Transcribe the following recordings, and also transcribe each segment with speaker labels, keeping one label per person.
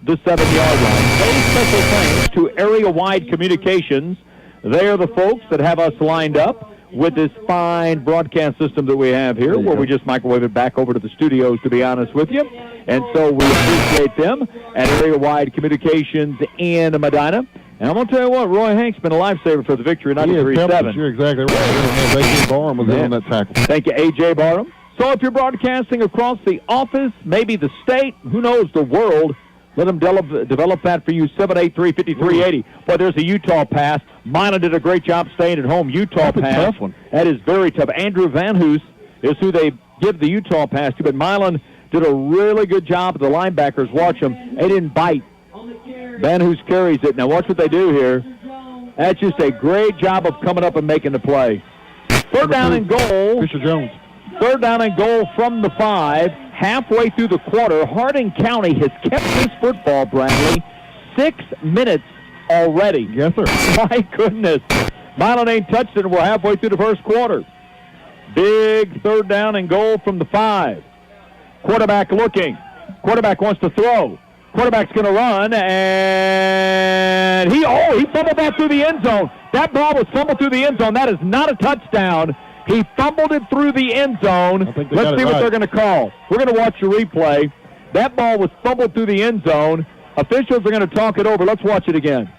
Speaker 1: the 7-yard line. A special thanks to Area Wide Communications. They are the folks that have us lined up with this fine broadcast system that we have here, where we just microwave it back over to the studios, to be honest with you. And so we appreciate them at Area Wide Communications in Medina. And I'm going to tell you what, Roy Hank's been a lifesaver for the victory, 93-7.
Speaker 2: You're exactly right. A.J. Barham was in on that tackle.
Speaker 1: Thank you, A.J. Barham. So if you're broadcasting across the office, maybe the state, who knows, the world, let them develop that for you, 783-5380. Boy, there's a Utah pass. Milan did a great job staying at home. Utah pass.
Speaker 2: That's a tough one.
Speaker 1: That is very tough. Andrew Van Hoos is who they give the Utah pass to, but Milan did a really good job. The linebackers, watch them. They didn't bite. Van Hoos carries it. Now watch what they do here. That's just a great job of coming up and making the play. Third down and goal.
Speaker 2: Fisher Jones.
Speaker 1: Third down and goal from the 5. Halfway through the quarter, Hardin County has kept this football, Bradley, 6 minutes already.
Speaker 2: Yes, sir.
Speaker 1: My goodness. Milan ain't touched it, and we're halfway through the first quarter. Big third down and goal from the 5. Quarterback looking. Quarterback wants to throw. Quarterback's going to run, and he fumbled that through the end zone. That ball was fumbled through the end zone. That is not a touchdown. He fumbled it through the end zone. Let's see what they're going to call. We're going to watch the replay. That ball was fumbled through the end zone. Officials are going to talk it over. Let's watch it again.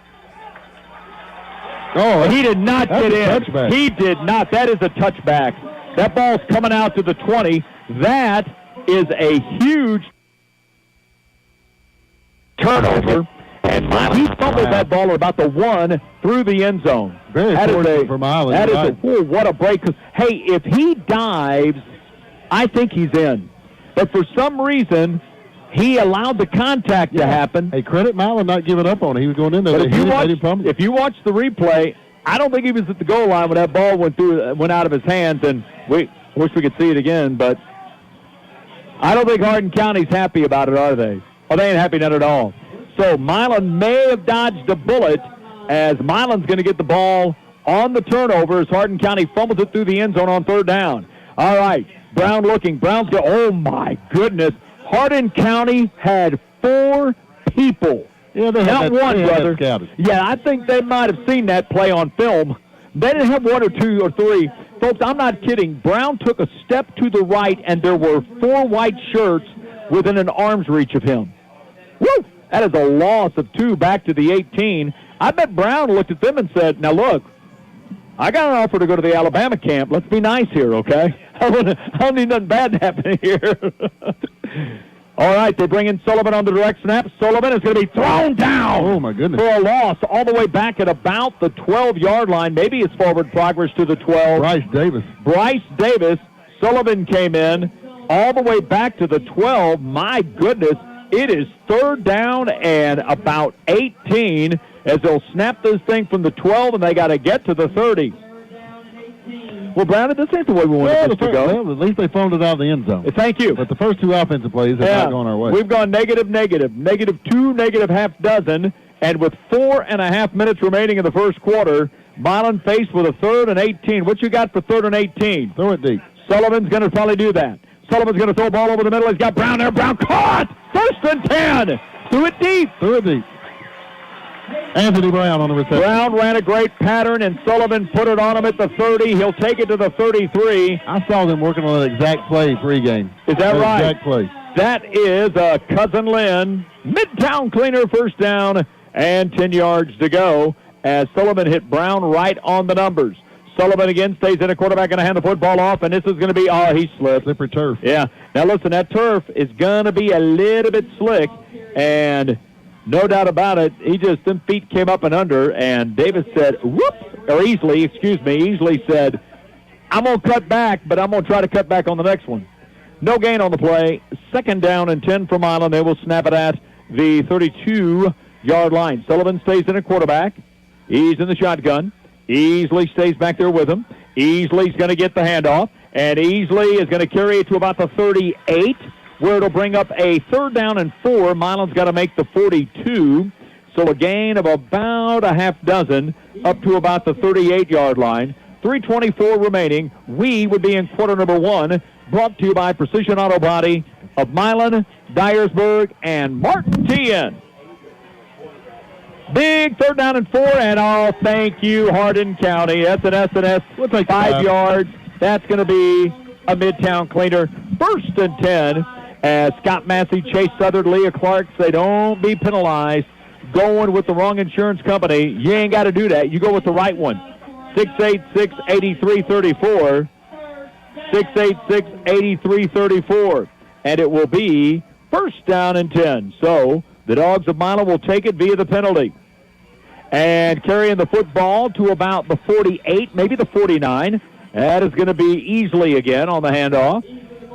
Speaker 2: Oh,
Speaker 1: he did not get in.
Speaker 2: Touchback.
Speaker 1: He did not. That is a touchback. That ball's coming out to the 20. That is a huge turnover. And he fumbled that ball about the 1 through the end zone.
Speaker 2: Very fortunate for Milan.
Speaker 1: That is what a break. Hey, if he dives, I think he's in. But for some reason, he allowed the contact to happen.
Speaker 2: Hey, credit Milan not giving up on it. He was going in there.
Speaker 1: But if you watch the replay, I don't think he was at the goal line when that ball went out of his hands. And we wish we could see it again, but I don't think Hardin County's happy about it, are they? Oh, they ain't happy, not at all. So Milan may have dodged a bullet, as Milan's going to get the ball on the turnover as Hardin County fumbles it through the end zone on third down. All right, Brown looking. Oh, my goodness. Hardin County had 4 people.
Speaker 2: Yeah, they
Speaker 1: not one, brother.
Speaker 2: Yeah,
Speaker 1: I think they might have seen that play on film. They didn't have 1 or 2 or 3. Folks, I'm not kidding. Brown took a step to the right, and there were 4 white shirts within an arm's reach of him. Woo! That is a loss of 2 back to the 18. I bet Brown looked at them and said, now look, I got an offer to go to the Alabama camp. Let's be nice here, okay? I don't need nothing bad to happen here. All right, they bring in Sullivan on the direct snap. Sullivan is going to be thrown down.
Speaker 2: Oh, my goodness.
Speaker 1: For a loss all the way back at about the 12-yard line. Maybe it's forward progress to the 12. Bryce Davis. Sullivan came in all the way back to the 12. My goodness. It is third down and about 18 as they'll snap this thing from the 12, and they got to get to the 30. Well, Brandon, this ain't the way we wanted this to go.
Speaker 2: Well, at least they fumbled it out of the end zone.
Speaker 1: Thank you.
Speaker 2: But the first 2 offensive plays have not gone our way.
Speaker 1: We've gone negative, -2, -half dozen, and with 4.5 minutes remaining in the first quarter, Milan faced with a 3rd and 18. What you got for 3rd and 18?
Speaker 2: Throw it deep.
Speaker 1: Sullivan's going to probably do that. Sullivan's going to throw a ball over the middle. He's got Brown there. Brown caught! 1st and 10. Threw it deep.
Speaker 2: Anthony Brown on the reception.
Speaker 1: Brown ran a great pattern, and Sullivan put it on him at the 30. He'll take it to the 33.
Speaker 2: I saw them working on that exact play pregame.
Speaker 1: Is that right?
Speaker 2: Exact play.
Speaker 1: That is Cousin Lynn. Midtown cleaner, first down, and 10 yards to go as Sullivan hit Brown right on the numbers. Sullivan again stays in. A quarterback going to hand the football off, and this is going to be, he slipped.
Speaker 2: Slippery turf.
Speaker 1: Yeah. Now, listen, that turf is going to be a little bit slick, and no doubt about it, them feet came up and under, and Davis said, Easley said, I'm going to cut back, but I'm going to try to cut back on the next one. No gain on the play. 2nd down and 10 for Milan. They will snap it at the 32-yard line. Sullivan stays in a quarterback. He's in the shotgun. Easley stays back there with him. Easley's going to get the handoff, and Easley is going to carry it to about the 38, where it'll bring up a 3rd down and 4. Milan's got to make the 42, so a gain of about a half dozen up to about the 38-yard line. 3:24 remaining. We would be in quarter number 1, brought to you by Precision Auto Body of Milan, Dyersburg, and Martin T.N. Big 3rd down and 4, and thank you, Hardin County. S&S,
Speaker 2: We'll take
Speaker 1: 5 yards. That's going to be a Midtown cleaner. 1st and 10, as Scott Massey, Chase Southern, Leah Clark say don't be penalized going with the wrong insurance company. You ain't got to do that. You go with the right one. 686-8334. 686-8334. And it will be 1st down and 10. So the Dogs of Milan will take it via the penalty. And carrying the football to about the 48, maybe the 49. That is going to be Easley again on the handoff.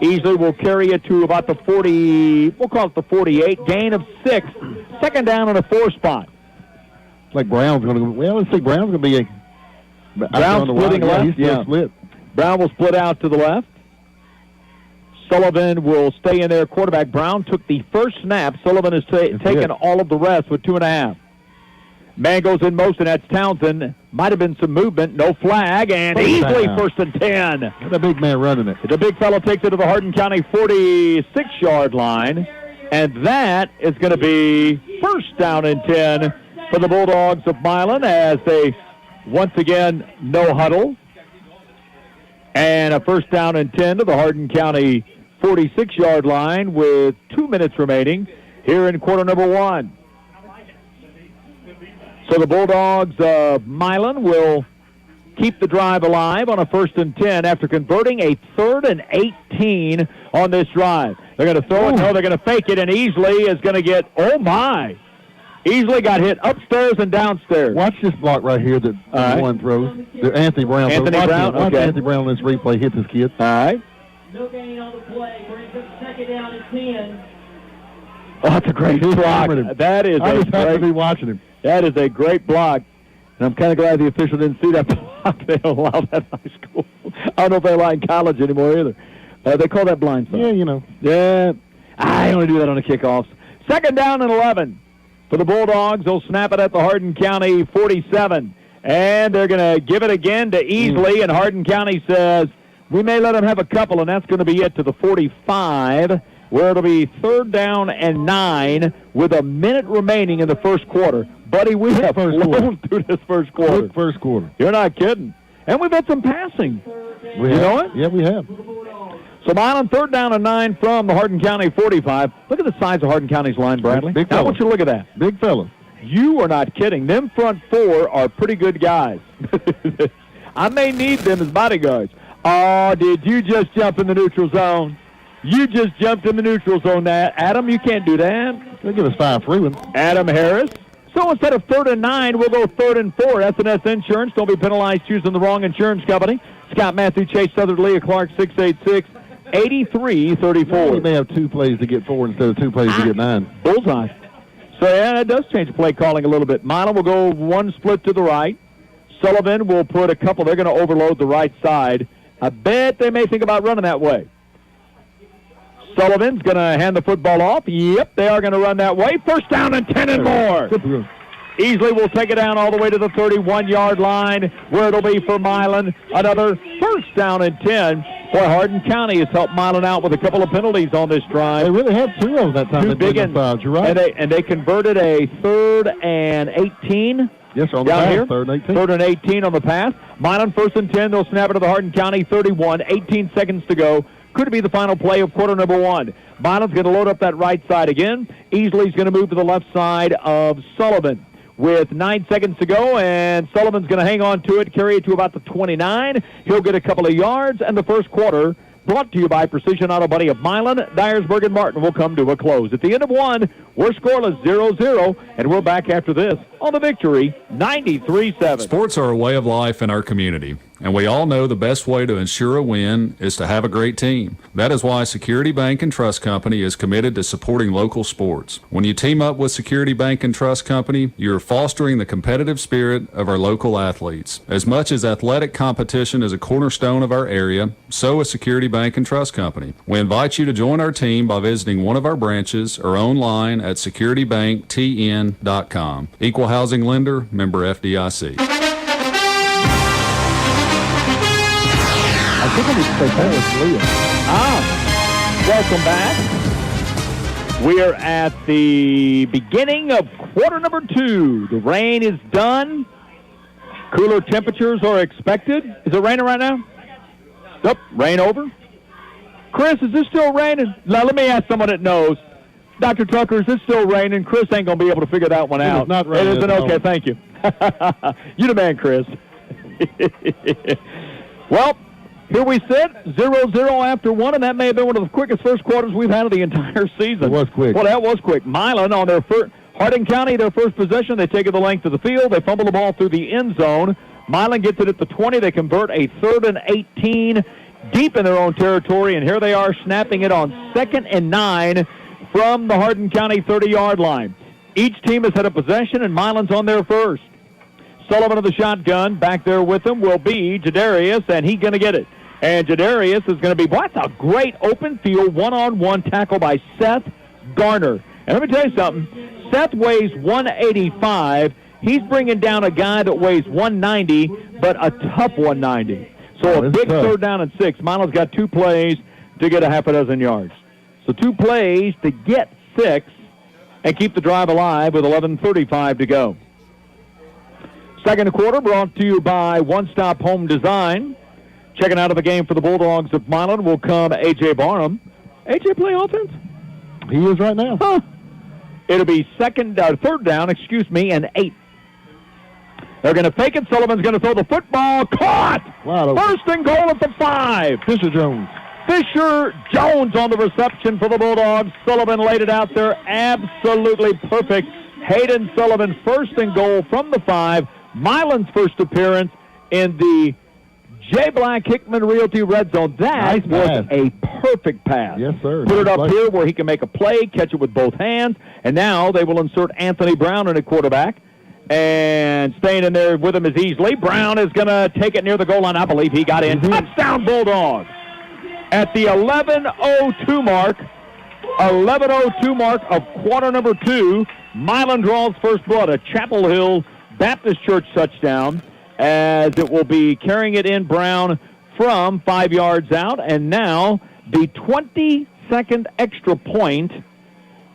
Speaker 1: Easley will carry it to about the 40, we'll call it the 48. Gain of 6. 2nd down and a 4 spot.
Speaker 2: Like Brown's going to go. Well, let's see. Brown's going to be
Speaker 1: Brown splitting left.
Speaker 2: Yeah, he's split.
Speaker 1: Brown will split out to the left. Sullivan will stay in there. Quarterback Brown took the first snap. Sullivan has taken all of the rest with 2.5. Man goes in motion. That's Townsend. Might have been some movement. No flag. And easily 1st and 10.
Speaker 2: The big man running it.
Speaker 1: The big fellow takes it to the Hardin County 46-yard line. And that is going to be 1st down and 10 for the Bulldogs of Milan as they, once again, no huddle. And a 1st down and 10 to the Hardin County 46-yard line with 2 minutes remaining here in quarter number 1. So the Bulldogs of Milan will keep the drive alive on a 1st and 10 after converting a 3rd and 18 on this drive. They're going to throw it. No, they're going to fake it, and Easley is going to get, oh my. Easley got hit upstairs and downstairs.
Speaker 2: Watch this block right here that one throws. Anthony Brown.
Speaker 1: Anthony Brown,
Speaker 2: watch Anthony Brown on this replay hits his kid.
Speaker 1: All right.
Speaker 3: No gain on the play. Brings up 2nd down and 10.
Speaker 1: Oh, that's a great block. That is
Speaker 2: I just have to be watching him.
Speaker 1: That is a great block. And I'm kind of glad the official didn't see that block. They don't allow that in high school. I don't know if they allow in college anymore either. They call that blindside.
Speaker 2: Yeah, you know.
Speaker 1: Yeah. I only do that on the kickoffs. 2nd down and 11 for the Bulldogs. They'll snap it at the Hardin County 47. And they're going to give it again to Easley. And Hardin County says, we may let them have a couple, and that's going to be it to the 45, where it'll be 3rd down and 9 with a minute remaining in the first quarter. Buddy, we have flown through this first quarter.
Speaker 2: Good first quarter.
Speaker 1: You're not kidding. And we've had some passing.
Speaker 2: You
Speaker 1: know it?
Speaker 2: Yeah, we have.
Speaker 1: So Milan 3rd down and 9 from the Hardin County 45. Look at the size of Hardin County's line, Bradley.
Speaker 2: Big
Speaker 1: I
Speaker 2: fella.
Speaker 1: want you to look at that.
Speaker 2: Big fella.
Speaker 1: You are not kidding. Them front 4 are pretty good guys. I may need them as bodyguards. Oh, did you just jump in the neutral zone? You just jumped in the neutral zone, Adam. You can't do that.
Speaker 2: They'll give us 5 free ones.
Speaker 1: Adam Harris. So instead of 3rd and 9, we'll go 3rd and 4. S&S Insurance. Don't be penalized choosing the wrong insurance company. Scott Matthew, Chase Southern, Leah Clark, 686-8334.
Speaker 2: We may have 2 plays to get 4 instead of 2 plays to get 9.
Speaker 1: Bullseye. So, yeah, that does change play calling a little bit. Milan will go 1 split to the right. Sullivan will put a couple. They're going to overload the right side. I bet they may think about running that way. Sullivan's going to hand the football off. Yep, they are going to run that way. 1st down and 10 and more. Easley will take it down all the way to the 31-yard line, where it'll be for Milan. Another 1st down and 10. Boy, Hardin County has helped Milan out with a couple of penalties on this drive.
Speaker 2: They really had 2 of them that time.
Speaker 1: 2 big ones.
Speaker 2: You're right.
Speaker 1: And they converted a 3rd and 18.
Speaker 2: Yes, on the
Speaker 1: down
Speaker 2: pass,
Speaker 1: here.
Speaker 2: 3rd and 18.
Speaker 1: 3rd and 18 on the pass. Milan 1st and 10. They'll snap it to the Hardin County 31. 18 seconds to go. Could be the final play of quarter number 1. Milan's going to load up that right side again. Easley's going to move to the left side of Sullivan with 9 seconds to go, and Sullivan's going to hang on to it, carry it to about the 29. He'll get a couple of yards, and the first quarter, brought to you by Precision Auto Buddy of Milan, Dyersburg, and Martin, will come to a close. At the end of 1, we're scoreless 0-0, and we're back after this on the Victory 93-7.
Speaker 4: Sports are a way of life in our community, and we all know the best way to ensure a win is to have a great team. That is why Security Bank and Trust Company is committed to supporting local sports. When you team up with Security Bank and Trust Company, you're fostering the competitive spirit of our local athletes. As much as athletic competition is a cornerstone of our area, so is Security Bank and Trust Company. We invite you to join our team by visiting one of our branches or online at securitybanktn.com. Equal housing lender, member FDIC.
Speaker 2: I think I need to say that was Leah.
Speaker 1: Welcome back. We are at the beginning of quarter number 2. The rain is done. Cooler temperatures are expected. Is it raining right now? Nope, rain over. Chris, is this still raining? Now, let me ask someone that knows. Dr. Tucker, is this still raining? Chris ain't going to be able to figure that one out.
Speaker 2: It's not raining.
Speaker 1: It isn't? Okay, thank you. You the man, Chris. Well, here we sit, 0-0 after 1, and that may have been one of the quickest first quarters we've had of the entire season.
Speaker 2: It was quick.
Speaker 1: Well, that was quick. Milan on their Hardin County, their first possession. They take it the length of the field. They fumble the ball through the end zone. Milan gets it at the 20. They convert a 3rd and 18 deep in their own territory, and here they are snapping it on 2nd and 9 from the Hardin County 30-yard line. Each team has had a possession, and Milan's on their first. Sullivan of the shotgun. Back there with him will be Jadarius, and he's going to get it. And Jadarius is going to be, boy, that's a great open field, one-on-one tackle by Seth Garner. And let me tell you something. Seth weighs 185. He's bringing down a guy that weighs 190, but a tough 190. So a big
Speaker 2: tough.
Speaker 1: 3rd down and 6. Milan's got 2 plays to get a half a dozen yards. So 2 plays to get 6 and keep the drive alive with 11:35 to go. Second quarter brought to you by One Stop Home Design. Checking out of the game for the Bulldogs of Milan will come A.J. Barnum. A.J. play offense?
Speaker 2: He is right now.
Speaker 1: Huh. It'll be 3rd down, and 8. They're going to fake it. Sullivan's going to throw the football. Caught!
Speaker 2: Wow.
Speaker 1: First and goal at the 5.
Speaker 2: Fisher Jones.
Speaker 1: Fisher Jones on the reception for the Bulldogs. Sullivan laid it out there. Absolutely perfect. Hayden Sullivan, first and goal from the 5. Milan's first appearance in the J. Black Hickman Realty Red Zone. That
Speaker 2: Nice
Speaker 1: was
Speaker 2: pass.
Speaker 1: a perfect pass.
Speaker 2: Yes, sir.
Speaker 1: Put it
Speaker 2: Nice
Speaker 1: up
Speaker 2: play.
Speaker 1: here where he can make a play, catch it with both hands, and now they will insert Anthony Brown in at quarterback. And staying in there with him is easily. Brown is going to take it near the goal line. I believe he got in. Touchdown, Bulldogs. At the 11:02 mark, 11:02 mark of quarter number 2, Milan draws first blood. A Chapel Hill Baptist Church touchdown, as it will be carrying it in Brown from 5 yards out. And now the 22nd extra point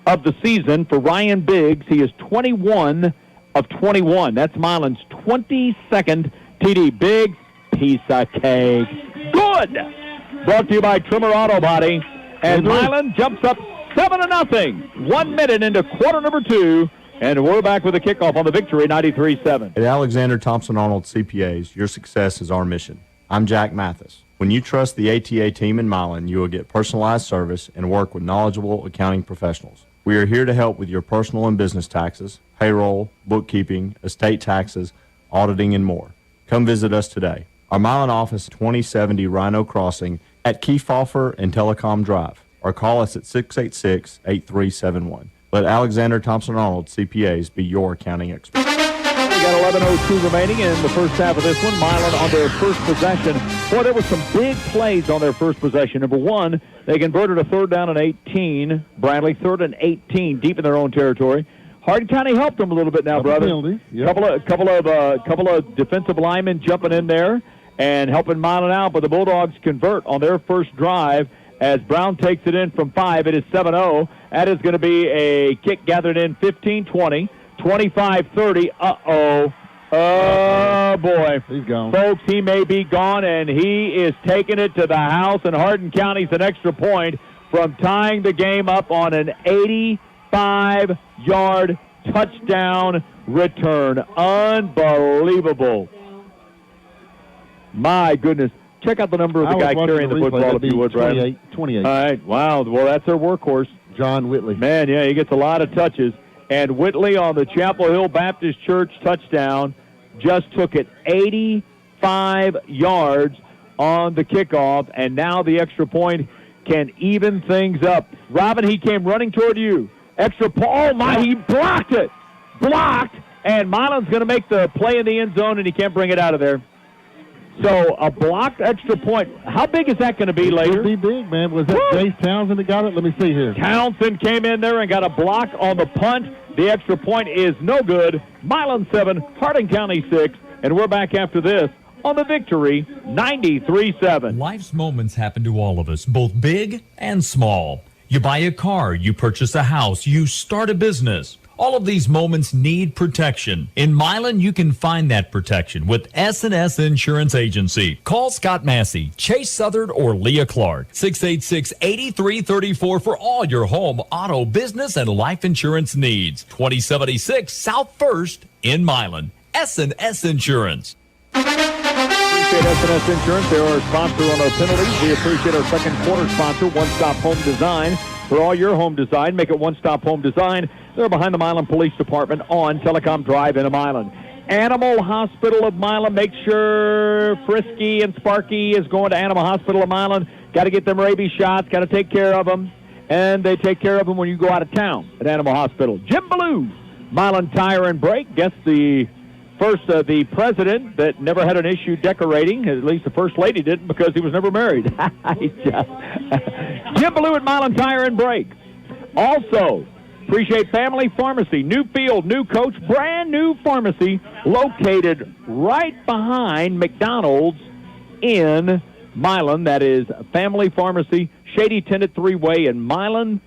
Speaker 1: of the season for Ryan Biggs. He is 21 of 21. That's Milan's 22nd TD. Biggs, piece of cake. Good! Brought to you by Trimmer Auto Body. And Milan jumps up 7-0. 1 minute into quarter number 2. And we're back with a kickoff on the Victory 93-7.
Speaker 5: At Alexander Thompson Arnold CPAs, your success is our mission. I'm Jack Mathis. When you trust the ATA team in Milan, you will get personalized service and work with knowledgeable accounting professionals. We are here to help with your personal and business taxes, payroll, bookkeeping, estate taxes, auditing, and more. Come visit us today. Our Milan office is 2070 Rhino Crossing at Kefauver and Telecom Drive, or call us at 686-8371. Let Alexander Thompson Arnold CPAs be your accounting expert.
Speaker 1: We got 11:02 remaining in the first half of this one. Milan on their first possession. Boy, there were some big plays on their first possession. Number 1, they converted a 3rd down and 18. Bradley, 3rd and 18, deep in their own territory. Hardin County helped them a little bit now, brother.
Speaker 2: Yep.
Speaker 1: Couple of defensive linemen jumping in there and helping Milan out, but the Bulldogs convert on their first drive as Brown takes it in from 5. It is 7-0. That is going to be a kick gathered in 15-20, 25-30. Uh-oh. Oh, boy.
Speaker 2: He's gone.
Speaker 1: Folks, he may be gone, and he is taking it to the house, and Hardin County's an extra point from tying the game up on an 85-yard touchdown return. Unbelievable. My goodness. Check out the number of the guy carrying the football, if you would, Brad.
Speaker 2: 28.
Speaker 1: All right. Wow. Well, that's their workhorse.
Speaker 2: John Whitley.
Speaker 1: Man, yeah, he gets a lot of touches. And Whitley on the Chapel Hill Baptist Church touchdown just took it 85 yards on the kickoff, and now the extra point can even things up. Robin, he came running toward you. Extra point. Oh, my, he blocked it. Blocked, and Milan's going to make the play in the end zone, and he can't bring it out of there. So a blocked extra point. How big is that going to be later?
Speaker 2: It'll be big, man. Was that Jace Townsend that got it? Let me see here.
Speaker 1: Townsend came in there and got a block on the punt. The extra point is no good. Milan 7, Hardin County 6, and we're back after this on the Victory 93-7.
Speaker 6: Life's moments happen to all of us, both big and small. You buy a car, you purchase a house, you start a business. All of these moments need protection. In Milan, you can find that protection with S&S Insurance Agency. Call Scott Massey, Chase Southern, or Leah Clark. 686-8334 for all your home, auto, business, and life insurance needs. 2076 South 1st in Milan. S&S Insurance.
Speaker 1: Appreciate S&S Insurance. They're our sponsor on our penalties. We appreciate our second quarter sponsor, One Stop Home Design. For all your home design, make it One Stop Home Design. They're behind the Milan Police Department on Telecom Drive in Milan. Animal Hospital of Milan. Make sure Frisky and Sparky is going to Animal Hospital of Milan. Got to get them rabies shots. Got to take care of them. And they take care of them when you go out of town at Animal Hospital. Jim Ballou, Milan Tire and Brake. Guess the president that never had an issue decorating, at least the first lady didn't because he was never married. Jim Ballou at Milan Tire and Brake. Also, appreciate Family Pharmacy, new field, new coach, brand new pharmacy located right behind McDonald's in Milan. That is Family Pharmacy, Shady Tenant 3-Way in Milan,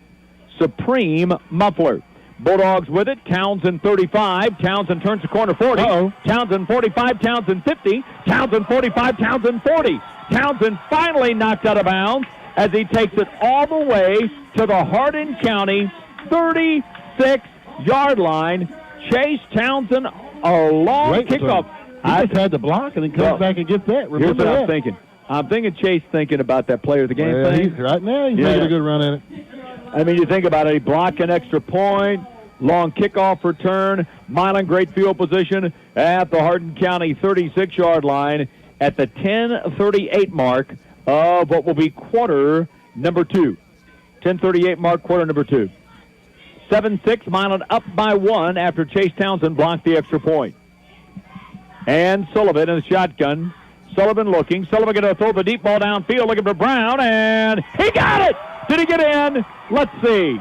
Speaker 1: Supreme Muffler. Bulldogs with it. Townsend 35. Townsend turns the corner 40. Townsend 45. Townsend 50. Townsend 45. Townsend 40. Townsend finally knocked out of bounds as he takes it all the way to the Hardin County 36-yard line. Chase Townsend, a long kickoff.
Speaker 2: I just had to block and then comes back and gets that.
Speaker 1: Here's what I'm thinking. I'm thinking Chase thinking about that player of the game thing.
Speaker 2: Right now, he's making a good run at it.
Speaker 1: I mean, you think about it. He blocked an extra point, long kickoff return. Milan, great field position at the Hardin County 36-yard line at the 10:38 mark of what will be quarter number 2. 10:38 mark, quarter number 2. 7-6, Milan up by 1 after Chase Townsend blocked the extra point. And Sullivan in the shotgun. Sullivan looking. Sullivan going to throw the deep ball downfield, looking for Brown, and he got it! Did he get in? Let's see.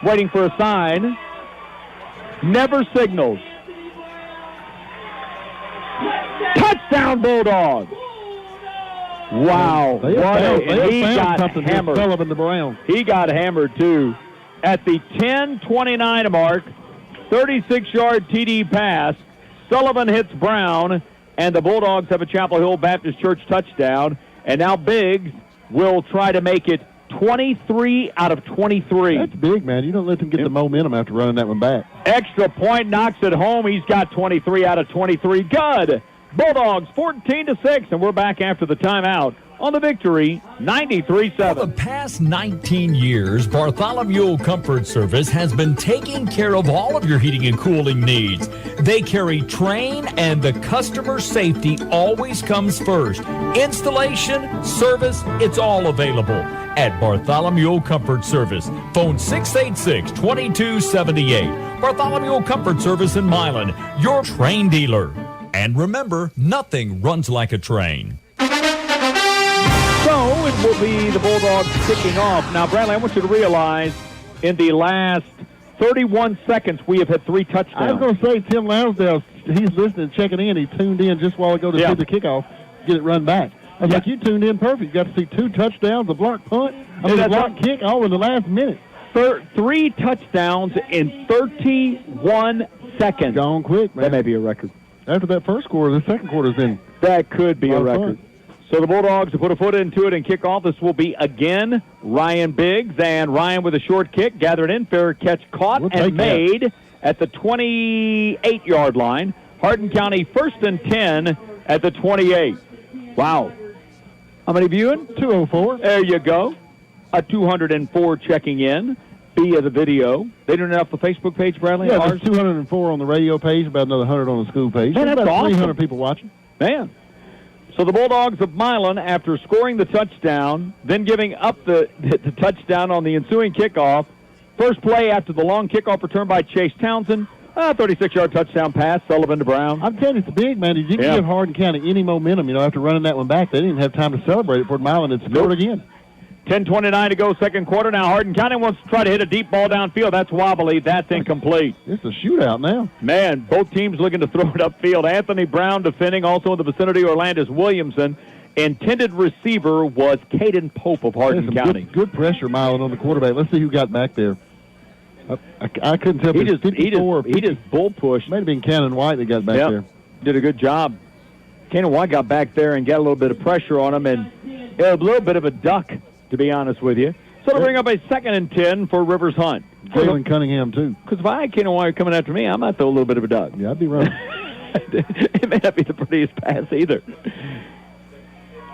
Speaker 1: Waiting for a sign. Never signals. Touchdown, Bulldogs! Wow. He got hammered.
Speaker 2: Sullivan to Brown.
Speaker 1: He got hammered, too. At the 10:29 mark, 36-yard TD pass. Sullivan hits Brown, and the Bulldogs have a Chapel Hill Baptist Church touchdown. And now Biggs will try to make it 23 out of 23.
Speaker 2: That's big, man. You don't let them get the momentum after running that one back.
Speaker 1: Extra point knocks it home. He's got 23 out of 23. Good. Bulldogs 14-6, and we're back after the timeout on the Victory 93-7.
Speaker 6: For the past 19 years, Bartholomew Comfort Service has been taking care of all of your heating and cooling needs. They carry Train, and the customer safety always comes first. Installation, service, it's all available at Bartholomew Comfort Service. Phone 686-2278. Bartholomew Comfort Service in Milan, your Train dealer. And remember, nothing runs like a train.
Speaker 1: So it will be the Bulldogs kicking off. Now, Bradley, I want you to realize in the last 31 seconds we have had 3 touchdowns.
Speaker 2: I was going to say, Tim Lounsdale, he's listening, checking in. He tuned in just a while ago to see the kickoff, get it run back. I was like, you tuned in perfect. You got to see 2 touchdowns, a block punt, a block kick, all in the last minute.
Speaker 1: 3 touchdowns in 31 seconds.
Speaker 2: Gone quick, man.
Speaker 1: That may be a record.
Speaker 2: After that first quarter, the second quarter's been.
Speaker 1: That could be a record. So the Bulldogs will put a foot into it and kick off. This will be, again, Ryan Biggs. And Ryan with a short kick, gathered in, fair catch caught and made at the 28-yard line. Hardin County 1st and 10 at the 28. Wow. How many viewing?
Speaker 2: 204.
Speaker 1: There you go. A 204 checking in via the video. They doing it off the Facebook page, Bradley?
Speaker 2: Yeah, there's 204 on the radio page, about another 100 on the school page.
Speaker 1: Man, that's
Speaker 2: about
Speaker 1: awesome.
Speaker 2: 300 people watching.
Speaker 1: Man. So the Bulldogs of Milan, after scoring the touchdown, then giving up the touchdown on the ensuing kickoff, first play after the long kickoff return by Chase Townsend, 36-yard touchdown pass, Sullivan to Brown.
Speaker 2: I'm telling you, it's big, man. You didn't give Hardin County any momentum, after running that one back. They didn't have time to celebrate it before Milan had scored again.
Speaker 1: 10:29 to go, second quarter. Now Hardin County wants to try to hit a deep ball downfield. That's wobbly. That's incomplete.
Speaker 2: It's a shootout now.
Speaker 1: Man, both teams looking to throw it upfield. Anthony Brown defending, also in the vicinity, Orlandis Williamson. Intended receiver was Caden Pope of Hardin County.
Speaker 2: Good pressure, Milan, on the quarterback. Let's see who got back there. I couldn't tell if
Speaker 1: he just bull pushed.
Speaker 2: Might have been Cannon White that got back there.
Speaker 1: Did a good job. Cannon White got back there and got a little bit of pressure on him, and a little bit of a duck, to be honest with you. So it'll bring up a 2nd and 10 for Rivers Hunt.
Speaker 2: Jalen Cunningham, too.
Speaker 1: Because if I had Cannon White coming after me, I might throw a little bit of a duck.
Speaker 2: Yeah, I'd be right.
Speaker 1: It may not be the prettiest pass either.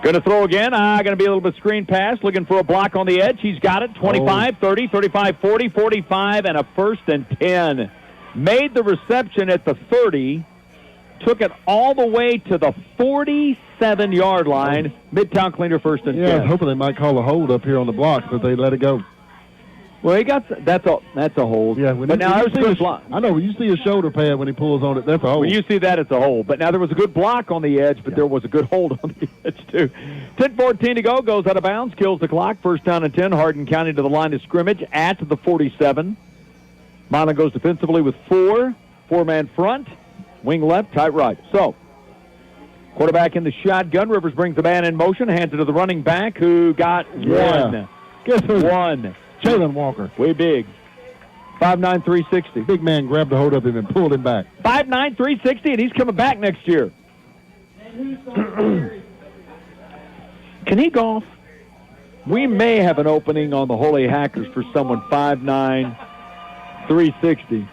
Speaker 1: Going to throw again. Going to be a little bit screen pass. Looking for a block on the edge. He's got it. 25, 30, 35, 40, 45, and a 1st and 10. Made the reception at the 30. Took it all the way to the 47-yard line. Midtown Cleaner 1st and 10.
Speaker 2: Yeah, I was hoping they might call a hold up here on the block, but they let it go.
Speaker 1: Well, that's a hold.
Speaker 2: Yeah,
Speaker 1: but now there's a good block.
Speaker 2: I know, when you see a shoulder pad when he pulls on it, that's a hold.
Speaker 1: When you see that, it's a hold. But now there was a good block on the edge, but there was a good hold on the edge, too. 10-14 to go, goes out of bounds, kills the clock. 1st down and 10, Hardin County to the line of scrimmage at the 47. Milan goes defensively with 4-man front, wing left, tight right. So, quarterback in the shotgun. Rivers brings the man in motion, hands it to the running back who got one.
Speaker 2: Guess who?
Speaker 1: One.
Speaker 2: Jalen Walker.
Speaker 1: Way big. 5'9", 360.
Speaker 2: Big man grabbed a hold of him and pulled him back.
Speaker 1: 5'9", 360, and he's coming back next year. Can he golf? We may have an opening on the Holy Hackers for someone 5'9", 360.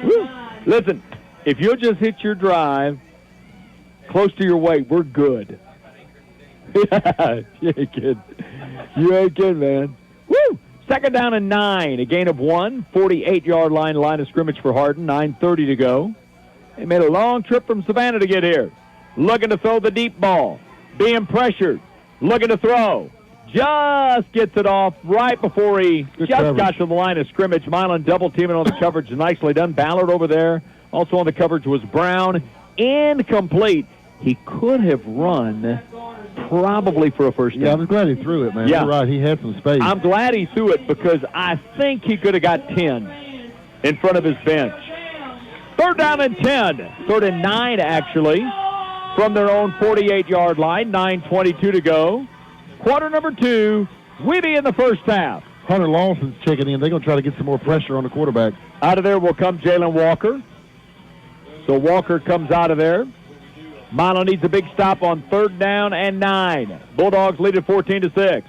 Speaker 1: Woo. Listen, if you'll just hit your drive close to your weight, we're good. Yeah, you ain't kidding. You ain't kidding, man. Woo! 2nd down and 9, a gain of 1, 48-yard line of scrimmage for Hardin, 9:30 to go. They made a long trip from Savannah to get here. Looking to throw the deep ball. Being pressured. Looking to throw. Just gets it off right before he got to the line of scrimmage. Milan double teaming on the coverage. Nicely done. Ballard over there. Also on the coverage was Brown. Incomplete. He could have run probably for a 1st down.
Speaker 2: Yeah, I'm glad he threw it, man. Yeah. You're right. He had some space.
Speaker 1: I'm glad he threw it because I think he could have got 10 in front of his bench. 3rd down and 10. 3rd and 9, actually, from their own 48-yard line. 9:22 to go. Quarter number 2. We be in the 1st half.
Speaker 2: Hunter Lawson's checking in. They're going to try to get some more pressure on the quarterback.
Speaker 1: Out of there will come Jalen Walker. So Walker comes out of there. Milan needs a big stop on 3rd down and 9. Bulldogs lead at 14-6.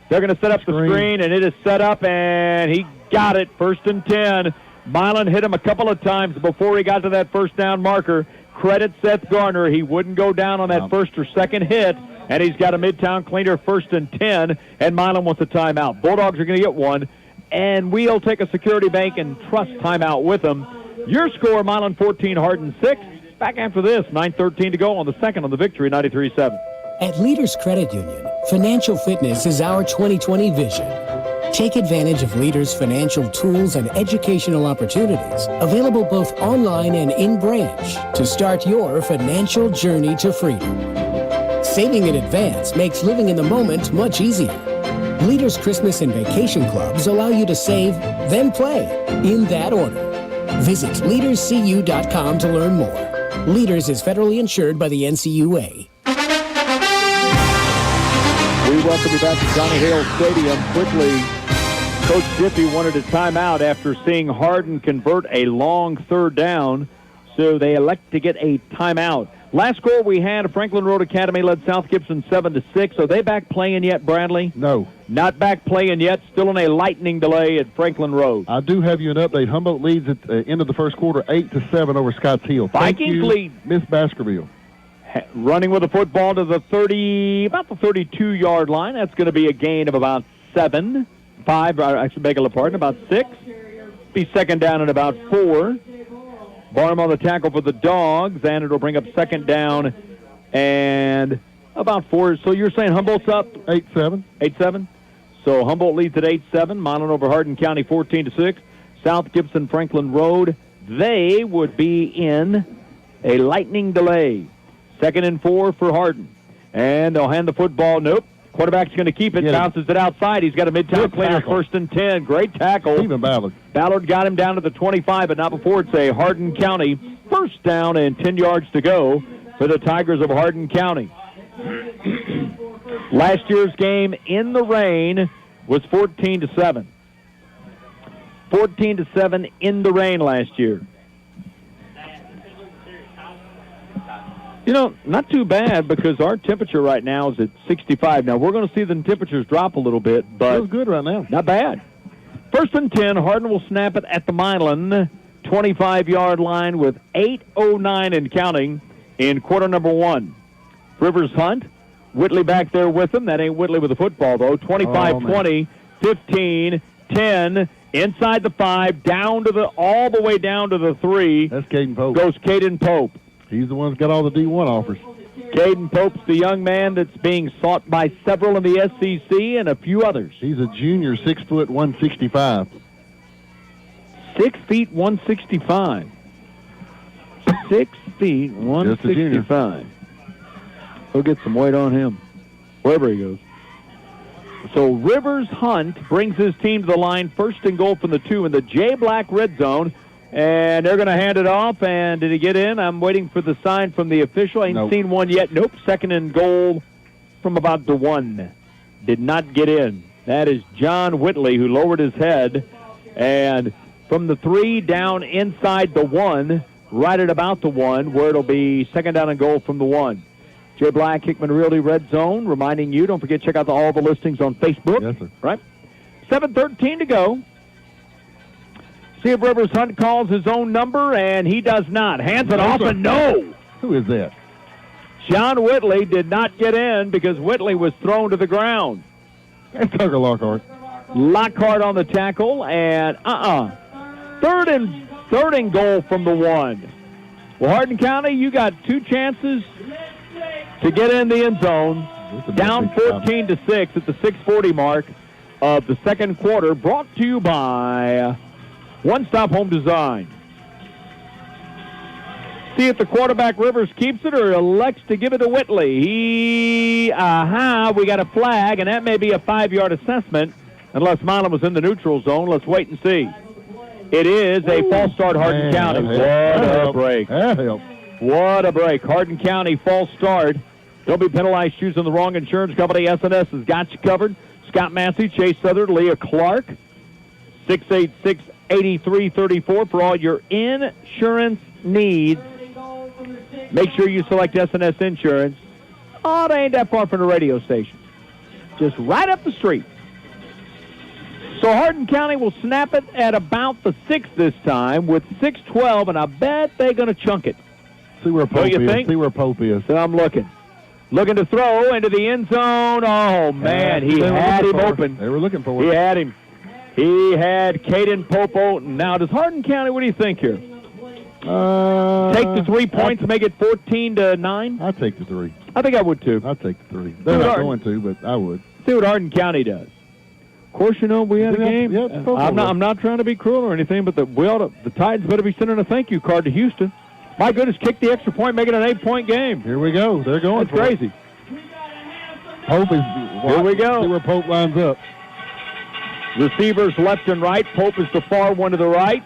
Speaker 1: They're going to set up the screen, and it is set up, and he got it. 1st and 10. Milan hit him a couple of times before he got to that 1st down marker. Credit Seth Garner. He wouldn't go down on that 1st or 2nd hit, and he's got a Midtown Cleaner 1st and 10, and Milan wants a timeout. Bulldogs are going to get one, and we'll take a Security Bank and Trust timeout with them. Your score, Milan 14, Hardin 6. Back after this, 9:13 to go on the 2nd on the Victory, 93.7.
Speaker 7: At Leaders Credit Union, financial fitness is our 2020 vision. Take advantage of Leaders' financial tools and educational opportunities, available both online and in branch, to start your financial journey to freedom. Saving in advance makes living in the moment much easier. Leaders' Christmas and Vacation Clubs allow you to save, then play, in that order. Visit leaderscu.com to learn more. Leaders is federally insured by the NCUA.
Speaker 1: We welcome you back to Johnny Hale Stadium. Quickly, Coach Diffie wanted a timeout after seeing Hardin convert a long 3rd down, so they elect to get a timeout. Last score we had, Franklin Road Academy led South Gibson 7-6. Are they back playing yet, Bradley?
Speaker 2: No.
Speaker 1: Not back playing yet. Still in a lightning delay at Franklin Road.
Speaker 2: I do have you an update. Humboldt leads at the end of the 1st quarter, 8-7 over Scotts Hill.
Speaker 1: Vikings lead.
Speaker 2: Miss Baskerville.
Speaker 1: Running with the football to the 32-yard line. That's going to be a gain of about 7. 5, I should beg your pardon, about 6. Be 2nd down and about 4. Barnum on the tackle for the Dogs, and it'll bring up 2nd down and about 4. So you're saying Humboldt's up?
Speaker 2: 8-7.
Speaker 1: 8-7. So Humboldt leads at 8-7. Milan over Hardin County 14-6. South Gibson Franklin Road, they would be in a lightning delay. 2nd and 4 for Hardin. And they'll hand the football. Nope. Quarterback's going to keep it. Bounces it outside. He's got a Midtown Cleaner 1st and 10. Great tackle.
Speaker 2: Stephen Ballard.
Speaker 1: Ballard got him down to the 25, but not before it's a Hardin County 1st down and 10 yards to go for the Tigers of Hardin County. Last year's game in the rain was 14-7. 14-7 in the rain last year. You know, not too bad because our temperature right now is at 65. Now, we're going to see the temperatures drop a little bit, but
Speaker 2: feels good right now.
Speaker 1: Not bad. 1st and 10, Hardin will snap it at the Milan 25-yard line with 8:09 and counting in quarter number 1. Rivers Hunt, Whitley back there with him. That ain't Whitley with the football, though. 25-20, 15, 10, inside the 5, all the way down to the 3.
Speaker 2: That's Caden Pope.
Speaker 1: Goes Caden Pope.
Speaker 2: He's the one that's got all the D1 offers.
Speaker 1: Caden Pope's the young man that's being sought by several in the SEC and a few others.
Speaker 2: He's a junior, 6 foot, 165.
Speaker 1: 6 feet, 165. 6 feet, 165. He'll get some weight on him, wherever he goes. So Rivers Hunt brings his team to the line, 1st and goal from the 2 in the J Black red zone. And they're going to hand it off. And did he get in? I'm waiting for the sign from the official. I ain't seen one yet. Nope. 2nd and goal from about the 1. Did not get in. That is John Whitley, who lowered his head. And from the 3 down inside the 1, right at about the 1, where it'll be 2nd down and goal from the 1. Jay Black, Hickman Realty Red Zone, reminding you, don't forget, check out all the listings on Facebook.
Speaker 2: Yes, sir.
Speaker 1: Right? 7:13 to go. See if Rivers Hunt calls his own number, and he does not. Hands it off, and no.
Speaker 2: Who is that?
Speaker 1: John Whitley did not get in because Whitley was thrown to the ground.
Speaker 2: That's Tucker Lockhart.
Speaker 1: Lockhart on the tackle, and Third and goal from the 1. Well, Hardin County, you got 2 chances to get in the end zone. Down 14-6 at the 6:40 mark of the 2nd quarter. Brought to you by One Stop Home Design. See if the quarterback Rivers keeps it or elects to give it to Whitley. We got a flag, and that may be a 5-yard assessment unless Milan was in the neutral zone. Let's wait and see. It is a false start, Hardin County. What a break. What a break. Hardin County false start. Don't be penalized choosing the wrong insurance company. SNS has got you covered. Scott Massey, Chase Southern, Leah Clark, 686-8334 for all your insurance needs. Make sure you select SNS Insurance. Oh, they ain't that far from the radio station. Just right up the street. So Hardin County will snap it at about the 6 this time with 6:12, and I bet they're going to chunk it.
Speaker 2: See where Pope
Speaker 1: is.
Speaker 2: See where Pope is.
Speaker 1: So I'm looking. Looking to throw into the end zone. Oh, man, he had him open.
Speaker 2: They were looking for
Speaker 1: it. He had him. He had Caden Pope open. Now, does Hardin County, what do you think here? Take the 3 points, make it 14-9?
Speaker 2: I'd take the 3.
Speaker 1: I think I would, too.
Speaker 2: I'd take the 3. They're not going to, but I would.
Speaker 1: See what Hardin County does. Of course, you know, we had a game. I'm not trying to be cruel or anything, but the Titans better be sending a thank you card to Houston. My goodness, kick the extra point, make it an 8-point game.
Speaker 2: Here we go. They're going
Speaker 1: That's crazy.
Speaker 2: Pope is.
Speaker 1: Here we go.
Speaker 2: See where Pope lines up.
Speaker 1: Receivers left and right. Pope is the far one to the right.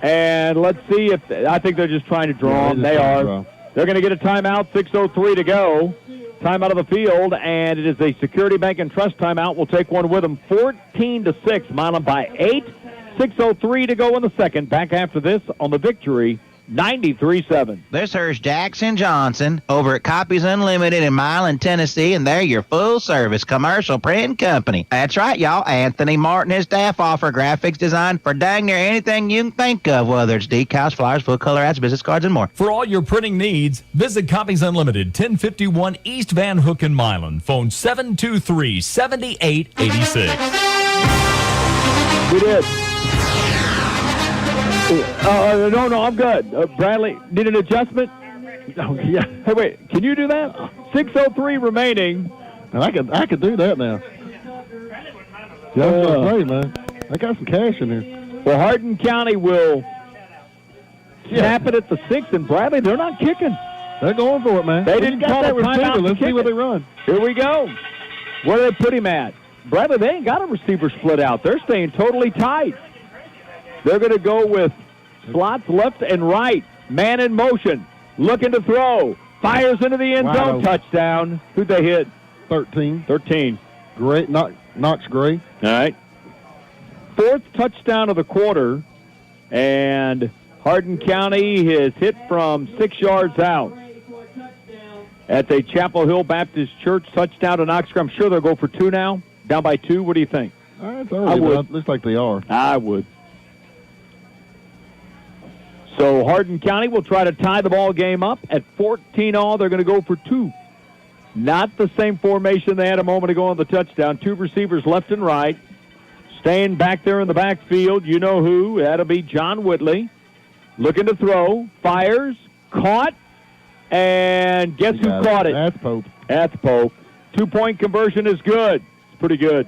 Speaker 1: And let's see if I think they're just trying to draw them. They are. They're going to get a timeout. 6:03 to go. Timeout of the field, and it is a Security Bank and Trust timeout. We'll take one with them. 14-6. Milan by 8. 6:03 to go in the second. Back after this on the Victory. 93.7.
Speaker 8: This here's Jackson Johnson over at Copies Unlimited in Milan, Tennessee, and they're your full-service commercial print company. That's right, y'all. Anthony Martin and his staff offer graphics design for dang near anything you can think of, whether it's decals, flyers, full color ads, business cards, and more.
Speaker 6: For all your printing needs, visit Copies Unlimited, 1051 East Van Hook in Milan. Phone 723-7886.
Speaker 1: We did. No, I'm good. Bradley, need an adjustment?
Speaker 2: Oh, yeah.
Speaker 1: Hey, wait, can you do that? 6:03 remaining.
Speaker 2: And I could do that now. Yeah, play, man. I got some cash in here.
Speaker 1: Well, Hardin County will snap it at the 6, and Bradley, they're not kicking.
Speaker 2: They're going for it, man.
Speaker 1: They didn't call a timeout.
Speaker 2: Let's see where they run.
Speaker 1: Here we go. Where do they put him at? Bradley, they ain't got a receiver split out. They're staying totally tight. They're going to go with slots left and right. Man in motion. Looking to throw. Fires into the end zone. Touchdown. Who'd they hit?
Speaker 2: 13.
Speaker 1: 13.
Speaker 2: Great. Knox Gray.
Speaker 1: All right. 4th touchdown of the quarter. And Hardin County is hit from 6 yards out. At the Chapel Hill Baptist Church, touchdown to Knox Gray. I'm sure they'll go for 2 now. Down by 2. What do you think?
Speaker 2: It's early, but it looks like they are.
Speaker 1: I would. So Hardin County will try to tie the ball game up at 14-all. They're going to go for 2. Not the same formation they had a moment ago on the touchdown. 2 receivers left and right. Staying back there in the backfield, you know who. That'll be John Whitley. Looking to throw. Fires. Caught. And guess who caught it?
Speaker 2: That's Pope.
Speaker 1: That's Pope. 2-point conversion is good. It's pretty good.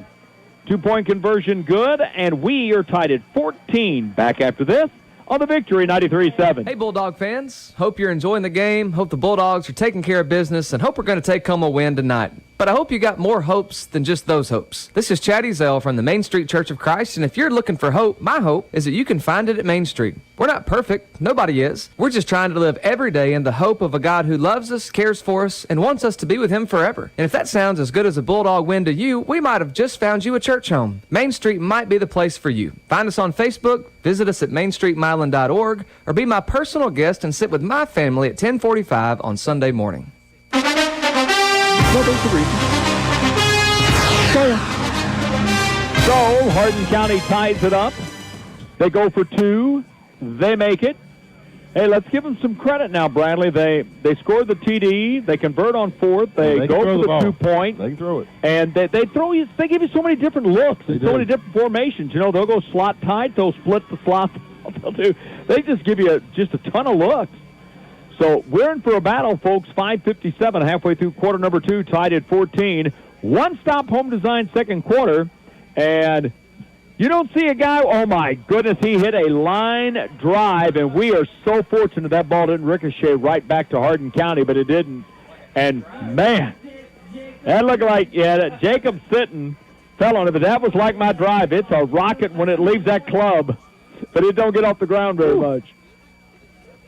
Speaker 1: 2-point conversion good, and we are tied at 14. Back after this on the Victory 93-7.
Speaker 9: Hey, Bulldog fans. Hope you're enjoying the game. Hope the Bulldogs are taking care of business, and hope we're going to take home a win tonight. But I hope you got more hopes than just those hopes. This is Chatty Zell from the Main Street Church of Christ, and if you're looking for hope, my hope is that you can find it at Main Street. We're not perfect. Nobody is. We're just trying to live every day in the hope of a God who loves us, cares for us, and wants us to be with him forever. And if that sounds as good as a Bulldog win to you, we might have just found you a church home. Main Street might be the place for you. Find us on Facebook, visit us at mainstreetmilan.org, or be my personal guest and sit with my family at 1045 on Sunday morning.
Speaker 1: So Hardin County ties it up. They go for 2. They make it. Hey, let's give them some credit now, Bradley. They scored the TD. They convert on 4th. They go for the 2-point.
Speaker 2: They can throw it.
Speaker 1: And they throw you. They give you so many different looks and so many different formations. You know, they'll go slot tight. They'll split the slot. They just give you just a ton of looks. So we're in for a battle, folks. 5:57 halfway through quarter number 2, tied at 14. One-stop home design second quarter. And you don't see a guy, oh, my goodness, he hit a line drive, and we are so fortunate that ball didn't ricochet right back to Hardin County, but it didn't. And, man, that looked like, that Jacob Sitton fell on it, but that was like my drive. It's a rocket when it leaves that club, but it don't get off the ground very much.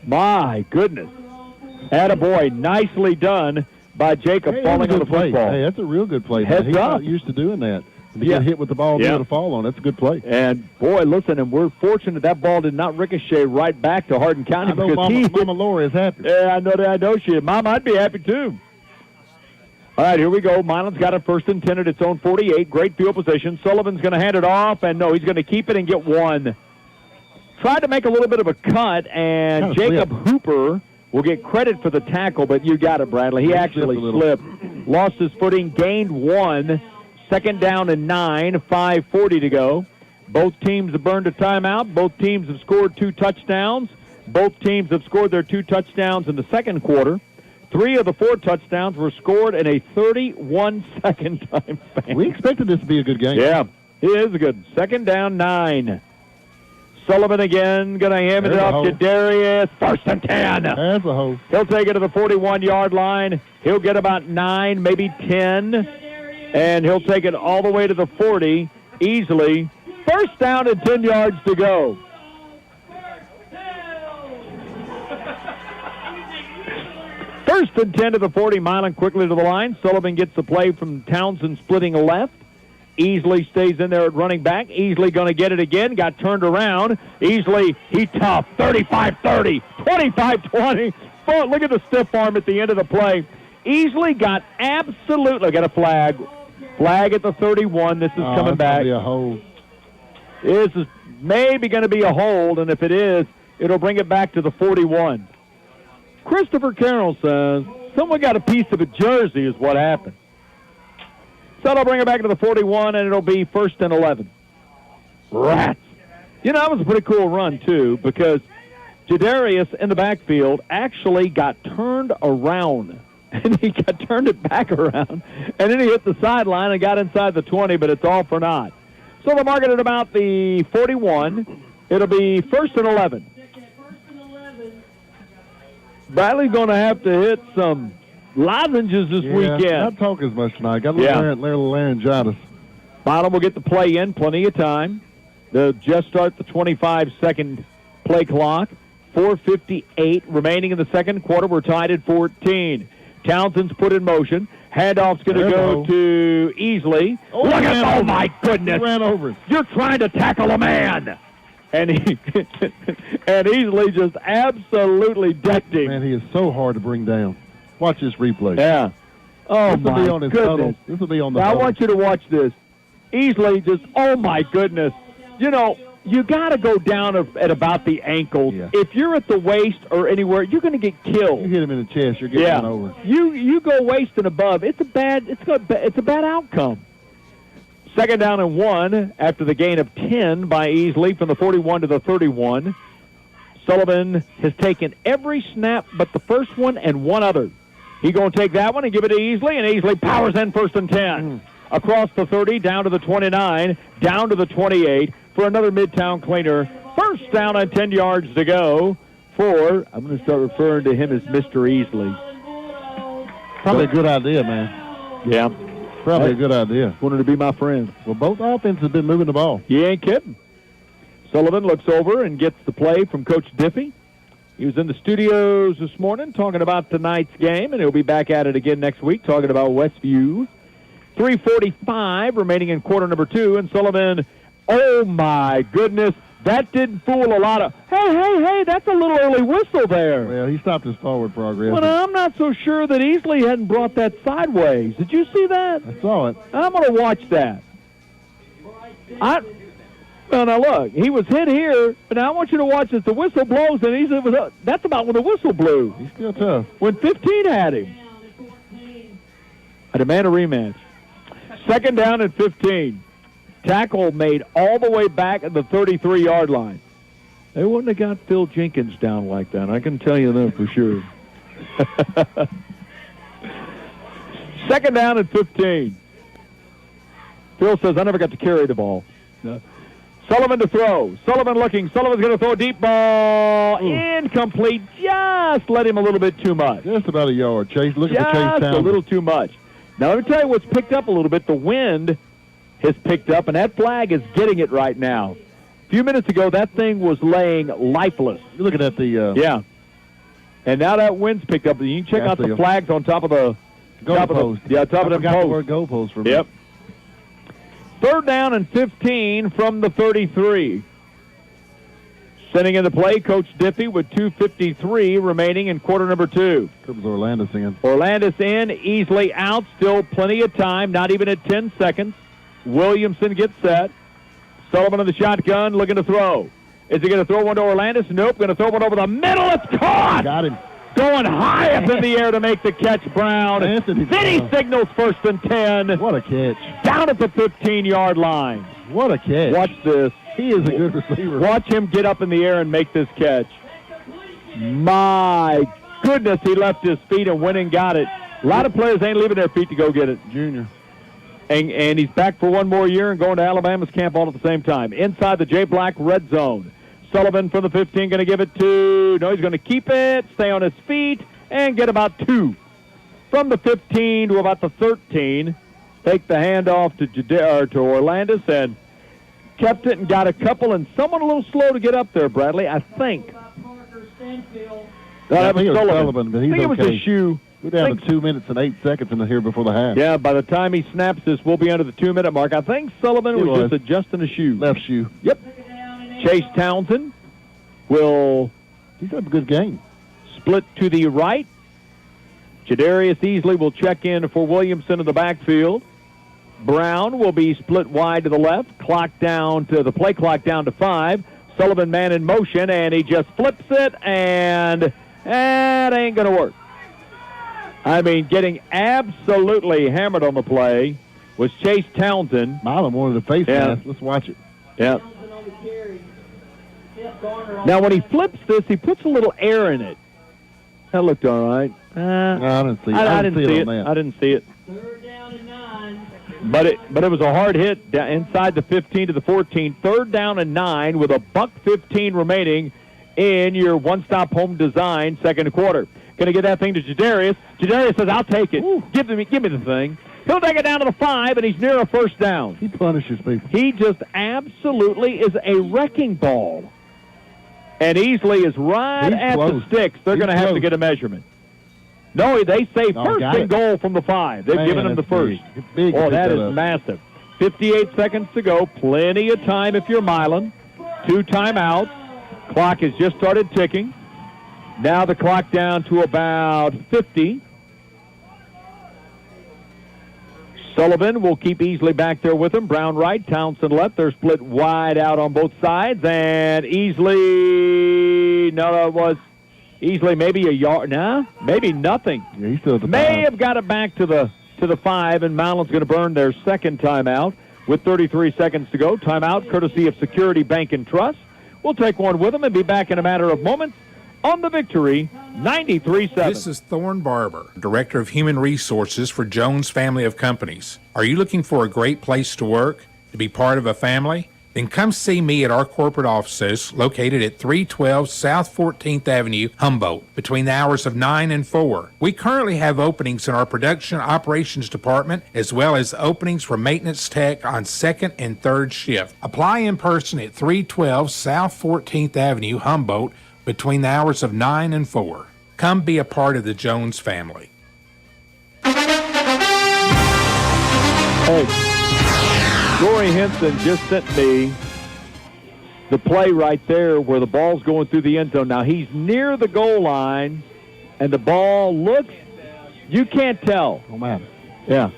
Speaker 1: My goodness. Attaboy, nicely done by Jacob falling on the football.
Speaker 2: Hey, that's a real good play.
Speaker 1: He's
Speaker 2: not used to doing that. To get hit with the ball and be able to fall on. That's a good play.
Speaker 1: And, boy, listen, and we're fortunate that ball did not ricochet right back to Hardin County.
Speaker 2: I know Mama Laura is happy.
Speaker 1: Yeah, I know she is. Mom, I'd be happy, too. All right, here we go. Milan's got it 1st and 10 at its own 48. Great field position. Sullivan's going to hand it off, and no, he's going to keep it and get 1. Tried to make a little bit of a cut, and Jacob Hooper will get credit for the tackle, but you got it, Bradley. He actually slipped. Lost his footing, gained 1. 2nd down and 9, 5:40 to go. Both teams have burned a timeout. Both teams have scored 2 touchdowns. Both teams have scored their 2 touchdowns in the second quarter. 3 of the 4 touchdowns were scored in a 31-second time span.
Speaker 2: We expected this to be a good game.
Speaker 1: Yeah, it is a good. 2nd down, 9. Sullivan again, going to hand it off to Darius. 1st and 10.
Speaker 2: That's a hole.
Speaker 1: He'll take it to the 41-yard line. He'll get about 9, maybe 10. And he'll take it all the way to the 40 easily. 1st down and 10 yards to go. First and 10 to the 40. Milan quickly to the line. Sullivan gets the play from Townsend splitting left. Easley stays in there at running back. Easley going to get it again. Got turned around. Easley, he tough. 35-30, 25-20. Oh, look at the stiff arm at the end of the play. Easley got absolutely got a flag. Flag at the 31. This is coming back.
Speaker 2: Be a hold.
Speaker 1: This is maybe going to be a hold, and if it is, it'll bring it back to the 41. Christopher Carroll says someone got a piece of a jersey is what happened. So it'll bring it back to the 41, and it'll be 1st and 11. Rats. You know, that was a pretty cool run, too, because Jadarius in the backfield actually got turned around. And he turned it back around, and then he hit the sideline and got inside the 20, but it's all for naught. So they'll mark it at about the 41. It'll be 1st and 11. Bradley's going to have to hit some lozenges this weekend.
Speaker 2: Not talking as much tonight. Got a little laryngitis.
Speaker 1: Bottom will get the play in, plenty of time. They'll just start the 25-second play clock. 4:58 remaining in the second quarter. We're tied at 14. Townsend's put in motion. Handoff's going to go to Easley.
Speaker 2: Oh,
Speaker 1: Look at, oh my goodness.
Speaker 2: He ran over him.
Speaker 1: You're trying to tackle a man. And he and Easley just absolutely decked him.
Speaker 2: Man, he is so hard to bring down. Watch this replay.
Speaker 1: Yeah. Oh,
Speaker 2: this will
Speaker 1: my
Speaker 2: be on his
Speaker 1: goodness.
Speaker 2: tunnel. This will be on the
Speaker 1: Now, I
Speaker 2: tunnel.
Speaker 1: want you to watch this. Easley just, oh, my goodness. You know, you got to go down at about the ankles.
Speaker 2: Yeah.
Speaker 1: If you're at the waist or anywhere, you're going to get killed.
Speaker 2: You hit him in the chest, you're getting run over.
Speaker 1: You go waist and above. It's a bad outcome. Second down and 1 after the gain of 10 by Easley from the 41 to the 31. Sullivan has taken every snap but the first one and one other. He's going to take that one and give it to Easley, and Easley powers in first and 10. Across the 30, down to the 29, down to the 28 for another Midtown cleaner. First down on 10 yards to go for, I'm going to start referring to him as Mr. Easley.
Speaker 2: Probably a good idea, man.
Speaker 1: Yeah.
Speaker 2: Probably a good idea.
Speaker 1: Wanted to be my friend.
Speaker 2: Well, both offenses have been moving the ball.
Speaker 1: You ain't kidding. Sullivan looks over and gets the play from Coach Diffie. He was in the studios this morning talking about tonight's game, and he'll be back at it again next week talking about Westview. 3:45 remaining in quarter number 2, and Sullivan, oh my goodness, that didn't fool a lot of, hey, that's a little early whistle there.
Speaker 2: Well, he stopped his forward progress.
Speaker 1: But I'm not so sure that Easley hadn't brought that sideways. Did you see that?
Speaker 2: I saw it.
Speaker 1: I'm going to watch that. Well, now look, he was hit here, but now I want you to watch as the whistle blows, and Easley was up. That's about when the whistle blew.
Speaker 2: He's still tough.
Speaker 1: When 15 had him. I demand a rematch. Second down and 15. Tackle made all the way back at the 33-yard line. They wouldn't have got Phil Jenkins down like that. I can tell you that for sure. Second down and 15. Phil says, I never got to carry the ball. No. Sullivan to throw. Sullivan looking. Sullivan's going to throw a deep ball. Incomplete. Just let him a little bit too much.
Speaker 2: Just about a yard. Chase, look at the Chase Townsend.
Speaker 1: Just a little too much. Now, let me tell you what's picked up a little bit. The wind has picked up, and that flag is getting it right now. A few minutes ago, that thing was laying lifeless.
Speaker 2: You're looking at the...
Speaker 1: yeah. And now that wind's picked up. You can check out the flags on top of the...
Speaker 2: goalpost.
Speaker 1: Top of the post.
Speaker 2: I forgot the word goalpost for me.
Speaker 1: Yep. Third down and 15 from the 33. Sending in the play, Coach Diffie with 2:53 remaining in quarter number 2.
Speaker 2: Comes Orlandis in.
Speaker 1: Orlandis in, Easley out, still plenty of time, not even at 10 seconds. Williamson gets set. Sullivan in the shotgun, looking to throw. Is he going to throw one to Orlandis? Nope, going to throw one over the middle. It's caught!
Speaker 2: Got him.
Speaker 1: Going high up in the air to make the catch, Brown.
Speaker 2: Anthony
Speaker 1: then he signals first and 10.
Speaker 2: What a catch.
Speaker 1: Down at the 15-yard line.
Speaker 2: What a catch.
Speaker 1: Watch this.
Speaker 2: He is a good receiver.
Speaker 1: Watch him get up in the air and make this catch. My goodness, he left his feet and went and got it. A lot of players ain't leaving their feet to go get it.
Speaker 2: Junior.
Speaker 1: And he's back for one more year and going to Alabama's camp all at the same time. Inside the J Black red zone. Sullivan from the 15 going to give it to, no, he's going to keep it, stay on his feet, and get about 2. From the 15 to about the 13, take the handoff to Orlandis and kept it and got a couple, and someone a little slow to get up there, Bradley, I think.
Speaker 2: That was Sullivan, but he's
Speaker 1: I think it was
Speaker 2: okay.
Speaker 1: a shoe.
Speaker 2: We're down to 2 minutes and 8 seconds in here before the half.
Speaker 1: Yeah, by the time he snaps this, we'll be under the 2-minute mark. I think Sullivan was just adjusting a shoe.
Speaker 2: Left shoe.
Speaker 1: Yep. Chase Townsend will...
Speaker 2: He's had a good game.
Speaker 1: Split to the right. Jadarius Easley will check in for Williamson in the backfield. Brown will be split wide to the left. Play clock down to 5. Sullivan man in motion, and he just flips it, and that ain't going to work. I mean, getting absolutely hammered on the play was Chase Townsend.
Speaker 2: Milan wanted to face mask. Let's watch it.
Speaker 1: Yeah. Now, when he flips this, he puts a little air in it. That looked all right.
Speaker 2: No, I didn't see it.
Speaker 1: I didn't see it. I didn't see it.
Speaker 3: Third down and 9.
Speaker 1: But it was a hard hit inside the 15 to the 14. Third down and 9 with $1:15 remaining in your one-stop home design second quarter. Going to get that thing to Jadarius. Jadarius says, I'll take it. Give me the thing. He'll take it down to the 5, and he's near a first down.
Speaker 2: He punishes people.
Speaker 1: He just absolutely is a wrecking ball. And Easley is right at
Speaker 2: close.
Speaker 1: the sticks. They're going to have to
Speaker 2: close.
Speaker 1: get a measurement. No, they say first
Speaker 2: got
Speaker 1: and
Speaker 2: it.
Speaker 1: goal from the 5. They've given him the
Speaker 2: that's
Speaker 1: first.
Speaker 2: big.
Speaker 1: Oh, that is
Speaker 2: up.
Speaker 1: massive. 58 seconds to go. Plenty of time if you're Milan. 2 timeouts. Clock has just started ticking. Now the clock down to about 50. Sullivan will keep Easley back there with him. Brown right, Townsend left. They're split wide out on both sides. And Easley, no, it was Easley maybe a yard. Nah, maybe nothing.
Speaker 2: Yeah, he's still at the
Speaker 1: May
Speaker 2: 5.
Speaker 1: have got it back to the 5, and Milan's going to burn their second timeout with 33 seconds to go. Timeout courtesy of Security Bank and Trust. We'll take one with them and be back in a matter of moments on the Victory 93-7.
Speaker 10: This is Thorne Barber, Director of Human Resources for Jones Family of Companies. Are you looking for a great place to work, to be part of a family? Then come see me at our corporate offices located at 312 South 14th Avenue, Humboldt, between the hours of 9 and 4. We currently have openings in our production operations department, as well as openings for maintenance tech on second and third shift. Apply in person at 312 South 14th Avenue, Humboldt, between the hours of 9 and 4. Come be a part of the Jones family.
Speaker 1: Hey, Rory Henson just sent me the play right there where the ball's going through the end zone. Now, he's near the goal line, and the ball looks, you can't tell.
Speaker 2: Oh, man.
Speaker 1: Yeah.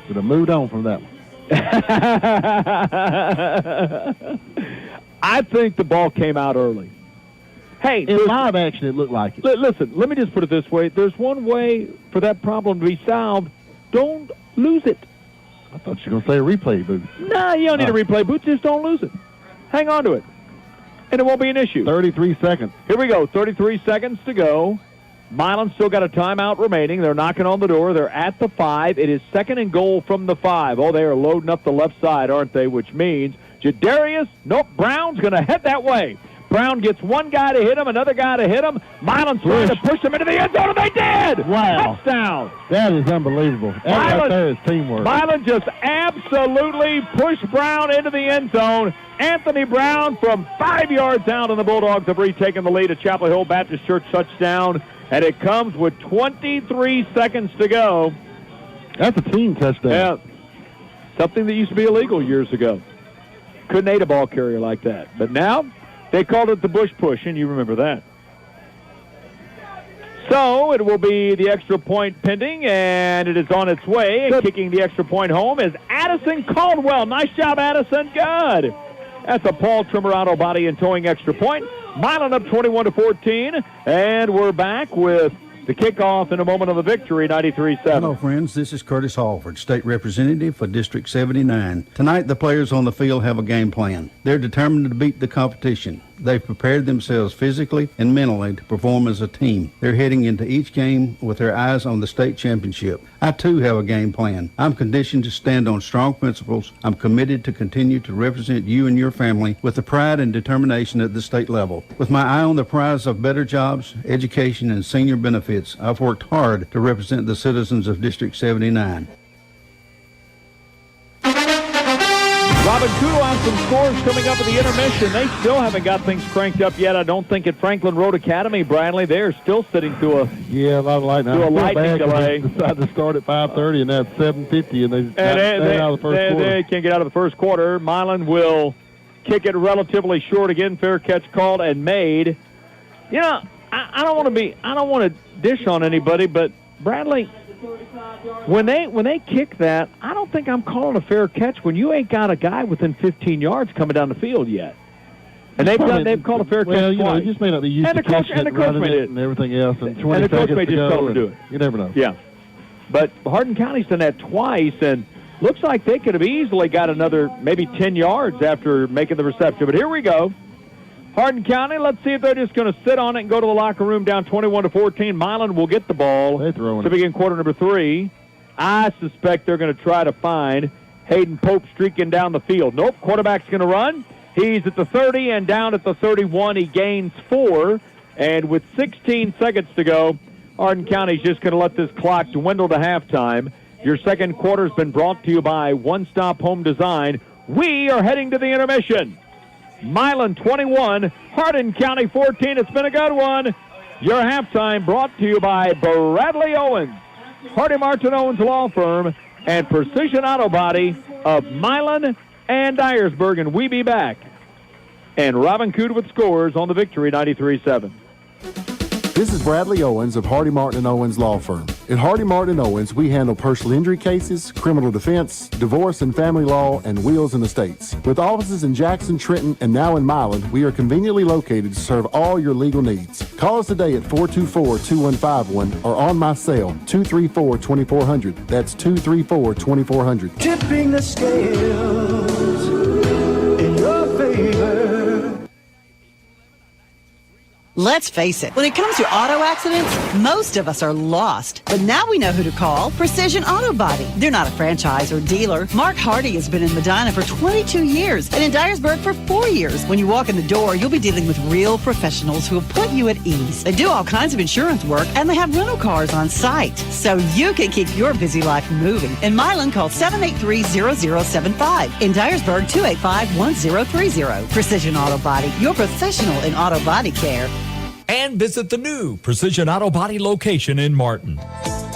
Speaker 2: Should have moved on from that one.
Speaker 1: I think the ball came out early. Hey,
Speaker 2: in live action, it looked like it.
Speaker 1: Listen, let me just put it this way. There's one way for that problem to be solved. Don't lose it.
Speaker 2: I thought you were going to say a replay booth.
Speaker 1: Nah, you don't need a replay booth. Just don't lose it. Hang on to it. And it won't be an issue.
Speaker 2: 33 seconds.
Speaker 1: Here we go. 33 seconds to go. Milan's still got a timeout remaining. They're knocking on the door. They're at the 5. It is second and goal from the 5. Oh, they are loading up the left side, aren't they? Which means Jadarius, Brown's going to head that way. Brown gets one guy to hit him, another guy to hit him. Milan's trying to push him into the end zone, and they did!
Speaker 2: Wow.
Speaker 1: Touchdown!
Speaker 2: That is unbelievable. That right there is teamwork.
Speaker 1: Milan just absolutely pushed Brown into the end zone. Anthony Brown from 5 yards out, and the Bulldogs have retaken the lead at Chapel Hill Baptist Church touchdown, and it comes with 23 seconds to go.
Speaker 2: That's a team touchdown.
Speaker 1: Yeah. Something that used to be illegal years ago. Couldn't aid a ball carrier like that. But now they called it the Bush push, and you remember that. So it will be the extra point pending, and it is on its way. Kicking the extra point home is Addison Caldwell. Nice job, Addison. Good. That's a Paul Trimmerado body and towing extra point. Milan up 21-14, and we're back with the kickoff in a moment of the Victory, 93-7.
Speaker 11: Hello, friends. This is Curtis Halford, State Representative for District 79. Tonight, the players on the field have a game plan. They're determined to beat the competition. They've prepared themselves physically and mentally to perform as a team. They're heading into each game with their eyes on the state championship. I, too, have a game plan. I'm conditioned to stand on strong principles. I'm committed to continue to represent you and your family with the pride and determination at the state level. With my eye on the prize of better jobs, education, and senior benefits, I've worked hard to represent the citizens of District 79.
Speaker 1: Robin Kudo on some scores coming up at the intermission. They still haven't got things cranked up yet, I don't think, at Franklin Road Academy, Bradley. They're still sitting to a
Speaker 2: lot of lightning.
Speaker 1: To a lightning delay.
Speaker 2: They decided to start at 5:30, and that's 7:50, and they out of the first quarter.
Speaker 1: They can't get out of the first quarter. Milan will kick it relatively short again. Fair catch called and made. You know, I don't want to dish on anybody, but Bradley, when they kick that, I don't think I'm calling a fair catch when you ain't got a guy within 15 yards coming down the field yet. And they've called a fair catch twice.
Speaker 2: Well, you just may not be used to catching it, running it, and everything else. And 20
Speaker 1: the coach
Speaker 2: seconds
Speaker 1: may
Speaker 2: to
Speaker 1: just
Speaker 2: go,
Speaker 1: tell them to do it.
Speaker 2: You never know.
Speaker 1: Yeah. But Hardin County's done that twice, and looks like they could have easily got another maybe 10 yards after making the reception. But here we go. Hardin County, let's see if they're just going to sit on it and go to the locker room down 21-14. Milan will get the ball to begin quarter number 3. I suspect they're going to try to find Hayden Pope streaking down the field. Nope, quarterback's going to run. He's at the 30 and down at the 31. He gains 4. And with 16 seconds to go, Hardin County's just going to let this clock dwindle to halftime. Your second quarter's been brought to you by One Stop Home Design. We are heading to the intermission. Milan 21, Hardin County 14. It's been a good one. Your halftime brought to you by Bradley Owens, Hardy Martin Owens Law Firm, and Precision Auto Body of Milan and Dyersburg. And we be back. And Robin Coote with scores on the Victory 93-7.
Speaker 12: This is Bradley Owens of Hardy Martin Owens Law Firm. At Hardy Martin Owens, we handle personal injury cases, criminal defense, divorce and family law, and wills and estates. With offices in Jackson, Trenton, and now in Milan, we are conveniently located to serve all your legal needs. Call us today at 424-2151 or on my cell, 234-2400. That's 234-2400.
Speaker 13: Tipping the scales in your favor.
Speaker 14: Let's face it, when it comes to auto accidents, most of us are lost. But now we know who to call, Precision Auto Body. They're not a franchise or dealer. Mark Hardy has been in Medina for 22 years and in Dyersburg for 4 years. When you walk in the door, you'll be dealing with real professionals who will put you at ease. They do all kinds of insurance work and they have rental cars on site, so you can keep your busy life moving. In Milan, call 783-0075. In Dyersburg, 285-1030. Precision Auto Body, your professional in auto body care.
Speaker 6: And visit the new Precision Auto Body location in Martin.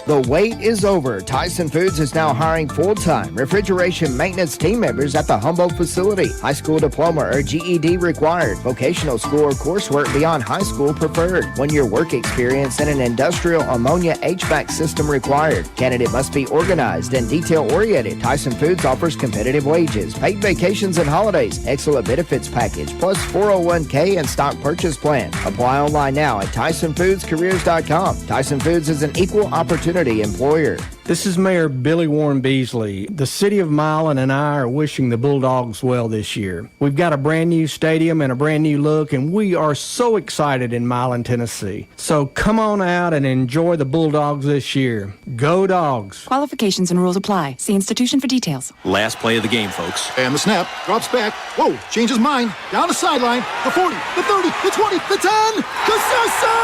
Speaker 15: The wait is over. Tyson Foods is now hiring full-time refrigeration maintenance team members at the Humboldt facility. High school diploma or GED required. Vocational school or coursework beyond high school preferred. 1-year work experience in an industrial ammonia HVAC system required. Candidate must be organized and detail-oriented. Tyson Foods offers competitive wages, paid vacations and holidays, excellent benefits package, plus 401k and stock purchase plan. Apply online now at TysonFoodsCareers.com. Tyson Foods is an equal opportunity employer.
Speaker 16: This is Mayor Billy Warren Beasley. The city of Milan and I are wishing the Bulldogs well this year. We've got a brand new stadium and a brand new look, and we are so excited in Milan, Tennessee. So come on out and enjoy the Bulldogs this year. Go Dogs!
Speaker 17: Qualifications and rules apply. See institution for details.
Speaker 18: Last play of the game, folks.
Speaker 19: And the snap, drops back. Whoa, changes mind. Down the sideline. The 40, the 30, the 20, the 10. Casasa!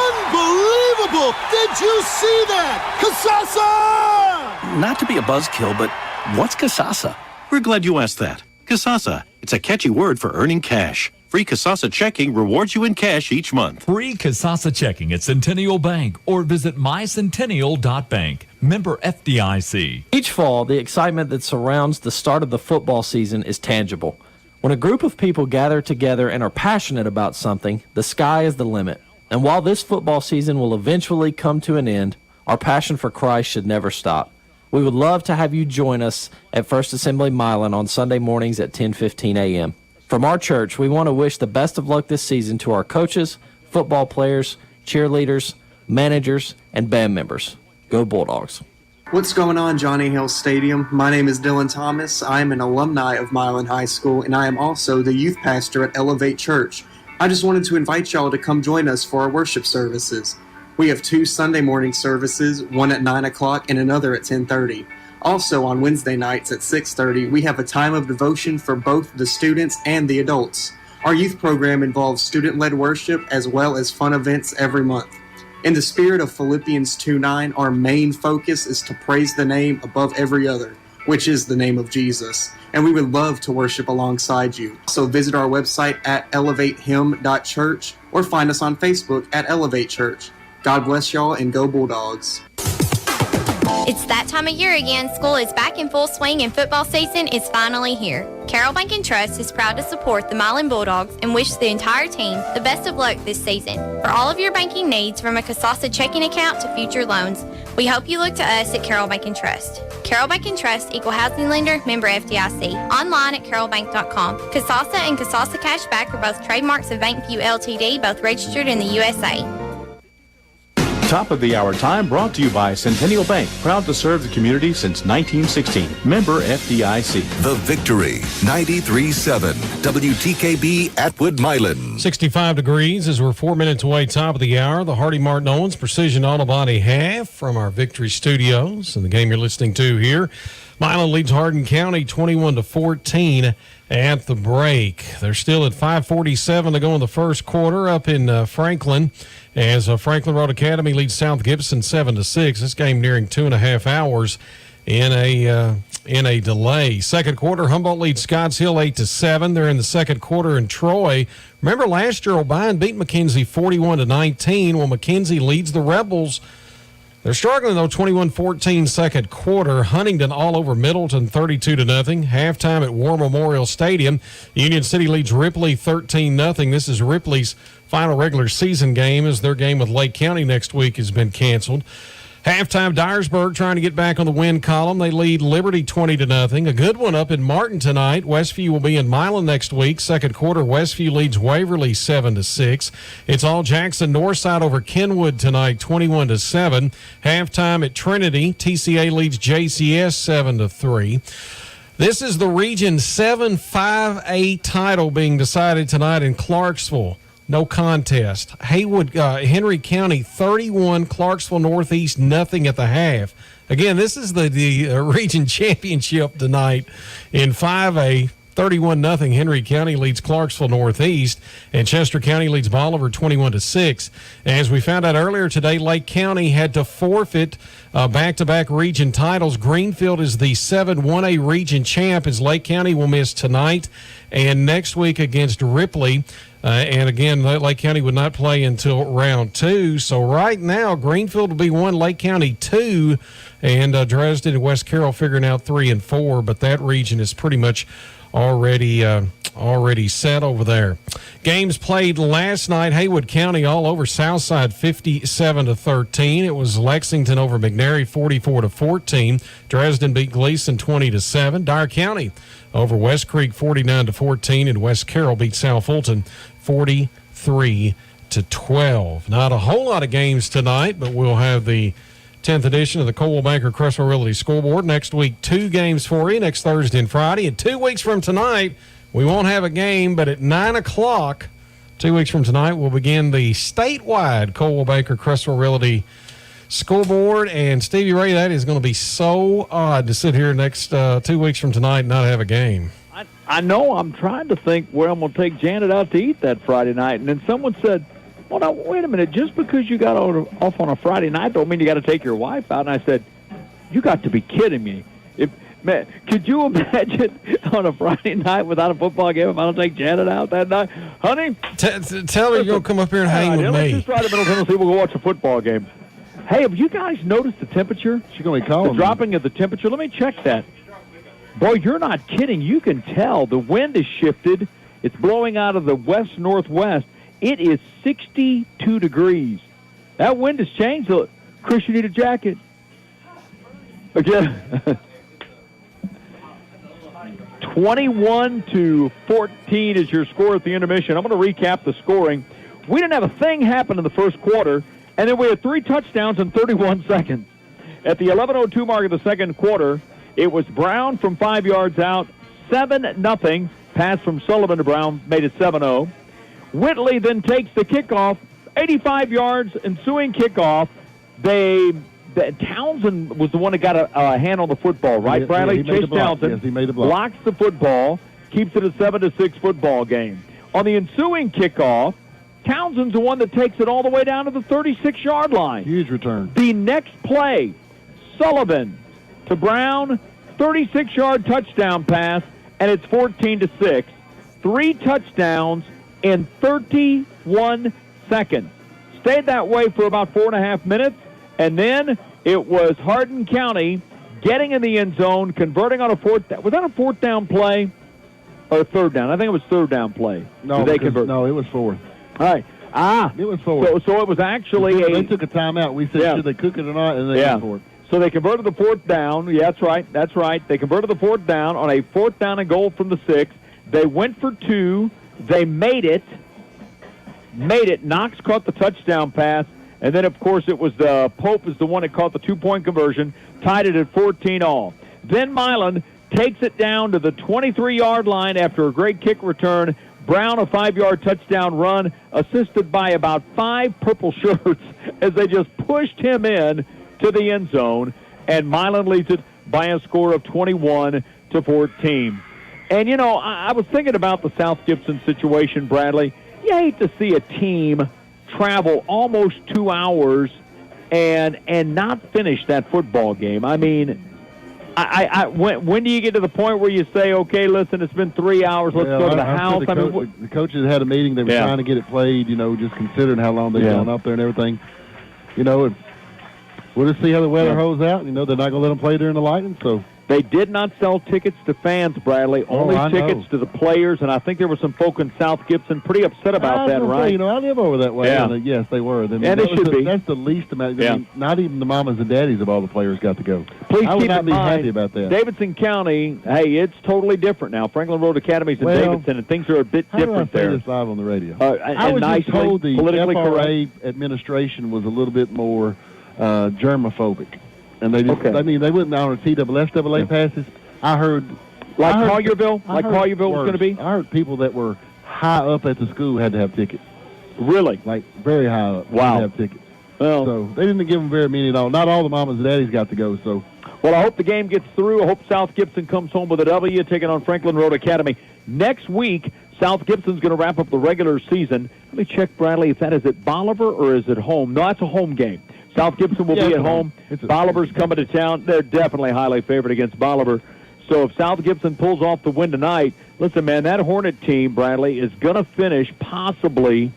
Speaker 19: Unbelievable! Did you see that? Casasa!
Speaker 18: Not to be a buzzkill, but what's Casasa? We're glad you asked that. Casasa, it's a catchy word for earning cash. Free Casasa checking rewards you in cash each month.
Speaker 6: Free Casasa checking at Centennial Bank or visit mycentennial.bank. Member FDIC.
Speaker 9: Each fall, the excitement that surrounds the start of the football season is tangible. When a group of people gather together and are passionate about something, the sky is the limit. And while this football season will eventually come to an end, our passion for Christ should never stop. We would love to have you join us at First Assembly Milan on Sunday mornings at 10:15 a.m. From our church, we want to wish the best of luck this season to our coaches, football players, cheerleaders, managers, and band members. Go Bulldogs.
Speaker 20: What's going on, Johnny Hill Stadium? My name is Dylan Thomas. I am an alumni of Milan High School, and I am also the youth pastor at Elevate Church. I just wanted to invite y'all to come join us for our worship services. We have 2 Sunday morning services, one at 9 o'clock and another at 10:30. Also on Wednesday nights at 6:30, we have a time of devotion for both the students and the adults. Our youth program involves student-led worship as well as fun events every month. In the spirit of Philippians 2:9, our main focus is to praise the name above every other, which is the name of Jesus. And we would love to worship alongside you. So visit our website at elevatehim.church or find us on Facebook at Elevate Church. God bless y'all and go Bulldogs.
Speaker 21: It's that time of year again. School is back in full swing and football season is finally here. Carroll Bank & Trust is proud to support the Milan Bulldogs and wish the entire team the best of luck this season. For all of your banking needs, from a Casasa checking account to future loans, we hope you look to us at Carroll Bank & Trust. Carroll Bank & Trust, equal housing lender, member FDIC. Online at carrollbank.com. Casasa and Casasa Cashback are both trademarks of Bankview Ltd., both registered in the USA.
Speaker 22: Top of the hour time brought to you by Centennial Bank, proud to serve the community since 1916. Member FDIC.
Speaker 23: The Victory, 93.7 WTKB Atwood Milan.
Speaker 24: 65 degrees as we're 4 minutes away, top of the hour. The Hardy Martin Owens Precision Auto Body half from our Victory Studios. And the game you're listening to here, Milan leads Hardin County 21-14 at the break. They're still at 5:47 to go in the first quarter up in Franklin, as Franklin Road Academy leads South Gibson 7-6. This game nearing 2.5 hours in a delay. Second quarter, Humboldt leads Scotts Hill 8-7. They're in the second quarter in Troy. Remember last year, O'Brien beat McKenzie 41-19. Well, McKenzie leads the Rebels. They're struggling, though, 21-14 second quarter. Huntington all over Middleton, 32-0. Halftime at War Memorial Stadium. Union City leads Ripley 13-0. This is Ripley's final regular season game, as their game with Lake County next week has been canceled. Halftime, Dyersburg trying to get back on the win column. They lead Liberty 20-0. A good one up in Martin tonight. Westview will be in Milan next week. Second quarter, Westview leads Waverly 7-6. It's all Jackson Northside over Kenwood tonight, 21-7. Halftime at Trinity, TCA leads JCS 7-3. This is the Region 7 5A title being decided tonight in Clarksville. No contest. Haywood, Henry County 31, Clarksville Northeast nothing at the half. Again, this is the region championship tonight in 5A. 31-0. Henry County leads Clarksville Northeast, and Chester County leads Bolivar 21-6. As we found out earlier today, Lake County had to forfeit back-to-back region titles. Greenfield is the 7-1A region champ, as Lake County will miss tonight and next week against Ripley. And again, Lake County would not play until round 2. So right now, Greenfield will be 1, Lake County 2, and Dresden and West Carroll figuring out 3 and 4. But that region is pretty much already set over there. Games played last night. Haywood County all over Southside 57-13. It was Lexington over McNary 44-14. Dresden beat Gleason 20-7. Dyer County over West Creek 49-14, and West Carroll beat South Fulton 43-12. Not a whole lot of games tonight, but we'll have the 10th edition of the Coldwell Banker Crestwell Realty Scoreboard. Next week, 2 games for you, next Thursday and Friday. And 2 weeks from tonight, we won't have a game, but at 9 o'clock, 2 weeks from tonight, we'll begin the statewide Coldwell Banker Crestwell Realty Scoreboard. And Stevie Ray, that is going to be so odd to sit here next 2 weeks from tonight and not have a game.
Speaker 1: I know. I'm trying to think where I'm going to take Janet out to eat that Friday night. And then someone said, well, now, wait a minute. Just because you got off on a Friday night don't mean you got to take your wife out. And I said, you got to be kidding me. Man, could you imagine on a Friday night without a football game if I don't take Janet out that night? Honey?
Speaker 24: Tell her you're going to come up here and hang with me.
Speaker 1: Let's just ride to Middle Tennessee. We'll go watch a football game. Hey, have you guys noticed the temperature?
Speaker 2: She's going to be calling
Speaker 1: the dropping of the temperature. Let me check that. Boy, you're not kidding. You can tell. The wind has shifted. It's blowing out of the west-northwest. It is 62 degrees. That wind has changed. Chris, you need a jacket. Again, 21-14 is your score at the intermission. I'm going to recap the scoring. We didn't have a thing happen in the first quarter, and then we had 3 touchdowns in 31 seconds. At the 11:02 mark of the second quarter, it was Brown from 5 yards out, 7-0. Pass from Sullivan to Brown made it 7-0. Whitley then takes the kickoff, 85 yards, ensuing kickoff. Townsend was the one that got a hand on the football, right, Bradley?
Speaker 2: Yeah,
Speaker 1: Chase Townsend
Speaker 2: yes, he made the block.
Speaker 1: Blocks the football, keeps it a 7-6 football game. On the ensuing kickoff, Townsend's the one that takes it all the way down to the 36-yard line.
Speaker 2: Huge return.
Speaker 1: The next play, Sullivan to Brown, 36-yard touchdown pass, and it's 14-6. 3 touchdowns in 31 seconds. Stayed that way for about 4.5 minutes, and then it was Hardin County getting in the end zone, converting on a fourth down. Was that a fourth down play or a third down? I think it was third down play.
Speaker 2: No, it was fourth.
Speaker 1: All right.
Speaker 2: It was fourth.
Speaker 1: So it was actually
Speaker 2: They took a timeout. We said, should they cook it or not, and they went for it.
Speaker 1: So they converted the fourth down. Yeah, that's right. They converted the fourth down on a fourth down and goal from the 6. They went for 2. They made it. Knox caught the touchdown pass. And then, of course, it was Pope is the one that caught the 2-point conversion, tied it at 14-all. Then Milan takes it down to the 23-yard line after a great kick return. Brown, a 5-yard touchdown run, assisted by about 5 purple shirts as they just pushed him in to the end zone. And Milan leads it by a score of 21-14. And, I was thinking about the South Gibson situation, Bradley. You hate to see a team travel almost 2 hours and not finish that football game. I mean, When do you get to the point where you say, okay, listen, it's been 3 hours, let's go to the house?
Speaker 2: The coaches had a meeting. They were trying to get it played, just considering how long they've gone up there and everything. And we'll just see how the weather holds out. They're not going to let them play during the lightning, so.
Speaker 1: They did not sell tickets to fans, Bradley. Only tickets to the players, and I think there were some folk in South Gibson pretty upset about that, right?
Speaker 2: I live over that way.
Speaker 1: Yeah.
Speaker 2: And, yes, they were.
Speaker 1: And it should be.
Speaker 2: That's the least amount. Not even the mamas and daddies of all the players got to go.
Speaker 1: Please
Speaker 2: I would
Speaker 1: keep
Speaker 2: not
Speaker 1: in
Speaker 2: be
Speaker 1: mind,
Speaker 2: happy about that.
Speaker 1: Davidson County, hey, it's totally different now. Franklin Road Academy's in Davidson, and things are a bit different there.
Speaker 2: I say this live on the radio?
Speaker 1: I
Speaker 2: was
Speaker 1: nicely,
Speaker 2: just told the
Speaker 1: politically
Speaker 2: FRA
Speaker 1: correct.
Speaker 2: administration was a little bit more germophobic. And they just, they wouldn't honor TSSAA passes. I heard
Speaker 1: Collierville? Like Collierville was going to be?
Speaker 2: I heard people that were high up at the school had to have tickets.
Speaker 1: Really?
Speaker 2: Like very high up.
Speaker 1: Wow.
Speaker 2: Had to have tickets.
Speaker 1: Well,
Speaker 2: so they didn't give them very many at all. Not all the mamas and daddies got to go. So,
Speaker 1: well, I hope the game gets through. I hope South Gibson comes home with a W, taking on Franklin Road Academy. Next week, South Gibson's going to wrap up the regular season. Let me check, Bradley, if that is at Bolivar or is it home. No, that's a home game. South Gibson will be at home. Bolivar's coming to town. They're definitely highly favored against Bolivar. So if South Gibson pulls off the win tonight, listen, man, that Hornet team, Bradley, is going to finish possibly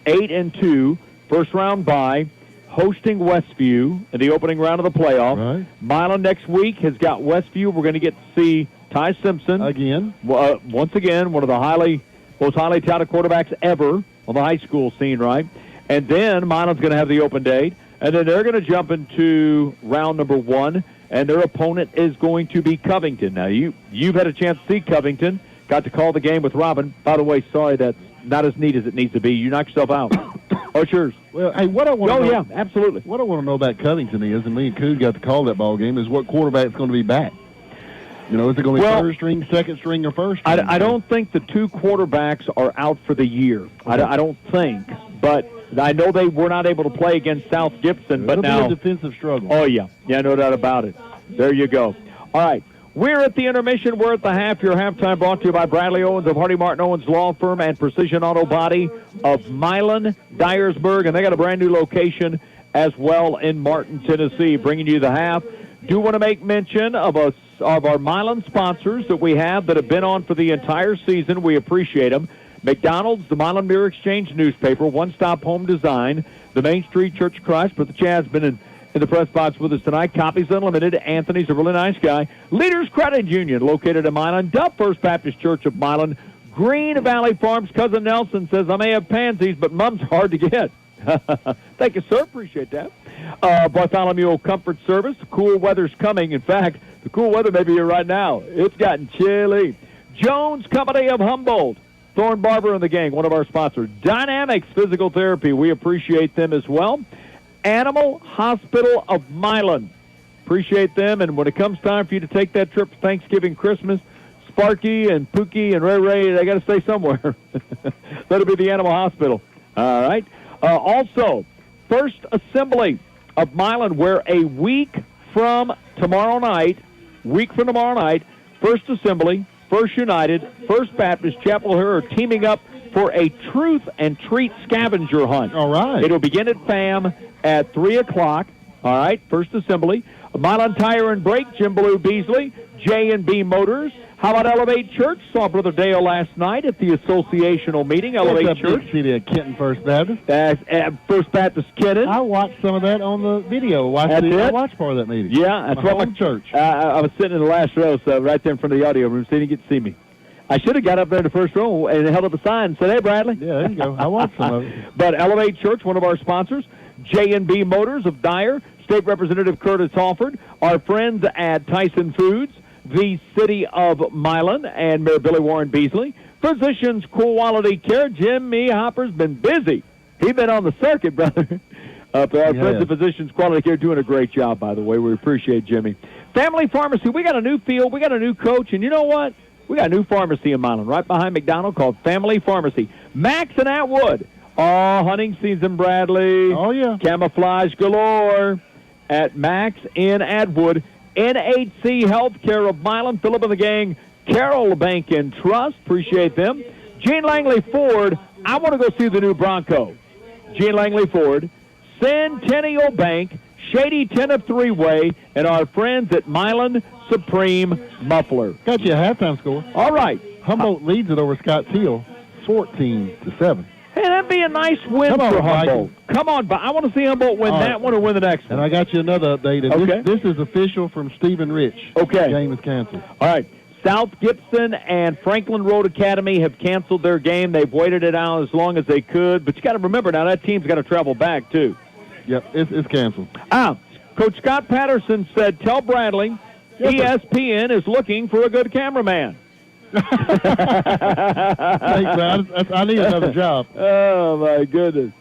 Speaker 1: 8-2, first round bye, hosting Westview in the opening round of the playoff.
Speaker 2: Right.
Speaker 1: Milan next week has got Westview. We're going to get to see Ty Simpson
Speaker 2: again.
Speaker 1: Once again, one of the most highly touted quarterbacks ever on the high school scene, right? And then Milan's going to have the open date, and then they're going to jump into round number 1. And their opponent is going to be Covington. Now, you've had a chance to see Covington. Got to call the game with Robin. By the way, sorry, that's not as neat as it needs to be. You knocked yourself out. Oh, it's yours.
Speaker 2: Well, hey, what I want to know.
Speaker 1: Yeah, absolutely.
Speaker 2: What I want to know about Covington is, and me and Coon got to call that ball game, is what quarterback's going to be back. Is it going to be third string, second string, or first string?
Speaker 1: I don't think the two quarterbacks are out for the year. Okay. I don't think. But I know they were not able to play against South Gibson. But now,
Speaker 2: be a defensive struggle.
Speaker 1: Oh, yeah. Yeah, no doubt about it. There you go. All right. We're at the intermission. We're at the half. Your halftime brought to you by Bradley Owens of Hardy Martin Owens Law Firm and Precision Auto Body of Milan, Dyersburg. And they got a brand new location as well in Martin, Tennessee, bringing you the half. Do want to make mention of our Milan sponsors that we have that have been on for the entire season. We appreciate them. McDonald's, the Milan Mirror Exchange newspaper, One Stop Home Design, the Main Street Church of Christ. Brother Chad's been in the press box with us tonight. Copies Unlimited. Anthony's a really nice guy. Leaders Credit Union, located in Milan. Duff First Baptist Church of Milan. Green Valley Farms. Cousin Nelson says, I may have pansies, but Mom's hard to get. Thank you, sir. Appreciate that. Bartholomew Comfort Service. The cool weather's coming. In fact, the cool weather may be here right now. It's gotten chilly. Jones Company of Humboldt. Thorne Barber and the gang, one of our sponsors. Dynamics Physical Therapy. We appreciate them as well. Animal Hospital of Milan. Appreciate them. And when it comes time for you to take that trip for Thanksgiving, Christmas, Sparky and Pookie and Ray Ray, they got to stay somewhere. That'll be the Animal Hospital. All right. Also, First Assembly of Milan, where a week from tomorrow night, First Assembly, First United, First Baptist Chapel Hill are teaming up for a Truth and Treat scavenger hunt.
Speaker 2: All right.
Speaker 1: It'll begin at FAM at 3 o'clock. All right, First Assembly. Milan Tire and Brake, Jim Blue Beasley, J&B Motors. How about Elevate Church? Saw Brother Dale last night at the associational meeting. Elevate Church.
Speaker 2: City of Kenton First Baptist.
Speaker 1: First Baptist Kenton.
Speaker 2: I watched some of that on the video. I watched part of that meeting.
Speaker 1: Yeah, that's what
Speaker 2: church.
Speaker 1: I was sitting in the last row, so right there in front of the audio room, so you didn't get to see me. I should have got up there in the first row and held up a sign and said, "Hey, Bradley."
Speaker 2: Yeah, there you go. I watched some of it.
Speaker 1: But Elevate Church, one of our sponsors, J&B Motors of Dyer, State Representative Curtis Halford, our friends at Tyson Foods, the City of Milan, and Mayor Billy Warren Beasley. Physicians Quality Care. Jimmy Hopper's been busy. He's been on the circuit, brother. Our friends at Physicians Quality Care doing a great job, by the way. We appreciate Jimmy. Family Pharmacy. We got a new field. We got a new coach. And you know what? We got a new pharmacy in Milan right behind McDonald called Family Pharmacy. Max and Atwood. Oh, hunting season, Bradley.
Speaker 2: Oh, yeah.
Speaker 1: Camouflage galore at Max in Atwood. NHC Healthcare of Milan, Philip and the gang, Carroll Bank and Trust, appreciate them. Gene Langley Ford, I want to go see the new Bronco. Gene Langley Ford, Centennial Bank, Shady 10 of 3-way, and our friends at Milan Supreme Muffler.
Speaker 2: Got you a halftime score.
Speaker 1: All right.
Speaker 2: Humboldt leads it over Scotts Hill, 14-7.
Speaker 1: Hey, that'd be a nice win
Speaker 2: Come on,
Speaker 1: for Humboldt.
Speaker 2: Vikings.
Speaker 1: Come on, I want to see Humboldt win that one or win the next one.
Speaker 2: And I got you another update. And
Speaker 1: Okay.
Speaker 2: this is official from Stephen Rich.
Speaker 1: Okay.
Speaker 2: The game is canceled.
Speaker 1: All right. South Gibson and Franklin Road Academy have canceled their game. They've waited it out as long as they could. But you got to remember now, that team's got to travel back, too.
Speaker 2: Yep, it's canceled.
Speaker 1: Coach Scott Patterson said, tell Bradley ESPN is looking for a good cameraman.
Speaker 2: Thanks, man. I need another job.
Speaker 1: Oh, my goodness.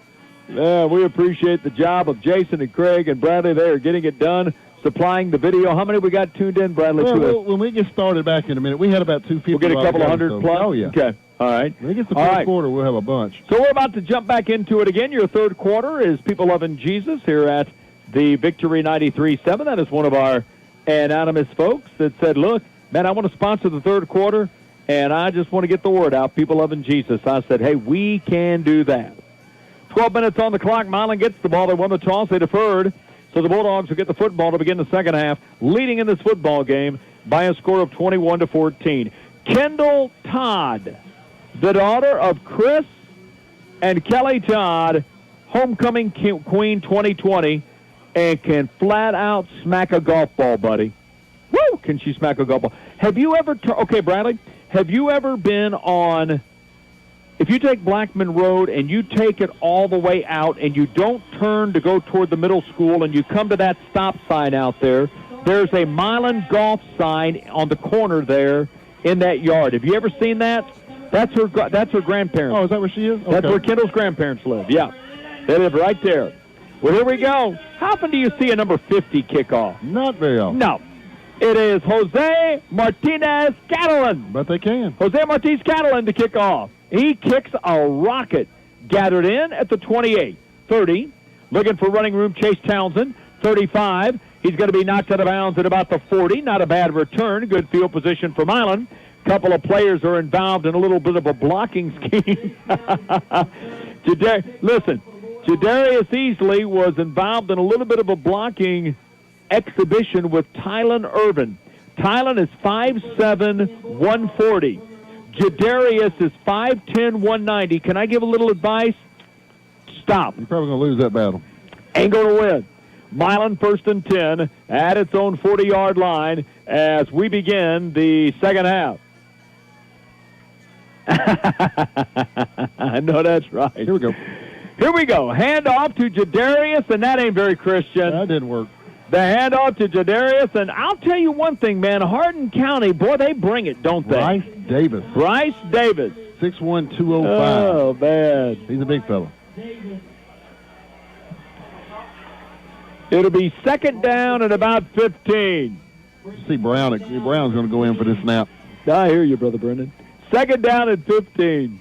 Speaker 1: Yeah, we appreciate the job of Jason and Craig and Bradley. They are getting it done, supplying the video. How many we got tuned in, Bradley?
Speaker 2: Well, when we get started back in a minute, we had about 250.
Speaker 1: We'll get a couple of hundred plus?
Speaker 2: Oh, yeah.
Speaker 1: Okay. All right.
Speaker 2: When we get to the fourth quarter, we'll have a bunch.
Speaker 1: So we're about to jump back into it again. Your third quarter is People Loving Jesus here at the Victory 93.7. That is one of our anonymous folks that said, look, man, I want to sponsor the third quarter, and I just want to get the word out. People Loving Jesus. I said, hey, we can do that. 12 minutes on the clock. Milan gets the ball. They won the toss. They deferred. So the Bulldogs will get the football to begin the second half, leading in this football game by a score of 21-14. Kendall Todd, the daughter of Chris and Kelly Todd, homecoming queen 2020, and can flat out smack a golf ball, buddy. Woo! Can she smack a golf ball? Have you ever, okay, Bradley, have you ever been on, if you take Blackman Road and you take it all the way out and you don't turn to go toward the middle school and you come to that stop sign out there, there's a Milan golf sign on the corner there in that yard. Have you ever seen that? That's her grandparents.
Speaker 2: Oh, is that where she is? Okay.
Speaker 1: That's where Kendall's grandparents live, yeah. They live right there. Well, here we go. How often do you see a number 50 kickoff?
Speaker 2: Not very often.
Speaker 1: No. It is Jose Martinez Catalan.
Speaker 2: But they can.
Speaker 1: Jose Martinez Catalan to kick off. He kicks a rocket. Gathered in at the 28. 30. Looking for running room, Chase Townsend. 35. He's going to be knocked out of bounds at about the 40. Not a bad return. Good field position for Milan. Couple of players are involved in a little bit of a blocking scheme. Listen, Jadarius Easley was involved in a little bit of a blocking exhibition with Tylen Irvin. Tylen is 5'7", 140. Jadarius is 5'10", 190. Can I give a little advice? Stop.
Speaker 2: You're probably going to lose that battle.
Speaker 1: Ain't going to win. Milan first and 10 at its own 40-yard line as we begin the second half. I know that's right.
Speaker 2: Here we go.
Speaker 1: Here we go. Hand off to Jadarius, and that ain't very Christian.
Speaker 2: That didn't work.
Speaker 1: The handoff to Jadarius, and I'll tell you one thing, man. Hardin County, boy, they bring it, don't they?
Speaker 2: Bryce Davis.
Speaker 1: 6'1",
Speaker 2: 205.
Speaker 1: Oh, man.
Speaker 2: He's a big fella.
Speaker 1: It'll be second down at about 15.
Speaker 2: See Brown's going to go in for this snap.
Speaker 1: I hear you, Brother Brendan. Second down at 15.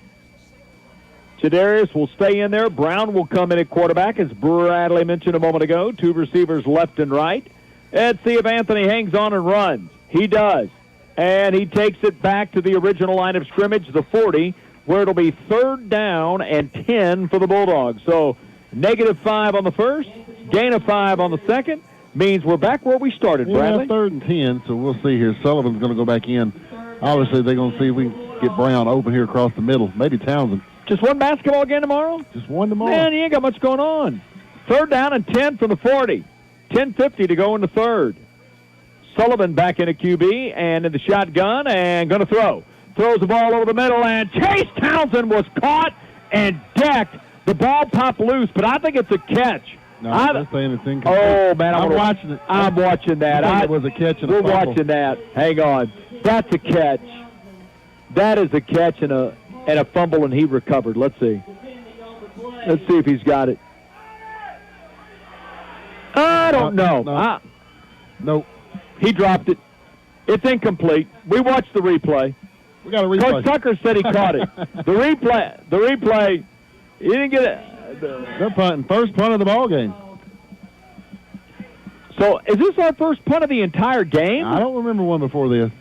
Speaker 1: Jadarius will stay in there. Brown will come in at quarterback, as Bradley mentioned a moment ago. Two receivers left and right. Let's see if Anthony hangs on and runs. He does. And he takes it back to the original line of scrimmage, the 40, where it'll be third down and 10 for the Bulldogs. So -5 on the first, gain of 5 on the second, means we're back where we started, Bradley.
Speaker 2: Yeah, third and 10, so we'll see here. Sullivan's going to go back in. Obviously, they're going to see if we can get Brown open here across the middle. Maybe Townsend.
Speaker 1: Just one basketball game tomorrow?
Speaker 2: Just one tomorrow.
Speaker 1: Man, you ain't got much going on. Third down and 10 from the 40. 10:50 to go in the third. Sullivan back in a QB and in the shotgun and going to throw. Throws the ball over the middle, and Chase Townsend was caught and decked. The ball popped loose, but I think it's a catch.
Speaker 2: No, I'm saying it's incomplete.
Speaker 1: Oh, man.
Speaker 2: I'm watching it.
Speaker 1: I'm watching that.
Speaker 2: I think it was a catch and a
Speaker 1: We're
Speaker 2: fumble.
Speaker 1: watching that. Hang on. That's a catch. That is a catch and a fumble, and he recovered. Let's see. Let's see if he's got it. I don't know.
Speaker 2: Nope.
Speaker 1: He dropped it. It's incomplete. We watched the replay.
Speaker 2: We got a replay.
Speaker 1: Coach Tucker said he caught it. The replay, he didn't get it.
Speaker 2: They're punting. First punt of the ball game.
Speaker 1: So is this our first punt of the entire game?
Speaker 2: I don't remember one before this.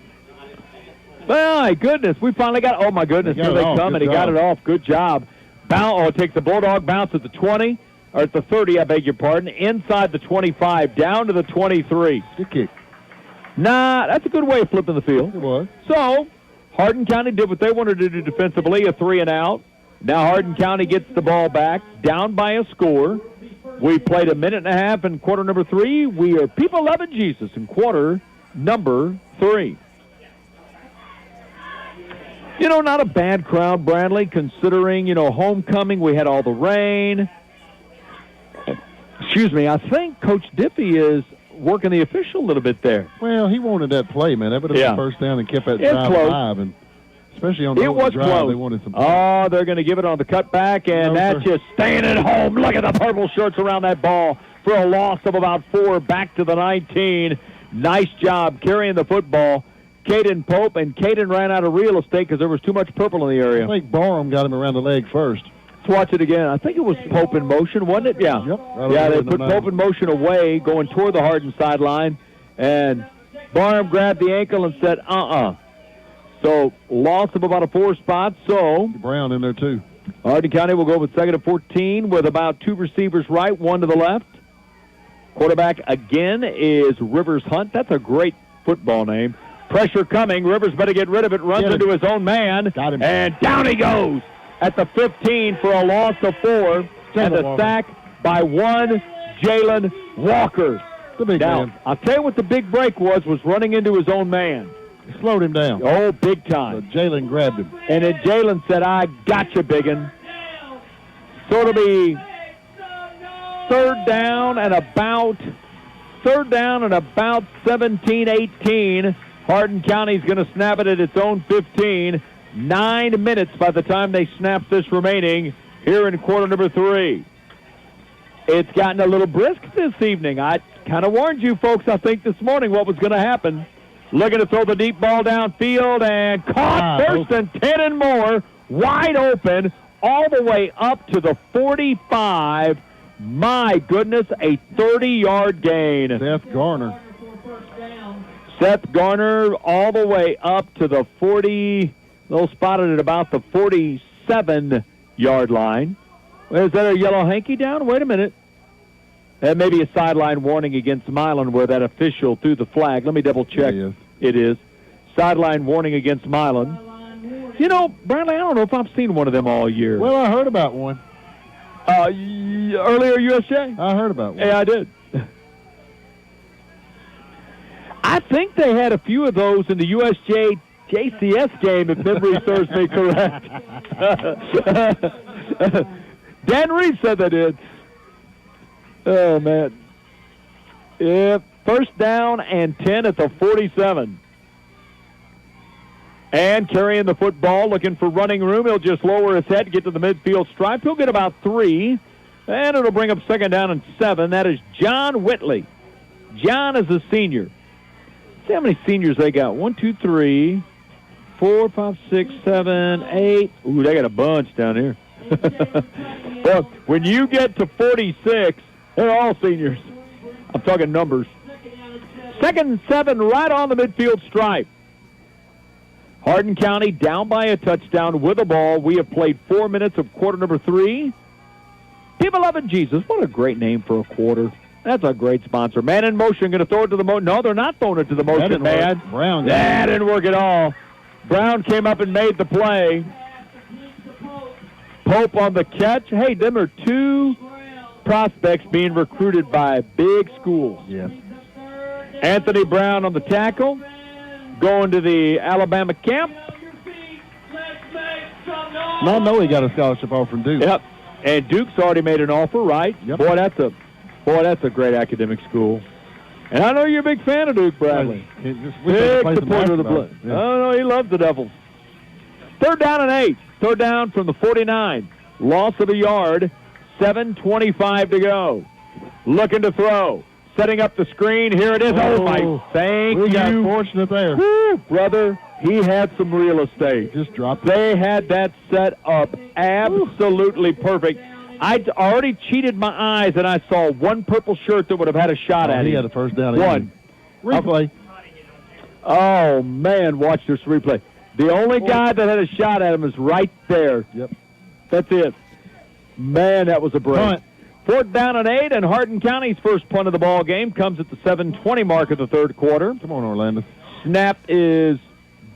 Speaker 1: My goodness, we finally got. Oh my goodness, here they come, and he got it off. Good job. Takes the Bulldog bounce at the 20, or at the 30, I beg your pardon, inside the 25, down to the 23.
Speaker 2: Good kick.
Speaker 1: Nah, that's a good way of flipping the field.
Speaker 2: It was.
Speaker 1: So, Hardin County did what they wanted to do defensively, a 3-and-out. Now Hardin County gets the ball back, down by a score. We played a minute and a half in quarter number 3. We are people loving Jesus in quarter number 3. You know, not a bad crowd, Bradley, considering, homecoming. We had all the rain. Excuse me, I think Coach Diffie is working the official a little bit there.
Speaker 2: Well, he wanted that play, man. That would have been first down and kept that drive alive. And especially on the drive,
Speaker 1: close.
Speaker 2: They wanted some.
Speaker 1: Oh, they're going to give it on the cutback, and that's just staying at home. Look at the purple shirts around that ball for a loss of about 4 back to the 19. Nice job carrying the football. Caden Pope, and Caden ran out of real estate because there was too much purple in the area.
Speaker 2: I think Barham got him around the leg first.
Speaker 1: Let's watch it again. I think it was Pope in motion, wasn't it? Yeah.
Speaker 2: Yep.
Speaker 1: They put Pope in motion away, going toward the Hardin sideline, and Barham grabbed the ankle and said, So, loss of about a 4 spot, so
Speaker 2: Brown in there, too.
Speaker 1: Hardin County will go with 2nd and 14 with about 2 receivers right, 1 to the left. Quarterback again is Rivers Hunt. That's a great football name. Pressure coming. Rivers better get rid of it. Runs into his own man.
Speaker 2: Got him.
Speaker 1: And down he goes at the 15 for a loss of 4. And a sack by 1, Jalen Walker.
Speaker 2: The big man.
Speaker 1: I'll tell you what the big break was running into his own man.
Speaker 2: He slowed him down.
Speaker 1: Oh, big time.
Speaker 2: But Jalen grabbed him.
Speaker 1: And then Jalen said, I got you, biggin. So it'll be third down and about 17-18. Hardin County's going to snap it at its own 15. 9 minutes by the time they snap this remaining here in quarter number 3. It's gotten a little brisk this evening. I kind of warned you folks, I think, this morning what was going to happen. Looking to throw the deep ball downfield and caught first and 10 and more. Wide open all the way up to the 45. My goodness, a 30-yard gain. Seth Garner all the way up to the 40. They'll spot it at about the 47-yard line. Is that a yellow hanky down? Wait a minute. That may be a sideline warning against Milan where that official threw the flag. Let me double check. It is. Sideline warning against Milan. You know, Bradley, I don't know if I've seen one of them all year.
Speaker 2: Well, I heard about one.
Speaker 1: Earlier, USJ?
Speaker 2: I heard about one.
Speaker 1: Yeah, I did. I think they had a few of those in the USJ JCS game, if memory serves me correct. Dan Reed said they did. Oh, man. Yeah, first down and 10 at the 47. And carrying the football, looking for running room. He'll just lower his head, get to the midfield stripe. He'll get about 3, and it'll bring up second down and 7. That is John Whitley. John is a senior. See how many seniors they got. 1, 2, 3, 4, 5, 6, 7, 8. Ooh, they got a bunch down here. Well, when you get to 46, they're all seniors. I'm talking numbers. 2nd and 7 right on the midfield stripe. Hardin County down by a touchdown with the ball. We have played 4 minutes of quarter number 3. People loving Jesus. What a great name for a quarter. That's a great sponsor. Man in motion, going to throw it to the motion. No, they're not throwing it to the motion, man.
Speaker 2: Brown.
Speaker 1: That didn't work at all. Brown came up and made the play. Pope on the catch. Hey, them are 2 prospects being recruited by big schools.
Speaker 2: Yes.
Speaker 1: Anthony Brown on the tackle, going to the Alabama camp.
Speaker 2: I know he got a scholarship offer from Duke.
Speaker 1: Yep. And Duke's already made an offer, right?
Speaker 2: Yep.
Speaker 1: Boy, that's a great academic school. And I know you're a big fan of Duke, Bradley. Big supporter of the Blue.
Speaker 2: Yeah.
Speaker 1: Oh, no, he loves the Devils. 3rd down and 8. 3rd down from the 49. Loss of a yard. 7:25 to go. Looking to throw. Setting up the screen. Here it is. Oh, my. Thank you.
Speaker 2: We got fortunate there.
Speaker 1: Woo, brother, he had some real estate.
Speaker 2: Just dropped it.
Speaker 1: They had that set up absolutely perfect. I'd already cheated my eyes, and I saw one purple shirt that would have had a shot at him.
Speaker 2: He had a first down.
Speaker 1: One.
Speaker 2: Replay.
Speaker 1: Oh, man, watch this replay. The only guy that had a shot at him is right there.
Speaker 2: Yep.
Speaker 1: That's it. Man, that was a break.
Speaker 2: Punt.
Speaker 1: 4th down and 8, and Hardin County's first punt of the ball game comes at the 7:20 mark of the third quarter.
Speaker 2: Come on, Orlando.
Speaker 1: Snap is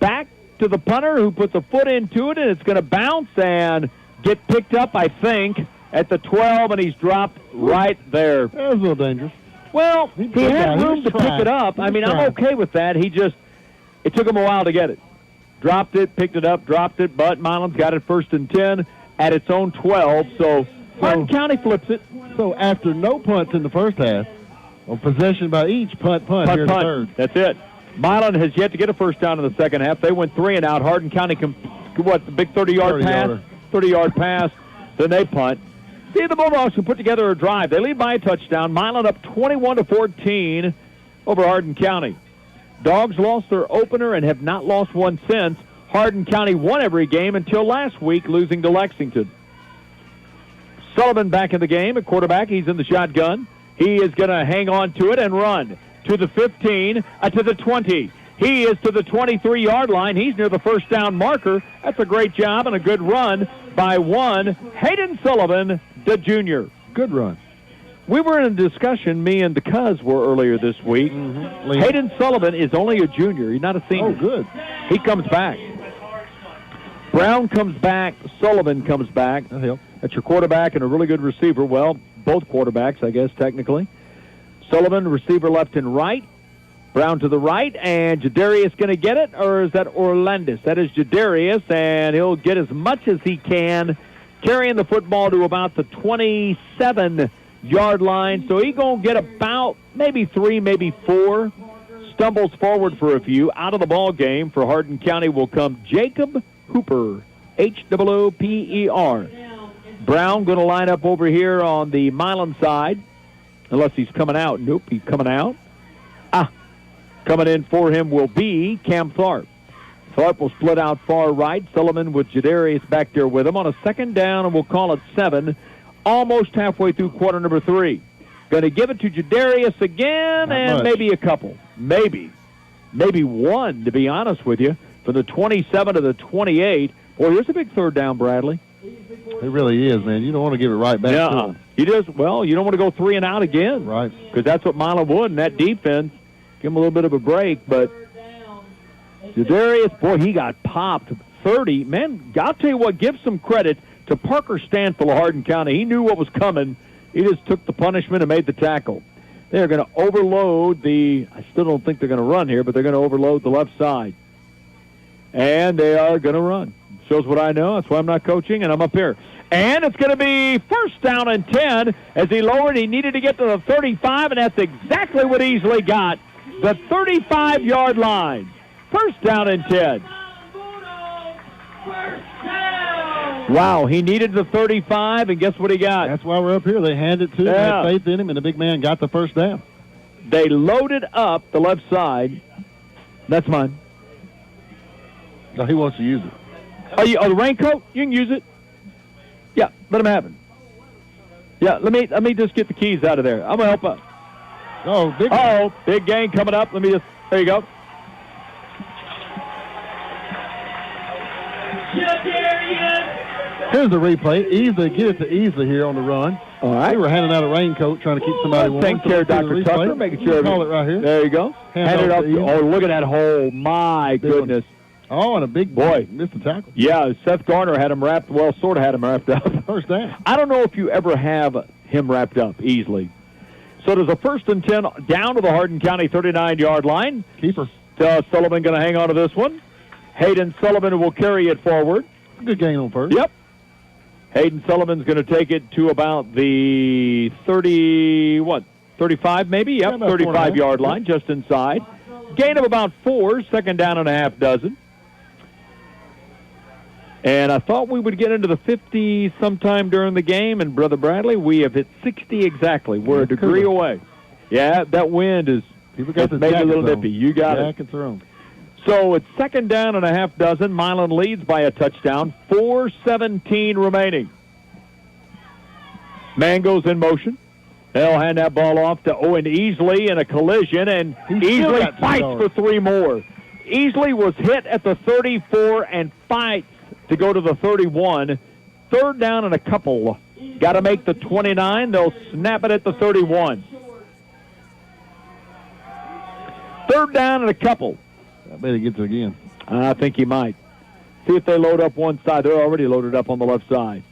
Speaker 1: back to the punter, who puts a foot into it, and it's going to bounce and get picked up, I think, at the 12, and he's dropped right there.
Speaker 2: That was a little dangerous.
Speaker 1: Well, he had room to pick it up. I mean, I'm okay with that. It took him a while to get it. Dropped it, picked it up, dropped it, but Milan's got it 1st and 10 at its own 12, so Hardin County flips it.
Speaker 2: So after no punts in the first half, a possession by each, punt here in the third.
Speaker 1: That's it. Milan has yet to get a first down in the second half. They went 3 and out. Hardin County, the big 30-yard pass? 30-yard pass. Then they punt. See, the Bulldogs can put together a drive. They lead by a touchdown. Milan up 21-14 over Hardin County. Dogs lost their opener and have not lost one since. Hardin County won every game until last week, losing to Lexington. Sullivan back in the game at quarterback. He's in the shotgun. He is going to hang on to it and run to the 15, to the 20. He is to the 23-yard line. He's near the first down marker. That's a great job and a good run by Hayden Sullivan, the junior.
Speaker 2: Good run.
Speaker 1: We were in a discussion, me and the Cuz were earlier this week. Hayden Sullivan is only a junior. He's not a senior.
Speaker 2: Oh, good.
Speaker 1: He comes back. Brown comes back. Sullivan comes back. That's your quarterback and a really good receiver. Well, both quarterbacks, I guess, technically. Sullivan, receiver left and right. Brown to the right, and Jadarius going to get it, or is that Orlandis? That is Jadarius, and he'll get as much as he can, carrying the football to about the 27-yard line. So he's going to get about maybe 3, maybe 4. Stumbles forward for a few. Out of the ball game for Hardin County will come Jacob Hooper, Hooper. Brown going to line up over here on the Milan side, unless he's coming out. Nope, he's coming out. Coming in for him will be Cam Tharp. Tharp will split out far right. Sullivan with Jadarius back there with him on a 2nd down, and we'll call it 7, almost halfway through quarter number 3. Going to give it to Jadarius again, and maybe a couple. Maybe 1, to be honest with you, from the 27 to the 28. Boy, here's a big 3rd down, Bradley.
Speaker 2: It really is, man. You don't want to give it right back to him.
Speaker 1: You don't want to go 3 and out again.
Speaker 2: Right.
Speaker 1: Because that's what Milan would, and that defense, give him a little bit of a break. But Jadarius, boy, he got popped. 30. Man, I'll tell you what, give some credit to Parker Stanfield of Hardin County. He knew what was coming. He just took the punishment and made the tackle. They're going to overload I still don't think they're going to run here, but they're going to overload the left side. And they are going to run. Shows what I know. That's why I'm not coaching, and I'm up here. And it's going to be 1st down and 10. As he lowered, he needed to get to the 35, and that's exactly what Easley got. The 35-yard line. 1st down and 10. Wow, he needed the 35, and guess what he got?
Speaker 2: That's why we're up here. They handed it to him, had faith in him, and the big man got the 1st down.
Speaker 1: They loaded up the left side. That's mine.
Speaker 2: No, he wants to use it.
Speaker 1: The raincoat? You can use it. Yeah, let him have it. Yeah, let me just get the keys out of there. I'm going to help out. Big gain coming up. There you go.
Speaker 2: Here's the replay. Easley, get it to Easley here on the run.
Speaker 1: All right.
Speaker 2: They were handing out a raincoat, trying to keep somebody warm.
Speaker 1: Thank care, Dr. Tucker, making sure.
Speaker 2: Call it right here.
Speaker 1: There you go. Hand it up. Look at that hole. My goodness.
Speaker 2: Oh, and a big boy. Missed the tackle.
Speaker 1: Yeah, Seth Garner had him wrapped, sort of had him wrapped up.
Speaker 2: 1st down.
Speaker 1: I don't know if you ever have him wrapped up easily. So there's a 1st and 10 down to the Hardin County 39-yard line.
Speaker 2: Keeper.
Speaker 1: Sullivan going to hang on to this one. Hayden Sullivan will carry it forward.
Speaker 2: Good gain on 1st.
Speaker 1: Yep. Hayden Sullivan's going to take it to about the 35 maybe? Yep, 35-yard line, just inside. Gain of about 4, 2nd down and a half dozen. And I thought we would get into the 50 sometime during the game, and Brother Bradley, we have hit 60 exactly. We're a degree away. Yeah, that wind is made a little nippy. You got it. So it's 2nd down and a half dozen. Milan leads by a touchdown. 4:17 remaining. Man goes in motion. They'll hand that ball off to Owen Easley in a collision, and Easley fights for 3 more. Easley was hit at the 34 and fights to go to the 31. 3rd down and a couple Got to make the 29. They'll snap it at the 31. Third down and a couple.
Speaker 2: I bet he gets it again.
Speaker 1: I think he might. See if they load up one side. They're already loaded up on the left side.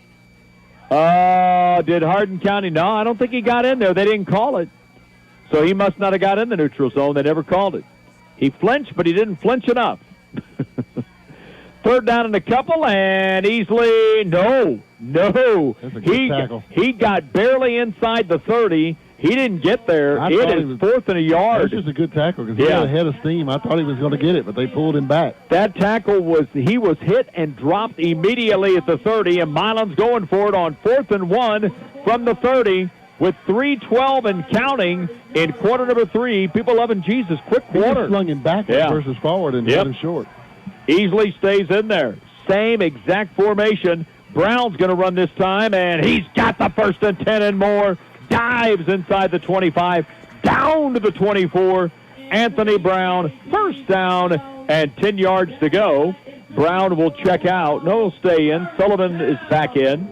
Speaker 1: Did Hardin County? No, I don't think he got in there. They didn't call it. So he must not have got in the neutral zone. They never called it. He flinched, but he didn't flinch enough. Third down and a couple, and easily, no.
Speaker 2: That's a good tackle.
Speaker 1: He got barely inside the 30. He didn't get there. It is fourth and a yard.
Speaker 2: That's just a good tackle because he had a head of steam. I thought he was going to get it, but they pulled him back.
Speaker 1: That tackle he was hit and dropped immediately at the 30, and Milan's going for it on 4th and 1 from the 30 with 3:12 and counting in quarter number 3. People loving Jesus. Quick quarter.
Speaker 2: He just slung him backwards versus forward and hit him short.
Speaker 1: Easily stays in there. Same exact formation. Brown's going to run this time, and he's got the 1st and 10 and more. Dives inside the 25, down to the 24. Anthony Brown, first down and 10 yards to go. Brown will check out. No, he'll stay in. Sullivan is back in.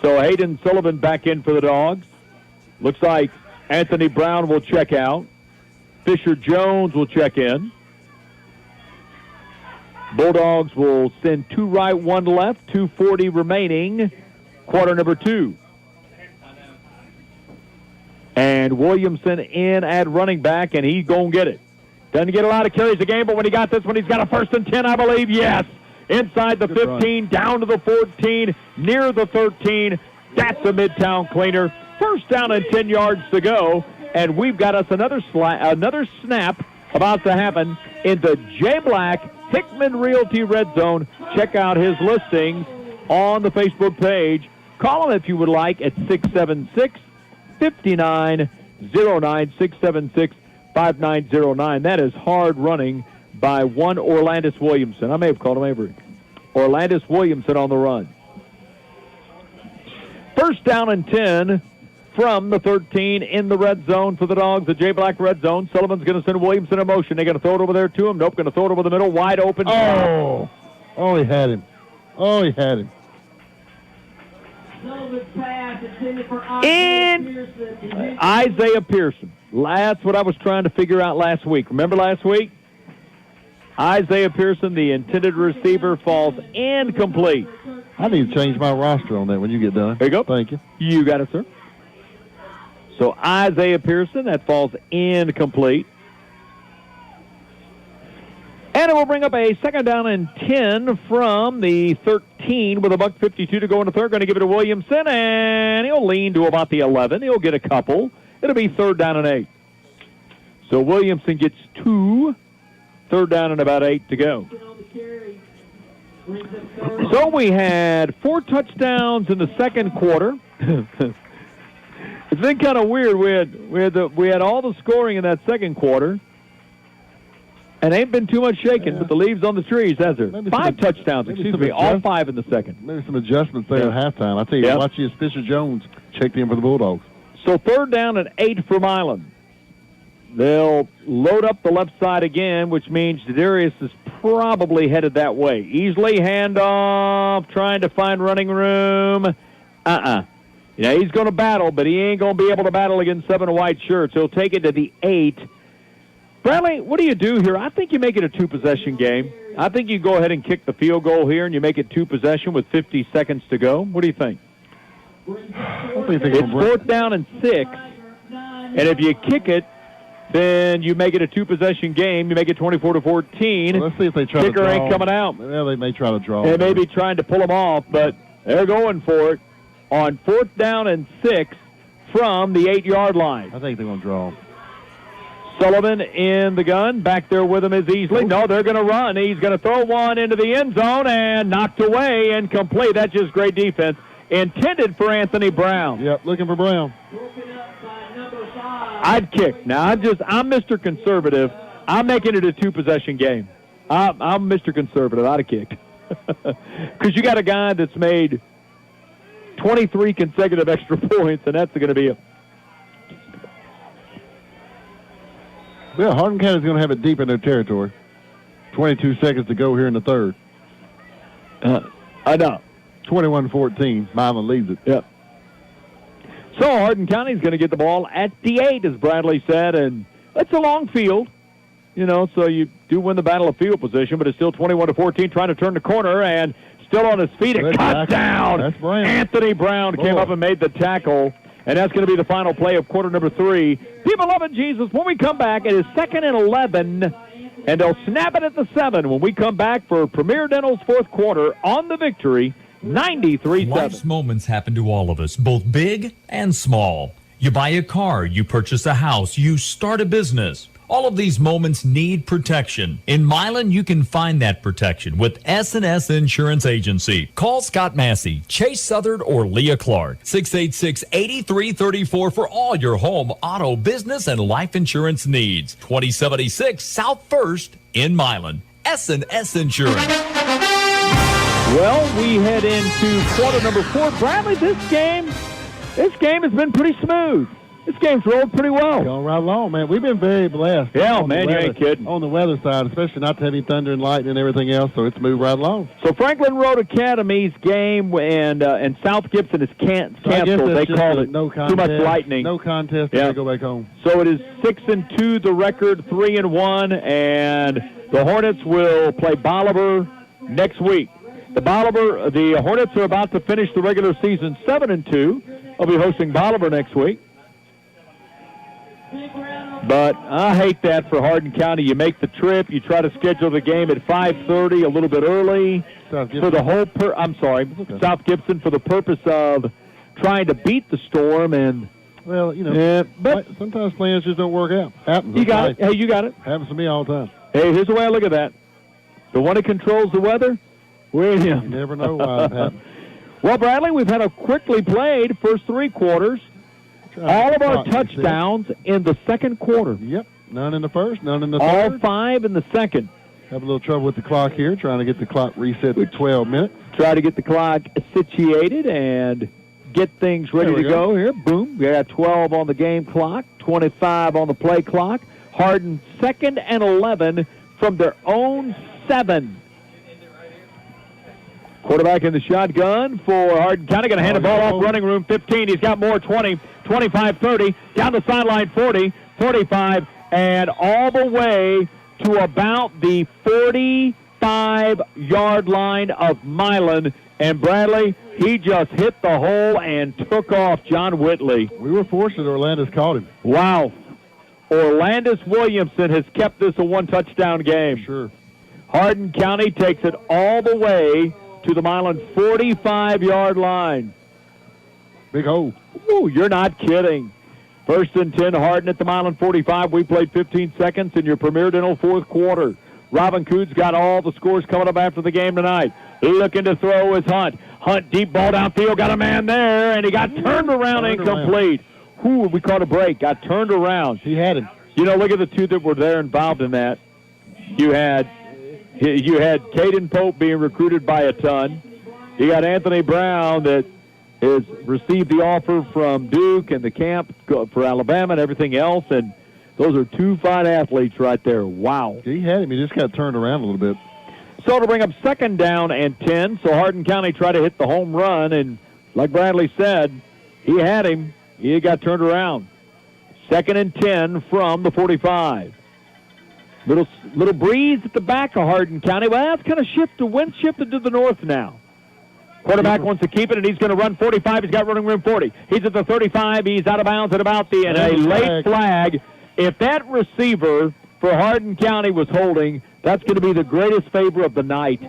Speaker 1: So Hayden Sullivan back in for the Dogs. Looks like Anthony Brown will check out. Fisher Jones will check in. Bulldogs will send 2 right, 1 left, 2:40 remaining, quarter number 2. And Williamson in at running back, and he's going to get it. Doesn't get a lot of carries a game, but when he got this one, he's got a 1st and 10, I believe. Yes. Inside the 15, down to the 14, near the 13. That's a Midtown cleaner. First down and 10 yards to go. And we've got us another snap about to happen in the J. Black Hickman Realty Red Zone. Check out his listings on the Facebook page. Call him if you would like at 676-5909, 676-5909. That is hard running by one Orlandis Williamson. I may have called him Avery. Orlandis Williamson on the run. First down and 10 from the 13 in the red zone for the Dogs, the J. Black red zone. Sullivan's going to send Williamson in motion. They're going to throw it over there to him. Nope, going to throw it over the middle. Wide open.
Speaker 2: Oh, he had him.
Speaker 1: In Isaiah Pearson. That's what I was trying to figure out last week. Remember last week? Isaiah Pearson, the intended receiver, falls incomplete.
Speaker 2: I need to change my roster on that when you get done.
Speaker 1: There you go.
Speaker 2: Thank you.
Speaker 1: You got it, sir. So Isaiah Pearson, that falls incomplete. And it will bring up a second down and 10 from the 13 with $1:52 to go in the third. Going to give it to Williamson, and he'll lean to about the 11. He'll get a couple. It'll be third down and 8. So Williamson gets 2. Third down and about 8 to go. So we had 4 touchdowns in the second quarter. It's been kind of weird. We had all the scoring in that second quarter, and ain't been too much shaking, but the leaves on the trees, has there? 5 touchdowns, all 5 in the second.
Speaker 2: Maybe some adjustments there at halftime. I tell you, watch this. Fisher Jones checked in for the Bulldogs.
Speaker 1: So third down and 8 for Milan. They'll load up the left side again, which means Darius is probably headed that way. Easily handoff, trying to find running room. He's going to battle, but he ain't going to be able to battle against 7 white shirts. He'll take it to the 8. Bradley, what do you do here? I think you make it a 2-possession game. I think you go ahead and kick the field goal here, and you make it 2-possession with 50 seconds to go. What do you think? It's fourth down and 6, and if you kick it, then you make it a 2-possession game. You make it 24-14.
Speaker 2: Let's see if they try
Speaker 1: Kicker
Speaker 2: to draw.
Speaker 1: ain't coming out.
Speaker 2: Yeah, they may try to draw.
Speaker 1: They may be trying to pull them off, but they're going for it on fourth down and 6 from the 8-yard line.
Speaker 2: I think they're going to draw.
Speaker 1: Sullivan in the gun. Back there with him is Easley. No, they're going to run. He's going to throw one into the end zone and knocked away, incomplete. That's just great defense. Intended for Anthony Brown.
Speaker 2: Yep, looking for Brown.
Speaker 1: I'd kick. Now, I'm Mr. Conservative. I'm making it a 2-possession game. I'm Mr. Conservative. I'd have kicked. Because you got a guy that's made 23 consecutive extra points, and that's going to be a...
Speaker 2: Well, Hardin County's going to have it deep in their territory. 22 seconds to go here in the third.
Speaker 1: I know.
Speaker 2: 21-14. Milan leads it.
Speaker 1: Yep. So Hardin County is going to get the ball at the 8, as Bradley said, and it's a long field. So you do win the battle of field position, but it's still 21-14, trying to turn the corner, and still on his feet. A touchdown.
Speaker 2: That's Brown.
Speaker 1: Anthony Brown came up and made the tackle, and that's going to be the final play of quarter number 3. People love it, Jesus. When we come back, it is 2nd and 11, and they'll snap it at the 7 when we come back for Premier Dental's fourth quarter on the Victory, 93-7.
Speaker 6: Life's moments happen to all of us, both big and small. You buy a car, you purchase a house, you start a business. All of these moments need protection. In Milan, you can find that protection with S&S Insurance Agency. Call Scott Massey, Chase Southard, or Leah Clark. 686-8334 for all your home, auto, business, and life insurance needs. 2076 South 1st in Milan. S&S Insurance.
Speaker 1: Well, we head into quarter number 4. Bradley, this game has been pretty smooth. This game's rolled pretty well.
Speaker 2: Going right along, man. We've been very blessed.
Speaker 1: Yeah, man, you ain't kidding.
Speaker 2: On the weather side, especially not to have any thunder and lightning and everything else, so it's moved right along.
Speaker 1: So Franklin Road Academy's game and South Gibson is canceled. They called it
Speaker 2: no contest,
Speaker 1: too much lightning.
Speaker 2: No contest.
Speaker 1: Yeah.
Speaker 2: They go back home.
Speaker 1: So it is 6-2 the record, 3-1, and the Hornets will play Bolivar next week. The Hornets are about to finish the regular season 7-2. They'll be hosting Bolivar next week. But I hate that for Hardin County. You make the trip, you try to schedule the game at 5:30, a little bit early for the whole. South Gibson for the purpose of trying to beat the Storm, and
Speaker 2: well, but sometimes plans just don't work out. Happens.
Speaker 1: You got it. Hey, you got it.
Speaker 2: Happens to me all the time.
Speaker 1: Hey, here's the way I look at that: the one that controls the weather, William.
Speaker 2: You never know why it happens.
Speaker 1: Well, Bradley, we've had a quickly played first 3 quarters. All of our touchdowns in the second quarter.
Speaker 2: Yep. None in the first, none in the third.
Speaker 1: All 5 in the second.
Speaker 2: Have a little trouble with the clock here, trying to get the clock reset to 12 minutes.
Speaker 1: Try to get the clock situated and get things ready to go here. Boom. We got 12 on the game clock, 25 on the play clock. Hardin 2nd and 11 from their own 7. Quarterback in the shotgun for Hardin County. Going to hand the ball off running room 15. He's got more, 20, 25, 30. Down the sideline, 40, 45, and all the way to about the 45-yard line of Milan. And Bradley, he just hit the hole and took off John Whitley.
Speaker 2: We were fortunate Orlandis caught him.
Speaker 1: Wow. Orlandis Williamson has kept this a one-touchdown game.
Speaker 2: Sure.
Speaker 1: Hardin County takes it all the way to the Milan 45-yard line.
Speaker 2: Big hole.
Speaker 1: Ooh, you're not kidding. 1st and 10, Hardin at the Milan 45. We played 15 seconds in your Premier Dental fourth quarter. Robin Coods got all the scores coming up after the game tonight. Looking to throw is Hunt. Hunt, deep ball downfield, got a man there, and he got turned around incomplete. Ooh, we caught a break, got turned around.
Speaker 2: He had him.
Speaker 1: Look at the 2 that were there involved in that. You had Caden Pope being recruited by a ton. You got Anthony Brown that has received the offer from Duke and the camp for Alabama and everything else, and those are 2 fine athletes right there. Wow.
Speaker 2: He had him. He just got turned around a little bit.
Speaker 1: So to bring up 2nd down and 10, so Hardin County tried to hit the home run, and like Bradley said, he had him. He got turned around. 2nd and 10 from the 45. Little breeze at the back of Hardin County. Well, that's kind of wind shifted to the north now. Quarterback wants to keep it, and he's going to run 45. He's got running room 40. He's at the 35. He's out of bounds at about and a late flag. If that receiver for Hardin County was holding, that's going to be the greatest favor of the night.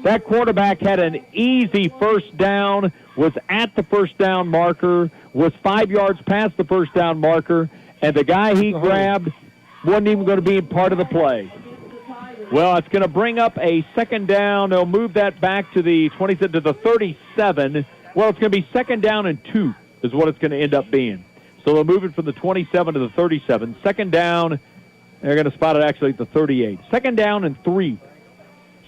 Speaker 1: That quarterback had an easy first down, was at the first down marker, was 5 yards past the first down marker, and the guy he grabbed wasn't even going to be part of the play. Well, it's going to bring up a 2nd down. They'll move that back to the 27 to the 37. Well, it's going to be 2nd down and 2 is what it's going to end up being. So they'll move it from the 27 to the 37. 2nd down, they're going to spot it actually at the 38. 2nd down and 3.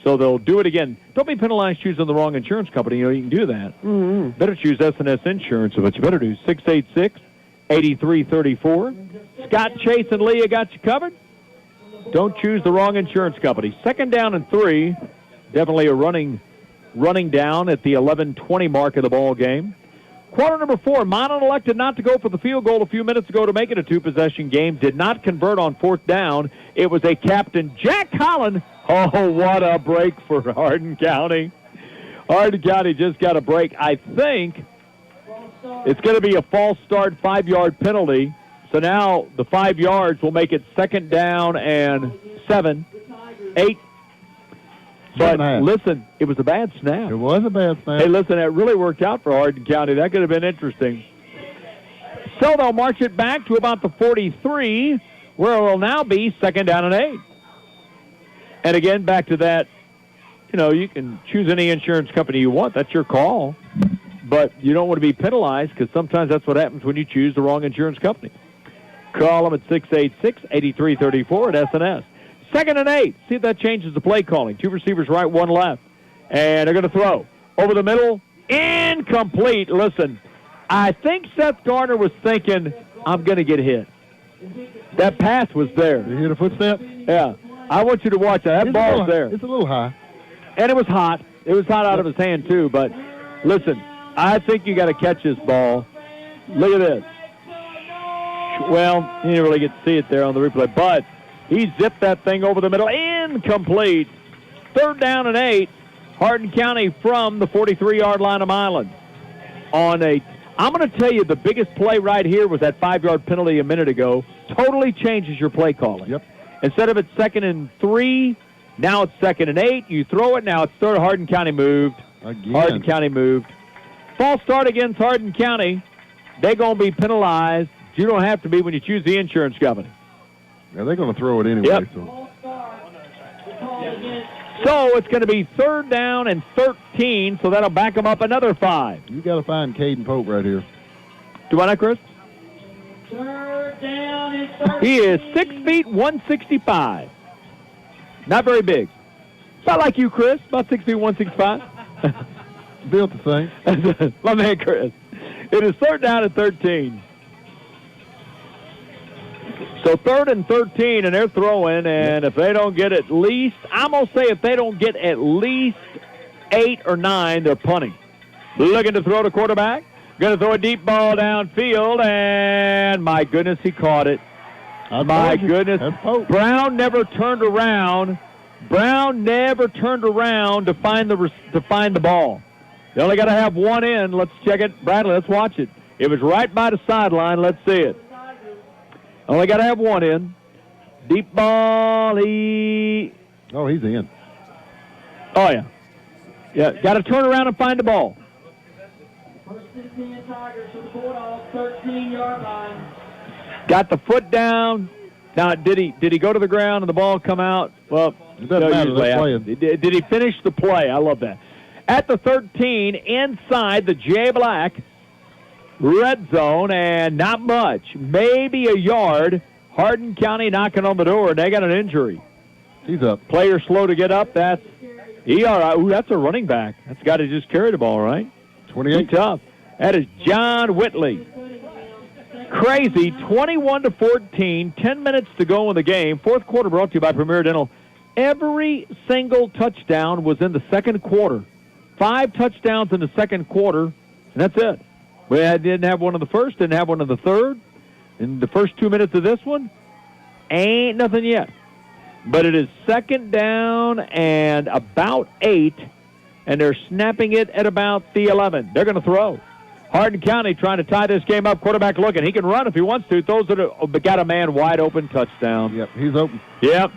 Speaker 1: So they'll do it again. Don't be penalized choosing the wrong insurance company. You can do that.
Speaker 2: Mm-hmm.
Speaker 1: Better choose S&S Insurance, but you better do 686-8334. Scott, Chase, and Leah got you covered. Don't choose the wrong insurance company. 2nd down and 3. Definitely a running down at the 11:20 mark of the ball game. Quarter number 4, Milan elected not to go for the field goal a few minutes ago to make it a two-possession game. Did not convert on 4th down. It was a captain, Jack Holland. Oh, what a break for Hardin County. Hardin County just got a break. I think it's going to be a false start 5-yard penalty. So now the 5 yards will make it 2nd down and 7, 8. But listen, it was a bad snap.
Speaker 2: It was a bad snap.
Speaker 1: Hey, listen, that really worked out for Hardin County. That could have been interesting. So they'll march it back to about the 43, where it will now be 2nd down and 8. And again, back to that, you can choose any insurance company you want. That's your call. But you don't want to be penalized because sometimes that's what happens when you choose the wrong insurance company. Call them at 686-8334 at SNS. 2nd and 8. See if that changes the play calling. 2 receivers right, 1 left. And they're going to throw. Over the middle. Incomplete. Listen, I think Seth Garner was thinking, I'm going to get hit. That pass was there.
Speaker 2: Did you hear the footstep?
Speaker 1: Yeah. I want you to watch that. That ball's there.
Speaker 2: It's a little high.
Speaker 1: And it was hot. It was hot out of his hand, too. But, listen, I think you got to catch this ball. Look at this. Well, you didn't really get to see it there on the replay. But he zipped that thing over the middle. Incomplete. 3rd down and 8. Hardin County from the 43-yard line of Milan. I'm going to tell you the biggest play right here was that 5-yard penalty a minute ago. Totally changes your play calling.
Speaker 2: Yep.
Speaker 1: Instead of it's 2nd and 3, now it's 2nd and 8. You throw it, now it's 3rd. Hardin County moved.
Speaker 2: Again.
Speaker 1: Hardin County moved. False start against Hardin County. They're going to be penalized. You don't have to be when you choose the insurance company.
Speaker 2: Yeah, they're going to throw it anyway.
Speaker 1: Yep.
Speaker 2: So
Speaker 1: it's going to be 3rd down and 13, so that'll back them up another 5.
Speaker 2: you got to find Caden Pope right here.
Speaker 1: Do I not, Chris?
Speaker 3: 3rd down and 13.
Speaker 1: He is 6 feet, 165. Not very big. About like you, Chris. About 6 feet, 165.
Speaker 2: Built the same.
Speaker 1: My man, Chris. It is 3rd down and 13. So 3rd and 13, and they're throwing, and if they don't get at least, I'm going to say if they don't get at least 8 or 9, they're punting. Looking to throw to quarterback. Going to throw a deep ball downfield, and my goodness, he caught it. My goodness. Brown never turned around. To find the ball. They only got to have one in. Let's check it. Bradley, let's watch it. It was right by the sideline. Let's see it. Only got to have one in. Deep ball.
Speaker 2: Oh, he's in.
Speaker 1: Oh, yeah. Yeah, got to turn around and find the ball.
Speaker 3: First 16 Tigers to the Bulldogs, 13-yard line.
Speaker 1: Got the foot down. Now, did he go to the ground and the ball come out? Well,
Speaker 2: it doesn't matter. They're playing.
Speaker 1: Did he finish the play? I love that. At the 13, inside the J Black red zone, and not much. Maybe a yard. Hardin County knocking on the door, and they got an injury.
Speaker 2: He's up.
Speaker 1: Player slow to get up. That's Ooh, that's a running back. That's got to just carry the ball, right?
Speaker 2: 28.
Speaker 1: Tough. That is John Whitley. Crazy. 21-14. 10 minutes to go in the game. 4th quarter brought to you by Premier Dental. Every single touchdown was in the 2nd quarter. 5 touchdowns in the 2nd quarter, and that's it. We didn't have one in the 1st, didn't have one in the 3rd. In the first 2 minutes of this one, ain't nothing yet. But it is 2nd down and about 8, and they're snapping it at about the 11. They're going to throw. Hardin County trying to tie this game up. Quarterback looking. He can run if he wants to. Throws it, got a man wide open, touchdown.
Speaker 2: Yep, he's open.
Speaker 1: Yep.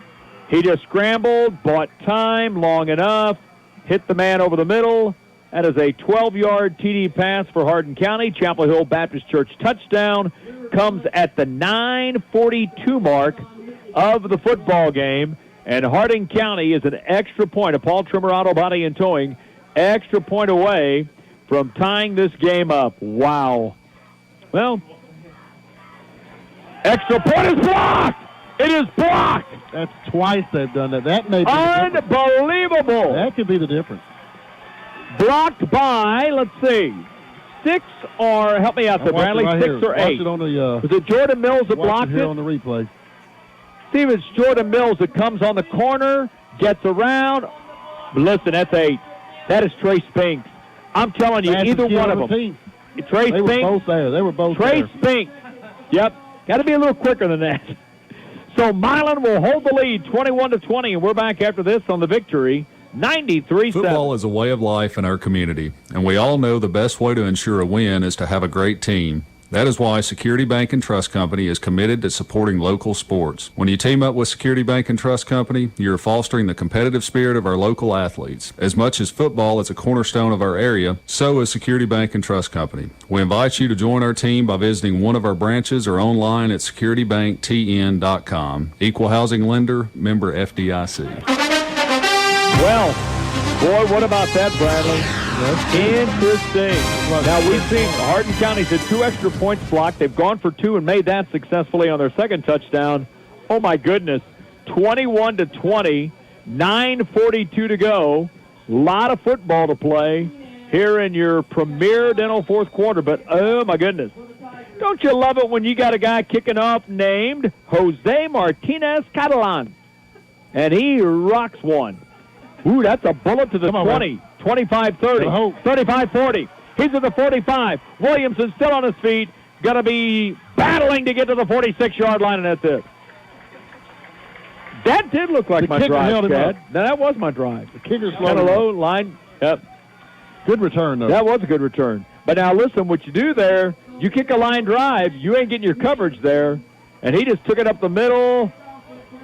Speaker 1: He just scrambled, bought time long enough, hit the man over the middle. That is a 12-yard TD pass for Hardin County. Chapel Hill Baptist Church touchdown comes at the 9:42 mark of the football game. And Hardin County is an extra point, a Paul Trimmer Auto Body and Towing, extra point away from tying this game up. Wow. Well, extra point is blocked. It is blocked.
Speaker 2: That's twice they've done that. That may be
Speaker 1: unbelievable.
Speaker 2: That could be the difference.
Speaker 1: Blocked by, let's see, 6 or, help me out there, Bradley, 6 or 8.
Speaker 2: Watch it on the,
Speaker 1: was it Jordan Mills that blocked it?
Speaker 2: On the replay.
Speaker 1: See if it's Jordan Mills that comes on the corner, gets around. But listen, that is Trey Spinks. I'm telling you, either one of them. Trey
Speaker 2: They were
Speaker 1: Spink.
Speaker 2: both there. They were both
Speaker 1: Trey
Speaker 2: there.
Speaker 1: Spink. Yep. Got to be a little quicker than that. So Milan will hold the lead 21-20, and we're back after this on the Victory 93-7.
Speaker 4: Football is a way of life in our community, and we all know the best way to ensure a win is to have a great team. That is why Security Bank and Trust Company is committed to supporting local sports. When you team up with Security Bank and Trust Company, you're fostering the competitive spirit of our local athletes. As much as football is a cornerstone of our area, so is Security Bank and Trust Company. We invite you to join our team by visiting one of our branches or online at securitybanktn.com. Equal housing lender, member FDIC.
Speaker 1: Well, boy, what about that, Bradley? Interesting. Now, we've seen Hardin County's had 2 extra points blocked. They've gone for 2 and made that successfully on their second touchdown. Oh, my goodness. 21-20, 9:42 to go. A lot of football to play here in your premier dental fourth quarter. But, oh, my goodness. Don't you love it when you got a guy kicking off named Jose Martinez Catalan? And he rocks one. Ooh, that's a bullet to the 20, 25-30, 35-40. He's at the 45. Williamson still on his feet. Going to be battling to get to the 46-yard line, and that's it. That did look like my drive, Chad. No, that was my drive.
Speaker 2: The kicker's
Speaker 1: kind of low line. Yep.
Speaker 2: Good return, though.
Speaker 1: That was a good return. But now, listen, what you do there, you kick a line drive, you ain't getting your coverage there, and he just took it up the middle.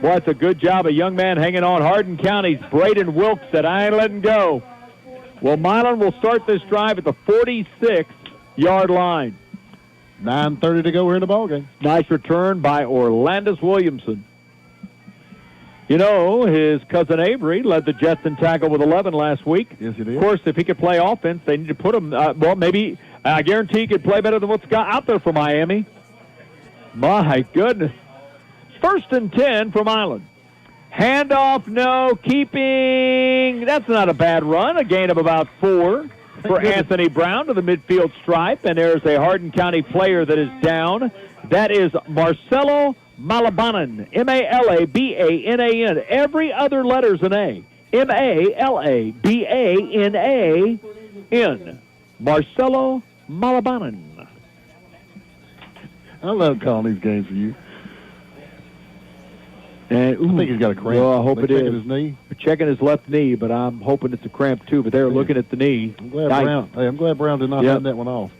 Speaker 1: Boy, it's a good job. A young man hanging on. Hardin County's Braden Wilkes said, I ain't letting go. Well, Milan will start this drive at the 46-yard line.
Speaker 2: 9:30 to go. We're in the ballgame.
Speaker 1: Nice return by Orlandis Williamson. You know, his cousin Avery led the Jets in tackle with 11 last week.
Speaker 2: Yes, he did.
Speaker 1: Of course, if he could play offense, they need to put him, well, maybe, I guarantee he could play better than what's got out there for Miami. My goodness. 1st and 10 from Milan. Handoff, no. Keeping. That's not a bad run. A gain of about 4 for Anthony Brown to the midfield stripe. And there's a Hardin County player that is down. That is Marcelo Malabanan. M-A-L-A-B-A-N-A-N. Every other letter's an A. M-A-L-A-B-A-N-A-N. Marcelo Malabanan.
Speaker 2: I love calling these games for you.
Speaker 1: And,
Speaker 2: I think he's got a cramp.
Speaker 1: Well, I hope it is.
Speaker 2: His knee.
Speaker 1: They're checking his left knee, but I'm hoping it's a cramp too. But they're looking at the knee.
Speaker 2: I'm glad Brown did not have that one off.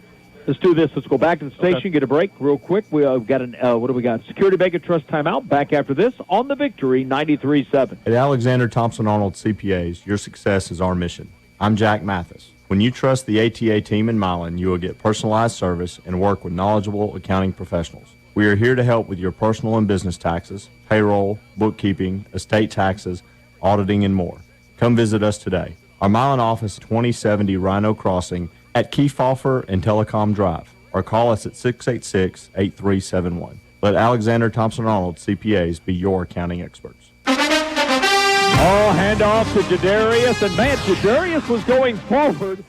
Speaker 1: Let's do this. Let's go back to the station, get a break real quick. We've got what do we got? Security Bank and Trust timeout. Back after this on the Victory 93-7.
Speaker 5: At Alexander Thompson Arnold CPAs, your success is our mission. I'm Jack Mathis. When you trust the ATA team in Milan, you will get personalized service and work with knowledgeable accounting professionals. We are here to help with your personal and business taxes, payroll, bookkeeping, estate taxes, auditing, and more. Come visit us today. Our Milan office is 2070 Rhino Crossing at Kefauver and Telecom Drive, or call us at 686-8371. Let Alexander Thompson Arnold CPAs be your accounting experts.
Speaker 1: Oh, handoff to Jadarius, and man, Jadarius was going forward.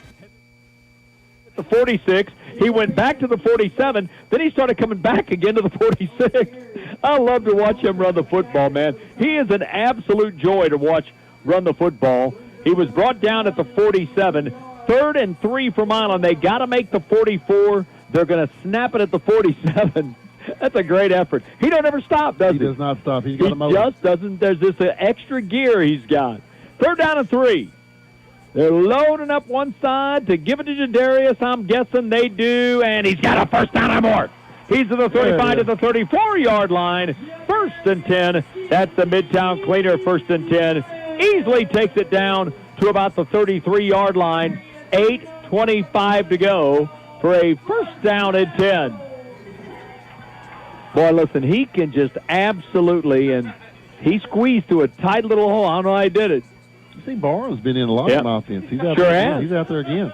Speaker 1: The 46, he went back to the 47, then he started coming back again to the 46. I love to watch him run the football, man. He is an absolute joy to watch run the football. He was brought down at the 47. 3rd and 3 for Milan. They got to make the 44. They're going to snap it at the 47. That's a great effort. He don't ever stop, does he?
Speaker 2: He does not stop. He's got a motor.
Speaker 1: He just doesn't. There's this extra gear he's got. 3rd down and 3. They're loading up one side to give it to Jadarius. I'm guessing they do, and he's got a 1st down and more. He's at the 35 to the 34-yard line. 1st and 10. That's the Midtown Cleaner 1st and 10. Easily takes it down to about the 33-yard line. 8:25 to go for a 1st down and 10. Boy, listen, he can just absolutely, and he squeezed to a tight little hole. I don't know how he did it.
Speaker 2: You see, Barnes been in a lot on offense. He's out
Speaker 1: sure
Speaker 2: there.
Speaker 1: Has.
Speaker 2: He's out there again.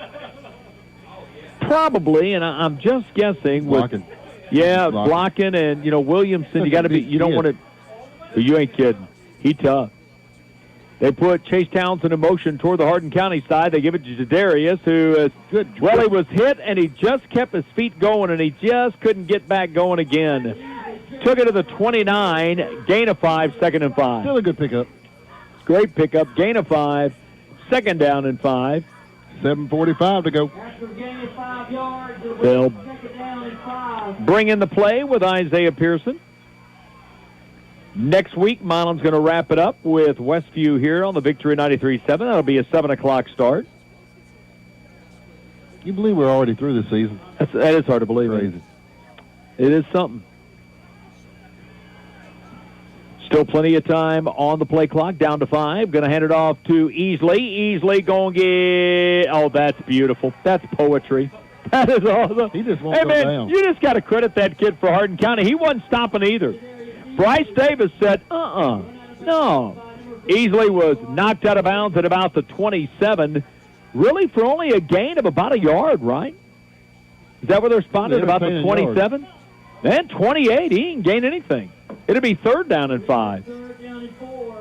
Speaker 1: Probably, and I'm just guessing.
Speaker 2: Blocking.
Speaker 1: Blocking, and Williamson. You got to be. You don't want to. You ain't kidding. He tough. They put Chase Townsend in motion toward the Hardin County side. They give it to Jadarius, who is good. Well, he was hit, and he just kept his feet going, and he just couldn't get back going again. Took it to the 29, gain of 5, 2nd and 5.
Speaker 2: Still a good pickup.
Speaker 1: Great pickup, gain of 5, 2nd down and 5.
Speaker 2: 7:45 to go.
Speaker 3: After a gain of 5 yards, it'll be
Speaker 1: They'll
Speaker 3: second down and 5.
Speaker 1: bring in the play with Isaiah Pearson. Next week, Milan's going to wrap it up with Westview here on the Victory 93.7. That'll be a 7 o'clock start.
Speaker 2: You believe we're already through this season?
Speaker 1: That is hard to believe.
Speaker 2: Crazy.
Speaker 1: It is something. Still plenty of time on the play clock, down to 5. Going to hand it off to Easley. Easley going to get... Oh, that's beautiful. That's poetry. That is awesome.
Speaker 2: He just won't
Speaker 1: hey,
Speaker 2: go
Speaker 1: man,
Speaker 2: down.
Speaker 1: You just got to credit that kid for Hardin County. He wasn't stopping either. Bryce Davis said, no. Easley was knocked out of bounds at about the 27, really for only a gain of about a yard, right? Is that where they're spotted, about the 27? Then 28, he didn't gain anything. It'll be third down and 5.
Speaker 3: Third down and 4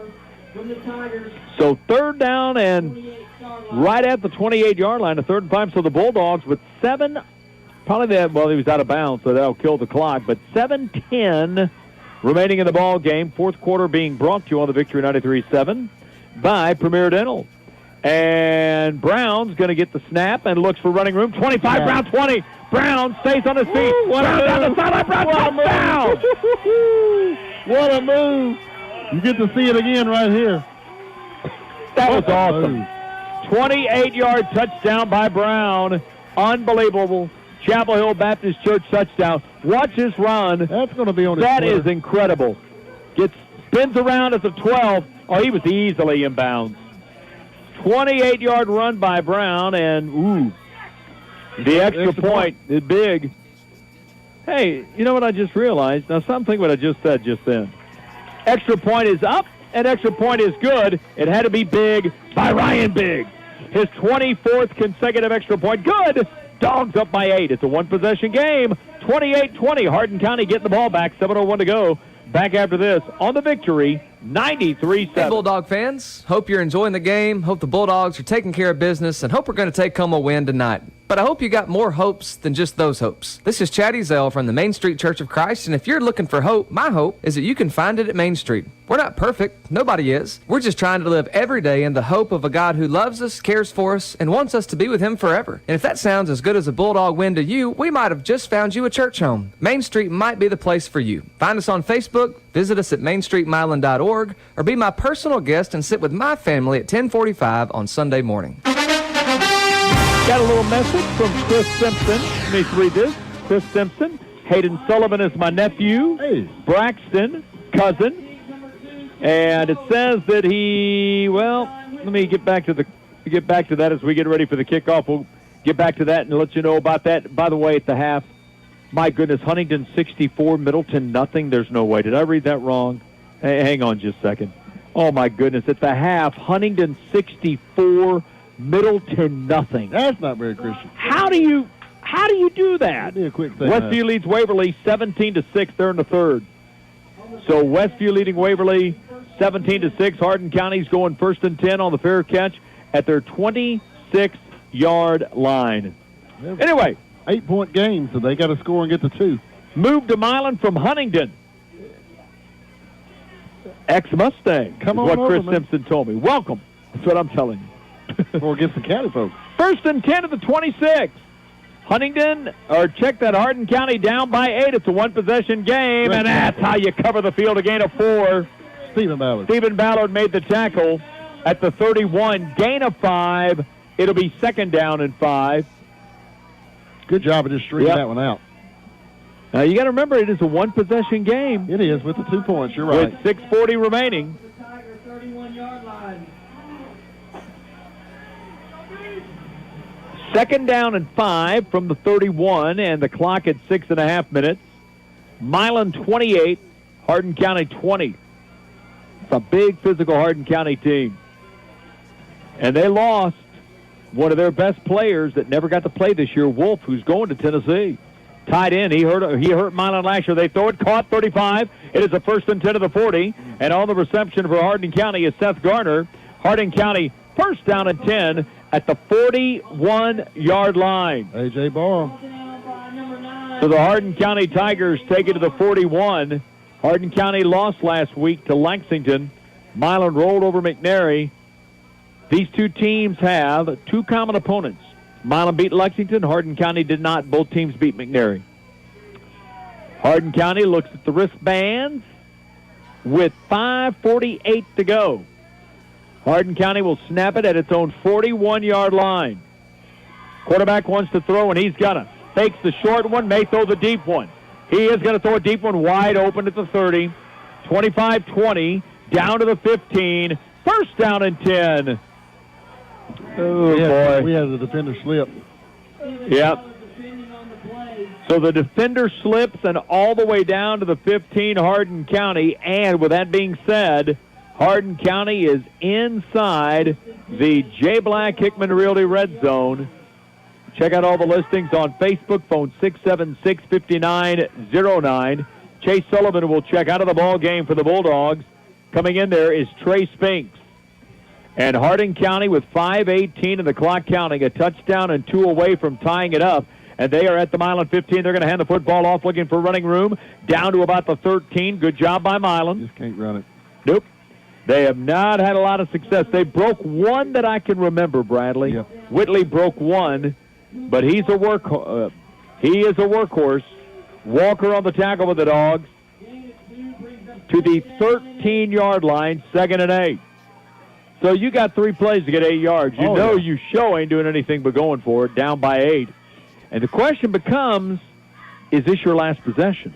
Speaker 3: from the Tigers.
Speaker 1: So third down and right at the 28-yard line, a 3rd and 5. So the Bulldogs with 7, probably he was out of bounds, so that'll kill the clock, but 7:10 remaining in the ball game. 4th quarter being brought to you on the Victory 93.7 by Premier Dental. And Brown's going to get the snap and looks for running room. 25, Brown 20. Brown stays on his feet. Brown down the sideline. Brown touchdown.
Speaker 2: What a move. You get to see it again right here.
Speaker 1: That was awesome. 28-yard touchdown by Brown. Unbelievable. Chapel Hill Baptist Church touchdown. Watch this run.
Speaker 2: That's going to be on his
Speaker 1: That
Speaker 2: Twitter.
Speaker 1: is incredible. Spins around at the 12. Oh, he was easily in bounds. 28-yard run by Brown, and the extra point is big. Hey, you know what I just realized? Now, something what I just said just then. Extra point is up, and extra point is good. It had to be big by Ryan Biggs. His 24th consecutive extra point. Good. Dogs up by 8. It's a one-possession game. 28-20. Hardin County getting the ball back. 7:01 to go. Back after this on the Victory 93.7.
Speaker 9: Hey, Bulldog fans. Hope you're enjoying the game. Hope the Bulldogs are taking care of business, and hope we're going to take home a win tonight. But I hope you got more hopes than just those hopes. This is Chatty Zell from the Main Street Church of Christ, and if you're looking for hope, my hope is that you can find it at Main Street. We're not perfect. Nobody is. We're just trying to live every day in the hope of a God who loves us, cares for us, and wants us to be with Him forever. And if that sounds as good as a Bulldog win to you, we might have just found you a church home. Main Street might be the place for you. Find us on Facebook, visit us at mainstreetmilan.org, or be my personal guest and sit with my family at 10:45 on Sunday morning.
Speaker 1: Got a little message from Chris Simpson. Let me read this. Chris Simpson. Hayden Sullivan is my nephew.
Speaker 2: Hey.
Speaker 1: Braxton, cousin. And it says that let me get back to that as we get ready for the kickoff. We'll get back to that and let you know about that. By the way, at the half, my goodness, Huntington 64, Middleton nothing. There's no way. Did I read that wrong? Hey, hang on just a second. Oh, my goodness. At the half, Huntington 64, Middleton nothing.
Speaker 2: That's not very Christian.
Speaker 1: How do you do that?
Speaker 2: That'd be a quick thing.
Speaker 1: Westview leads Waverly 17-6. They're in the 3rd. So Westview leading Waverly 17-6. Hardin County's going 1st and 10 on the fair catch at their 26-yard line. Anyway,
Speaker 2: 8-point game, so they got to score and get to 2.
Speaker 1: Move to Milan from Huntington. Ex-Mustang.
Speaker 2: Come
Speaker 1: is
Speaker 2: on
Speaker 1: what
Speaker 2: over,
Speaker 1: Chris
Speaker 2: man.
Speaker 1: Simpson told me. Welcome. That's what I'm telling you.
Speaker 2: Or against the county folks.
Speaker 1: 1st and 10 at the 26. Huntington, or check that, Hardin County down by 8. It's a one-possession game, and that's how you cover the field. A gain of 4.
Speaker 2: Stephen
Speaker 1: Ballard made the tackle at the 31. Gain of 5. It'll be 2nd down and 5.
Speaker 2: Good job of just stringing that one out.
Speaker 1: Now, you got to remember, it is a one-possession game.
Speaker 2: It is, with the 2 points. You're right.
Speaker 1: With 6:40 remaining.
Speaker 3: The Tiger 31-yard line.
Speaker 1: 2nd down and 5 from the 31, and the clock at 6.5 minutes. Milan 28, Hardin County 20. It's a big physical Hardin County team. And they lost one of their best players that never got to play this year, Wolf, who's going to Tennessee. Tied in. He hurt Milan last year. They throw it, caught 35. It is a 1st and 10 to the 40. And on the reception for Hardin County is Seth Garner. Hardin County 1st down and 10 at the 41-yard line.
Speaker 2: A.J. Barham.
Speaker 1: So the Hardin County Tigers take it to the 41. Hardin County lost last week to Lexington. Milan rolled over McNary. These two teams have two common opponents. Milan beat Lexington. Hardin County did not. Both teams beat McNary. Hardin County looks at the wristbands with 5:48 to go. Hardin County will snap it at its own 41-yard line. Quarterback wants to throw, and he's gonna. Fakes the short one, may throw the deep one. He is going to throw a deep one wide open at the 30. 25-20, down to the 15. First down and 10. Oh, boy.
Speaker 2: We had the defender slip.
Speaker 1: Yep. So the defender slips and all the way down to the 15, Hardin County. And with that being said, Hardin County is inside the J. Black Hickman Realty Red Zone. Check out all the listings on Facebook, phone 676-5909. Chase Sullivan will check out of the ball game for the Bulldogs. Coming in there is Trey Spinks. And Hardin County with 5:18 and the clock counting, a touchdown and 2 away from tying it up. And they are at the Milan 15. They're going to hand the football off, looking for running room, down to about the 13. Good job by Milan.
Speaker 2: Just can't run it.
Speaker 1: Nope. They have not had a lot of success. They broke one that I can remember, Bradley.
Speaker 2: Yep.
Speaker 1: Whitley broke one, but he is a workhorse. Walker on the tackle with the Dogs to the 13-yard line, 2nd and 8. So you got 3 plays to get 8 yards. You know you show ain't doing anything but going for it, down by 8. And the question becomes, is this your last possession?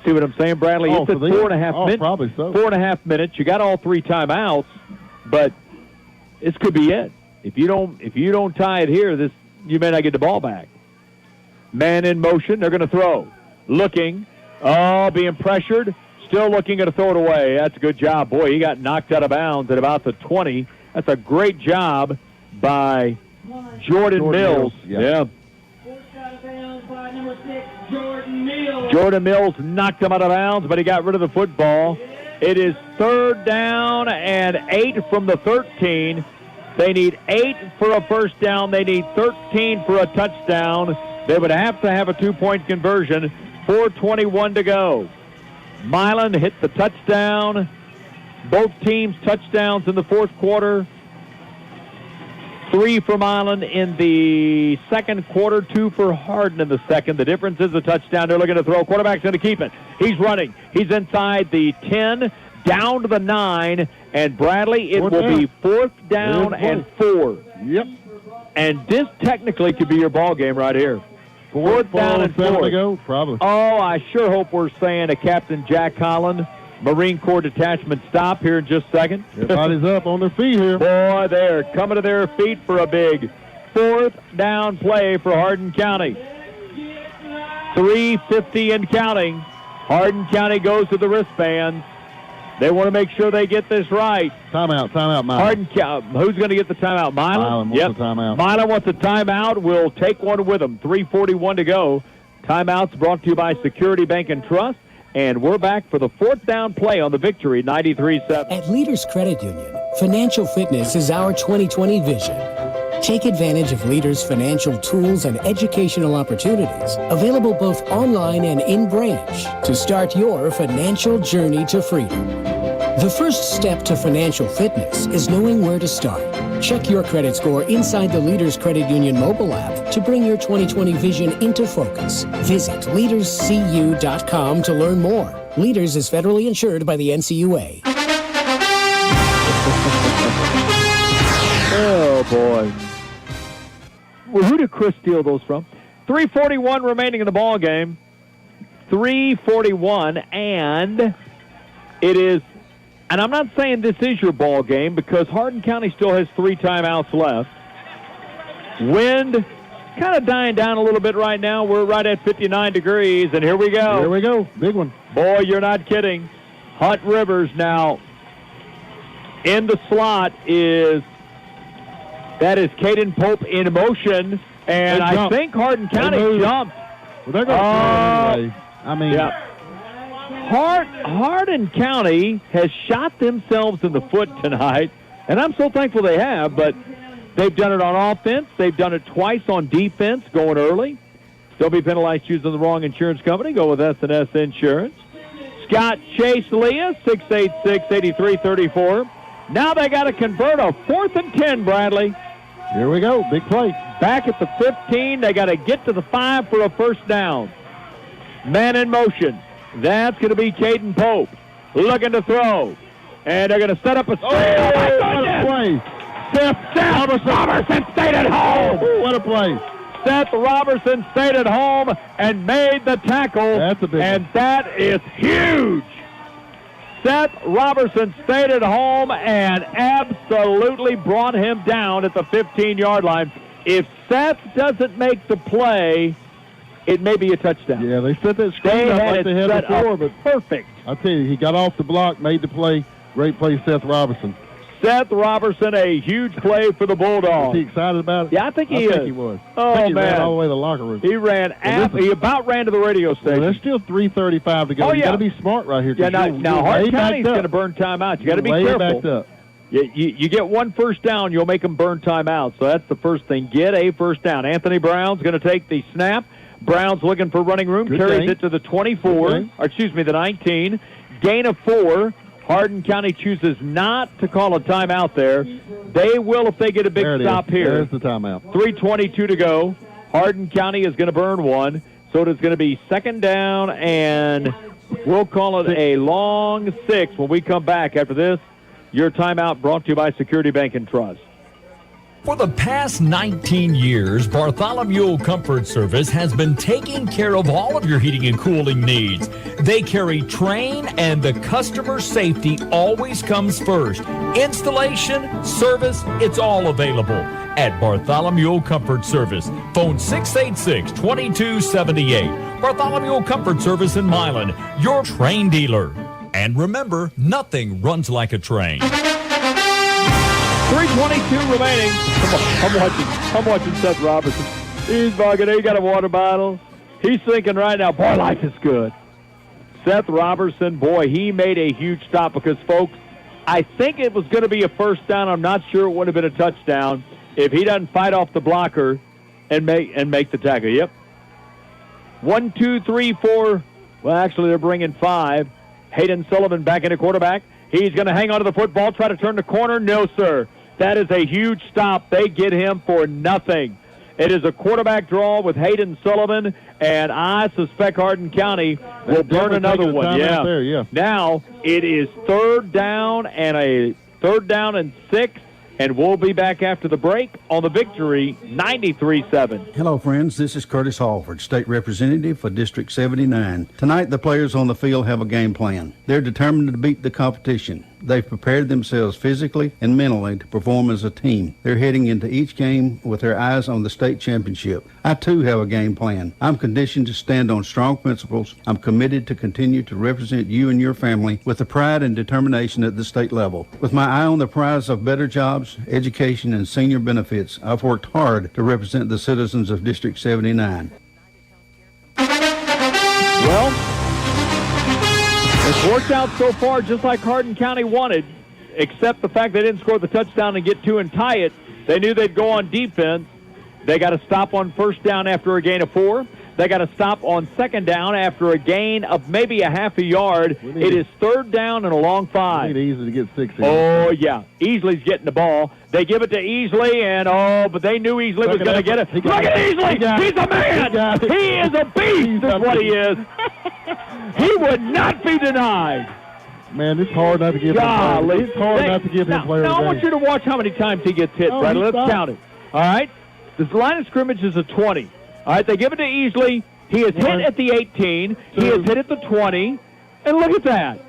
Speaker 1: See what I'm saying, Bradley? It's at 4.5 minutes.
Speaker 2: Probably so.
Speaker 1: 4.5 minutes. You got all 3 timeouts, but this could be it. If you don't tie it here, you may not get the ball back. Man in motion. They're going to throw. Looking. Being pressured. Still looking to throw it away. That's a good job. Boy, he got knocked out of bounds at about the 20. That's a great job by Jordan Mills. Yeah. Jordan Mills knocked him out of bounds, but he got rid of the football. It is 3rd down and 8 from the 13. They need 8 for a first down. They need 13 for a touchdown. They would have to have a 2-point conversion. 4:21 to go. Milan hit the touchdown. Both teams touchdowns in the fourth quarter. 3 for Milan in the second quarter, 2 for Hardin in the second. The difference is a touchdown. They're looking to throw. Quarterback's going to keep it. He's running. He's inside the 10, down to the 9, and Bradley, it will be 4th down and 4.
Speaker 2: Yep.
Speaker 1: And this technically could be your ball game right here. 4th down and 4
Speaker 2: to go, probably.
Speaker 1: Oh, I sure hope we're saying a Captain Jack Holland Marine Corps detachment stop here in just a second.
Speaker 2: Everybody's up on their feet here.
Speaker 1: Boy, they're coming to their feet for a big 4th down play for Hardin County. 3:50 and counting. Hardin County goes to the wristbands. They want to make sure they get this right.
Speaker 2: Timeout, Milan.
Speaker 1: Who's going to get the timeout? Milan?
Speaker 2: Milan wants a timeout.
Speaker 1: Milan wants a timeout. We'll take one with them. 3:41 to go. Timeouts brought to you by Security Bank and Trust. And we're back for the 4th down play on the Victory 93-7.
Speaker 7: At Leaders Credit Union, financial fitness is our 2020 vision. Take advantage of Leaders' financial tools and educational opportunities, available both online and in branch, to start your financial journey to freedom. The first step to financial fitness is knowing where to start. Check your credit score inside the Leaders Credit Union mobile app to bring your 2020 vision into focus. Visit leaderscu.com to learn more. Leaders is federally insured by the NCUA.
Speaker 1: Oh, boy. Well, who did Chris steal those from? 3:41 remaining in the ball game. 3:41, and it is. And I'm not saying this is your ball game because Hardin County still has 3 timeouts left. Wind kind of dying down a little bit right now. We're right at 59 degrees, and here we go.
Speaker 2: Here we go. Big one.
Speaker 1: Boy, you're not kidding. Hunt Rivers now in the slot is Caden Pope in motion, and I think Hardin County jumped.
Speaker 2: Well, they're going to anyway. I mean,
Speaker 1: yeah. Hardin County has shot themselves in the foot tonight, and I'm so thankful they have, but they've done it on offense. They've done it twice on defense, going early. Still be penalized choosing the wrong insurance company. Go with S&S Insurance. Scott Chase Leah, 686-8334. Now they got to convert a 4th and 10, Bradley.
Speaker 2: Here we go. Big play.
Speaker 1: Back at the 15. They got to get to the 5 for a first down. Man in motion. That's going to be Caden Pope looking to throw. And they're going to set up a screen. Oh,
Speaker 2: what a play.
Speaker 1: Seth Robertson stayed at home.
Speaker 2: What a play.
Speaker 1: Seth Robertson stayed at home and made the tackle.
Speaker 2: That's a big
Speaker 1: and
Speaker 2: one.
Speaker 1: that is huge. Seth Robertson stayed at home and absolutely brought him down at the 15-yard line. If Seth doesn't make the play, it may be a touchdown.
Speaker 2: Yeah, they set that screen up like they had before, but
Speaker 1: perfect.
Speaker 2: I'll tell you, he got off the block, made the play. Great play, Seth Robertson.
Speaker 1: Seth Robertson, a huge play for the Bulldogs.
Speaker 2: Was he excited about it?
Speaker 1: Yeah, I think he is.
Speaker 2: I think he was.
Speaker 1: Oh,
Speaker 2: I think he
Speaker 1: man.
Speaker 2: ran all the way to the locker room.
Speaker 1: He ran. He about ran to the radio station.
Speaker 2: Well, there's still 3:35 to go.
Speaker 1: Oh,
Speaker 2: You
Speaker 1: yeah.
Speaker 2: got to be smart right here.
Speaker 1: Yeah, now Hardin County's going to
Speaker 2: to
Speaker 1: burn timeouts. You got to be
Speaker 2: way
Speaker 1: careful.
Speaker 2: backed up.
Speaker 1: You get one first down, you'll make them burn timeout. So that's the first thing. Get a first down. Anthony Brown's going to take the snap. Brown's looking for running room.
Speaker 2: Good
Speaker 1: Carries
Speaker 2: game.
Speaker 1: it to the 24,
Speaker 2: Good game.
Speaker 1: the 19. Gain of 4. Hardin County chooses not to call a timeout there. They will if they get a big
Speaker 2: There it
Speaker 1: stop
Speaker 2: is.
Speaker 1: here.
Speaker 2: There's the timeout.
Speaker 1: 3:22 to go. Hardin County is going to burn one. So it is going to be second down, and we'll call it a long 6 when we come back after this. Your timeout brought to you by Security Bank and Trust.
Speaker 6: For the past 19 years, Bartholomew Comfort Service has been taking care of all of your heating and cooling needs. They carry Train, and the customer safety always comes first. Installation, service, it's all available at Bartholomew Comfort Service. Phone 686-2278. Bartholomew Comfort Service in Milan, your Train dealer. And remember, nothing runs like a train.
Speaker 1: 3:22 remaining. Come on, I'm watching Seth Robertson. He's bugging. He got a water bottle. He's thinking right now, boy, life is good. Seth Robertson, boy, he made a huge stop because, folks, I think it was going to be a first down. I'm not sure it would have been a touchdown if he doesn't fight off the blocker and make the tackle. Yep. 1, 2, 3, 4. Well, actually, they're bringing 5. Hayden Sullivan back into quarterback. He's going to hang on to the football, try to turn the corner. No, sir. That is a huge stop. They get him for nothing. It is a quarterback draw with Hayden Sullivan, and I suspect Hardin County will burn another one. Yeah.
Speaker 2: There, yeah.
Speaker 1: Now it is third down and 6, and we'll be back after the break on the Victory 93-7.
Speaker 8: Hello, friends. This is Curtis Halford, State Representative for District 79. Tonight, the players on the field have a game plan. They're determined to beat the competition. They've prepared themselves physically and mentally to perform as a team. They're heading into each game with their eyes on the state championship. I, too, have a game plan. I'm conditioned to stand on strong principles. I'm committed to continue to represent you and your family with the pride and determination at the state level. With my eye on the prize of better jobs, education, and senior benefits, I've worked hard to represent the citizens of District 79.
Speaker 1: Well, it's worked out so far just like Hardin County wanted, except the fact they didn't score the touchdown and get 2 and tie it. They knew they'd go on defense. They got to stop on first down after a gain of 4. They got to stop on second down after a gain of maybe a half a yard. It is third down and a long 5.
Speaker 2: We need Easley to get 6 here.
Speaker 1: Oh, yeah. Easley's getting the ball. They give it to Easley, and but they knew Easley was going to get it. Look at Easley! He's a man! He is a beast, is what he is. He would not be denied.
Speaker 2: Man, it's hard not to give him player. It's hard not to give him player.
Speaker 1: Now I want you to watch how many times he gets hit, Bradley. Let's count it. All right? This line of scrimmage is a 20. All right, they give it to Easley. He is hit at the 18. He is hit at the 20. And look at that.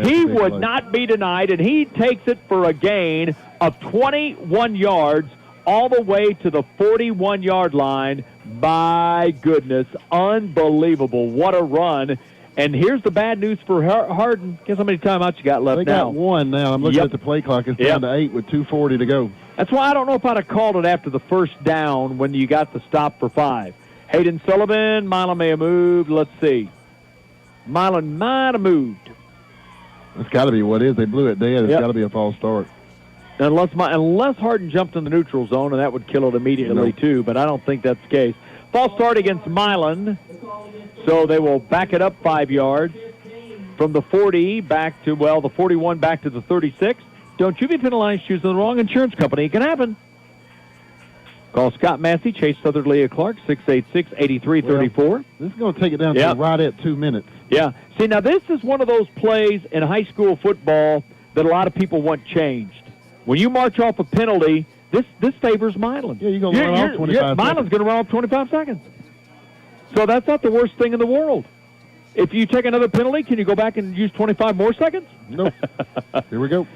Speaker 1: He would not be denied, and he takes it for a gain of 21 yards all the way to the 41-yard line. My goodness, unbelievable. What a run. And here's the bad news for Hardin. Guess how many timeouts you got left now?
Speaker 2: They got 1 now. I'm looking at the play clock. It's down to 8 with 2:40 to go.
Speaker 1: That's why I don't know if I'd have called it after the first down when you got the stop for 5. Hayden Sullivan, Milan may have moved. Let's see. Milan might have moved.
Speaker 2: That's got to be what it is. They blew it dead. It's got to be a false start.
Speaker 1: Unless Hardin jumped in the neutral zone, and that would kill it immediately too, but I don't think that's the case. False start against Milan, so they will back it up 5 yards from the 40 back to, the 41 back to the 36. Don't you be penalized choosing the wrong insurance company. It can happen. Call Scott Massey, Chase Southern Leah Clark, 686-8334.
Speaker 2: Well, this is going to take it down to right at 2 minutes.
Speaker 1: Yeah. See, now this is one of those plays in high school football that a lot of people want changed. When you march off a penalty, this favors Milan.
Speaker 2: Yeah, you're going to run off 25 seconds.
Speaker 1: Milan's going to run off 25 seconds. So that's not the worst thing in the world. If you take another penalty, can you go back and use 25 more seconds?
Speaker 2: Nope. Here we go.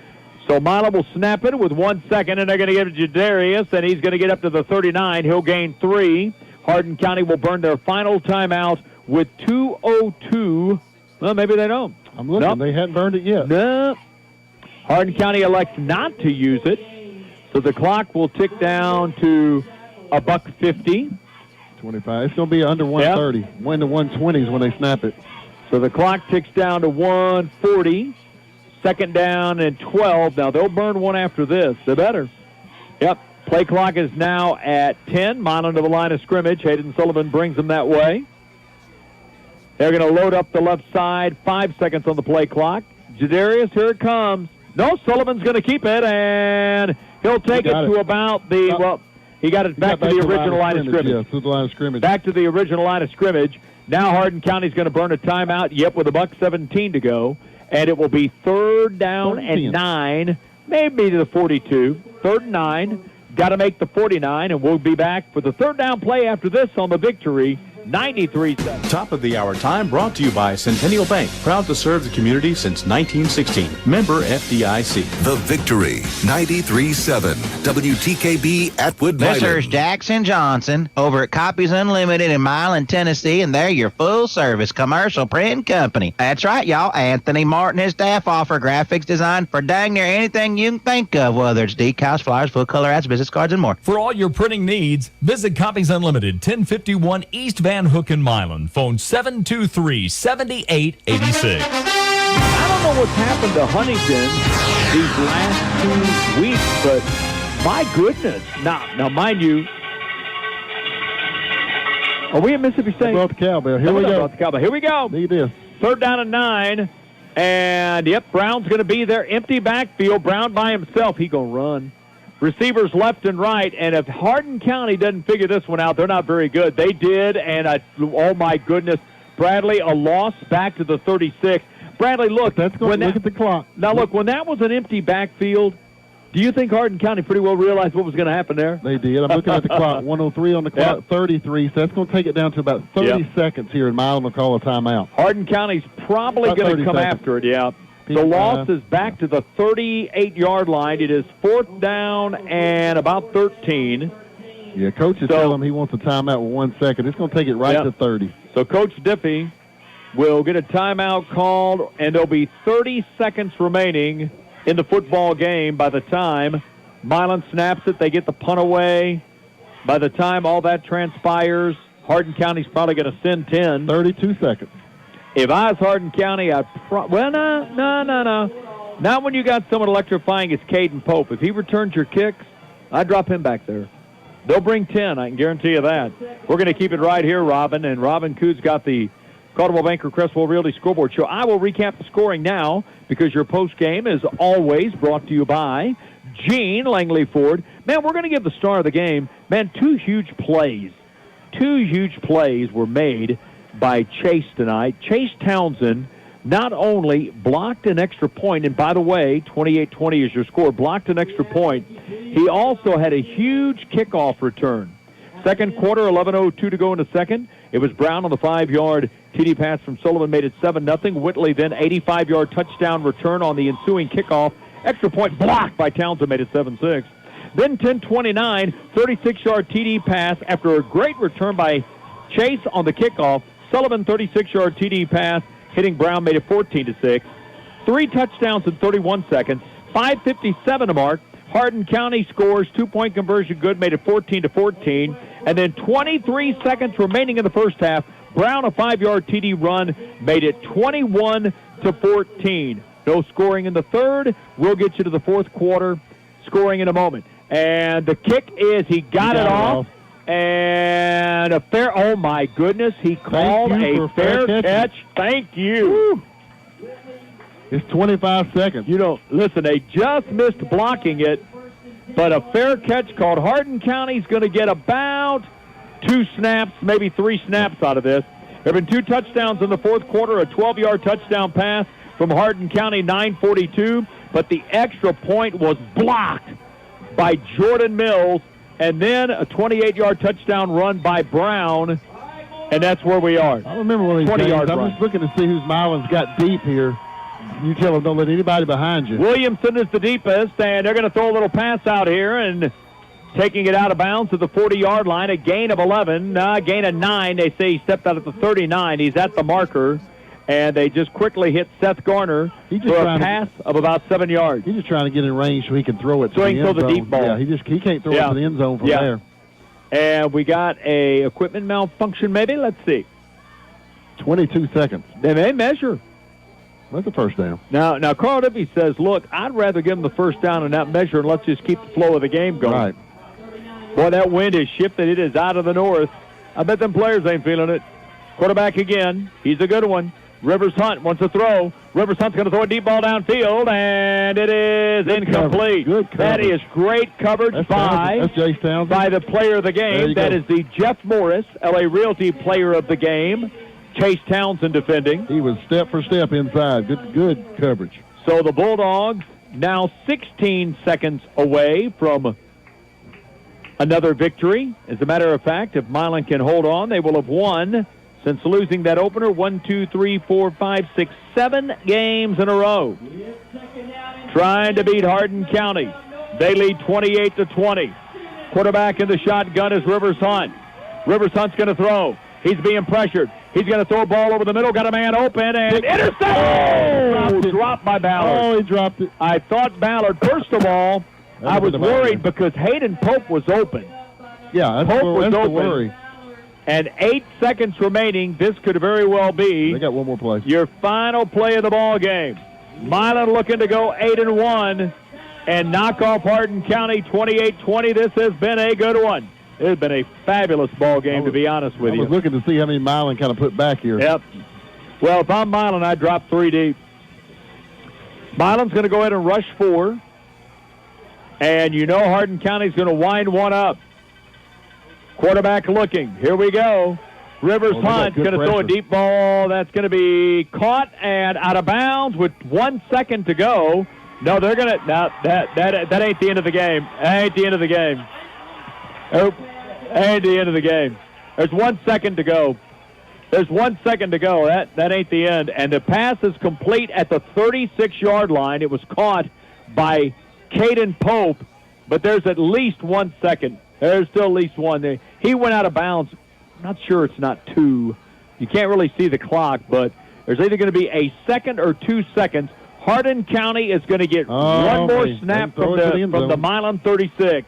Speaker 1: So Milan will snap it with 1 second, and they're going to give it to Jadarius, and he's going to get up to the 39. He'll gain 3. Hardin County will burn their final timeout with 2:02. Well, maybe they don't.
Speaker 2: I'm looking. Nope. They hadn't burned it yet.
Speaker 1: No. Hardin County elects not to use it, so the clock will tick down to $1.50.
Speaker 2: 25. It's going to be under 130. Yep. 1 to 120s when they snap it.
Speaker 1: So the clock ticks down to 140. Second down and 12. Now, they'll burn one after this. They better. Yep. Play clock is now at 10. Milan to the line of scrimmage. Hayden Sullivan brings them that way. They're going to load up the left side. 5 seconds on the play clock. Jadarius, here it comes. No, Sullivan's going to keep it, and he'll take it to about the, well, he got it back to the original line of scrimmage.
Speaker 2: Yeah, to the line of scrimmage.
Speaker 1: Back to the original line of scrimmage. Now Hardin County's going to burn a timeout, with $1:17 to go, and it will be third down and 9, maybe to the 42. Third and 9. Got to make the 49, and we'll be back for the third down play after this on the Victory. 93-7.
Speaker 22: Top of the hour time brought to you by Centennial Bank. Proud to serve the community since 1916. Member FDIC.
Speaker 23: The Victory. 93.7. WTKB Atwood
Speaker 10: This
Speaker 23: Milan.
Speaker 10: is Jackson Johnson over at Copies Unlimited in Milan, Tennessee, and they're your full-service commercial printing company. That's right, y'all. Anthony Martin and his staff offer graphics design for dang near anything you can think of, whether it's decals, flyers, full-color ads, business cards, and more.
Speaker 6: For all your printing needs, visit Copies Unlimited, 1051 East Van Hook in Milan. Phone 723-7886.
Speaker 1: I don't know what's happened to Huntington these last 2 weeks, but my goodness. Now, mind you, are we at Mississippi State?
Speaker 2: About the cowbell. Here we go.
Speaker 1: Here we go.
Speaker 2: Need this.
Speaker 1: Third down and 9. And, Brown's going to be there. Empty backfield. Brown by himself. He going to run. Receivers left and right, and if Hardin County doesn't figure this one out, they're not very good. They did, and oh my goodness, Bradley, a loss back to the 36. Bradley, look.
Speaker 2: That's going to look at the clock.
Speaker 1: Now, look, when that was an empty backfield, do you think Hardin County pretty well realized what was going to happen there?
Speaker 2: They did. I'm looking at the clock. 103 on the clock, 33. So that's going to take it down to about 30 seconds here, and Milan will call a timeout.
Speaker 1: Hardin County's probably going to come after it, The loss is back to the 38-yard line. It is fourth down and about 13.
Speaker 2: Yeah, Coach is telling him he wants a timeout with 1 second. It's going to take it right to 30.
Speaker 1: So Coach Diffie will get a timeout called, and there'll be 30 seconds remaining in the football game by the time Milan snaps it. They get the punt away. By the time all that transpires, Hardin County's probably going to send 10.
Speaker 2: 32 seconds.
Speaker 1: If I was Hardin County, I'd no. Not when you got someone electrifying as Caden Pope. If he returns your kicks, I'd drop him back there. They'll bring 10, I can guarantee you that. We're going to keep it right here, Robin, and Robin Coo's got the Caldwell Banker Crestwell Realty Scoreboard Show. I will recap the scoring now because your post game is always brought to you by Gene Langley Ford. Man, we're going to give the star of the game. Man, 2 huge plays. 2 huge plays were made by Chase tonight. Chase Townsend not only blocked an extra point, and by the way, 28-20 is your score, blocked an extra point, he also had a huge kickoff return. Second quarter, 11:02 to go in the second. It was Brown on the 5-yard TD pass from Sullivan, made it 7-0. Whitley then 85-yard touchdown return on the ensuing kickoff. Extra point blocked by Townsend, made it 7-6. Then 10:29, 36-yard TD pass after a great return by Chase on the kickoff. Sullivan, 36-yard TD pass, hitting Brown, made it 14-6. 3 touchdowns in 31 seconds. 5:57 to mark. Hardin County scores, 2-point conversion good, made it 14-14. And then 23 seconds remaining in the first half. Brown, a 5-yard TD run, made it 21-14. No scoring in the third. We'll get you to the fourth quarter scoring in a moment. And the kick is he got it off. And a fair, oh my goodness, he called a fair catch. Thank you.
Speaker 2: It's 25 seconds.
Speaker 1: You know, listen, they just missed blocking it, but a fair catch called. Hardin County's going to get about 2 snaps, maybe 3 snaps out of this. There have been 2 touchdowns in the fourth quarter, a 12-yard touchdown pass from Hardin County, 9:42, but the extra point was blocked by Jordan Mills, and then a 28-yard touchdown run by Brown, and that's where we are.
Speaker 2: I remember one of these games. I'm just looking to see who's Milan's got deep here. You tell them don't let anybody behind you.
Speaker 1: Williamson is the deepest, and they're going to throw a little pass out here, and taking it out of bounds to the 40-yard line, a gain of 11, gain of 9. They say he stepped out at the 39. He's at the marker, and they just quickly hit Seth Garner for a pass of about 7 yards.
Speaker 2: He's just trying to get in range so he can throw it.
Speaker 1: So he can throw the deep ball.
Speaker 2: Yeah, he can't throw it to the end zone from there.
Speaker 1: And we got a equipment malfunction, maybe. Let's see.
Speaker 2: 22 seconds.
Speaker 1: They may measure.
Speaker 2: That's a first down.
Speaker 1: Now, Carl Dippy says, look, I'd rather give them the first down and not measure, and let's just keep the flow of the game going.
Speaker 2: Right.
Speaker 1: Boy, that wind is shifted. It is out of the north. I bet them players ain't feeling it. Quarterback again. He's a good one. Rivers Hunt wants to throw. Rivers Hunt's going to throw a deep ball downfield, and it is incomplete.
Speaker 2: Good coverage.
Speaker 1: That is great coverage by the player of the game. That is the Jeff Morris, LA Realty player of the game. Chase Townsend defending.
Speaker 2: He was step for step inside. Good coverage.
Speaker 1: So the Bulldogs now 16 seconds away from another victory. As a matter of fact, if Milan can hold on, they will have won since losing that opener 1, 2, 3, 4, 5, 6, 7 games in a row. Trying to beat Hardin County. They lead 28-20. Quarterback in the shotgun is Rivers Hunt. Rivers Hunt's going to throw. He's being pressured. He's going to throw a ball over the middle. Got a man open and intercepted. Dropped by Ballard.
Speaker 2: Oh, he dropped it.
Speaker 1: I thought Ballard, first of all, I was worried because Hayden Pope was open.
Speaker 2: Yeah,
Speaker 1: Pope was
Speaker 2: the
Speaker 1: open.
Speaker 2: worry.
Speaker 1: And 8 seconds remaining. This could very well be.
Speaker 2: They got one more play.
Speaker 1: Your final play of the ball game. Milan looking to go 8-1 and knock off Hardin County 28-20. This has been a good one. It has been a fabulous ball game, to be honest with you.
Speaker 2: I was looking to see how many Milan kind of put back here.
Speaker 1: Yep. Well, if I'm Milan, I'd drop 3 deep. Milan's going to go ahead and rush 4. And you know Hardin County's going to wind one up. Quarterback looking. Here we go. Rivers Hunt's going to throw a deep ball. That's going to be caught and out of bounds with 1 second to go. No, they're going to. No, that ain't the end of the game. That ain't the end of the game. Oh, ain't the end of the game. There's 1 second to go. There's 1 second to go. That ain't the end. And the pass is complete at the 36-yard line. It was caught by Caden Pope, but there's at least 1 second. There's still at least one there. He went out of bounds. I'm not sure it's not 2. You can't really see the clock, but there's either going to be a second or 2 seconds. Hardin County is going to get one more snap from the Milan 36.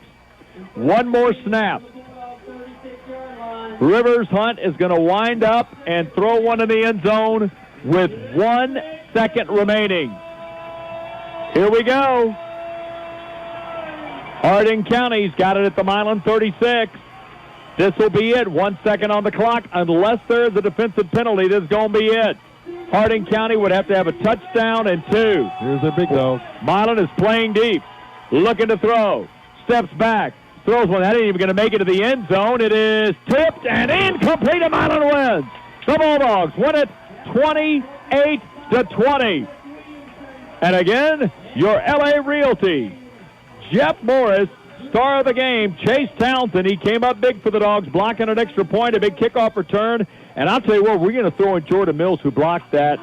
Speaker 1: One more snap. Rivers Hunt is going to wind up and throw one in the end zone with 1 second remaining. Here we go. Hardin County's got it at the Milan 36. This will be it. 1 second on the clock. Unless there is a defensive penalty, this is going to be it. Hardin County would have to have a touchdown and 2.
Speaker 2: Here's their big dog.
Speaker 1: Milan is playing deep. Looking to throw. Steps back. Throws one. That ain't even going to make it to the end zone. It is tipped and incomplete. And Milan wins. The Bulldogs win it 28-20. And again, your LA Realty. Jeff Morris, star of the game. Chase Townsend, he came up big for the Dogs, blocking an extra point, a big kickoff return. And I'll tell you what, we're going to throw in Jordan Mills, who blocked that.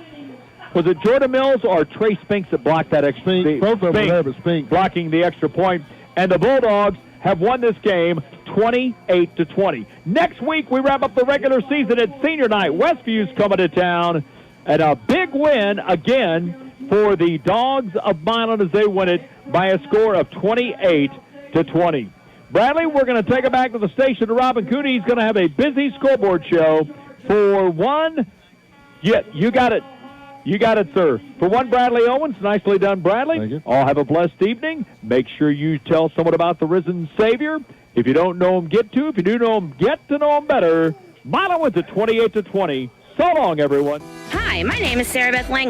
Speaker 1: Was it Jordan Mills or Trey Spinks that blocked that extra point?
Speaker 2: Both of them there, but Spinks
Speaker 1: blocking the extra point. And the Bulldogs have won this game 28-20. Next week, we wrap up the regular season at senior night. Westview's coming to town. And a big win again for the Dogs of Milan as they win it by a score of 28-20. Bradley, we're going to take it back to the station to Robin Cooney. He's going to have a busy scoreboard show for one. Yeah, you got it. You got it, sir. For one, Bradley Owens. Nicely done, Bradley.
Speaker 2: Thank you.
Speaker 1: All have a blessed evening. Make sure you tell someone about the risen Savior. If you don't know him, get to. If you do know him, get to know him better. Milan wins at 28-20. So long, everyone.
Speaker 21: Hi, my name is Sarah Beth Lang.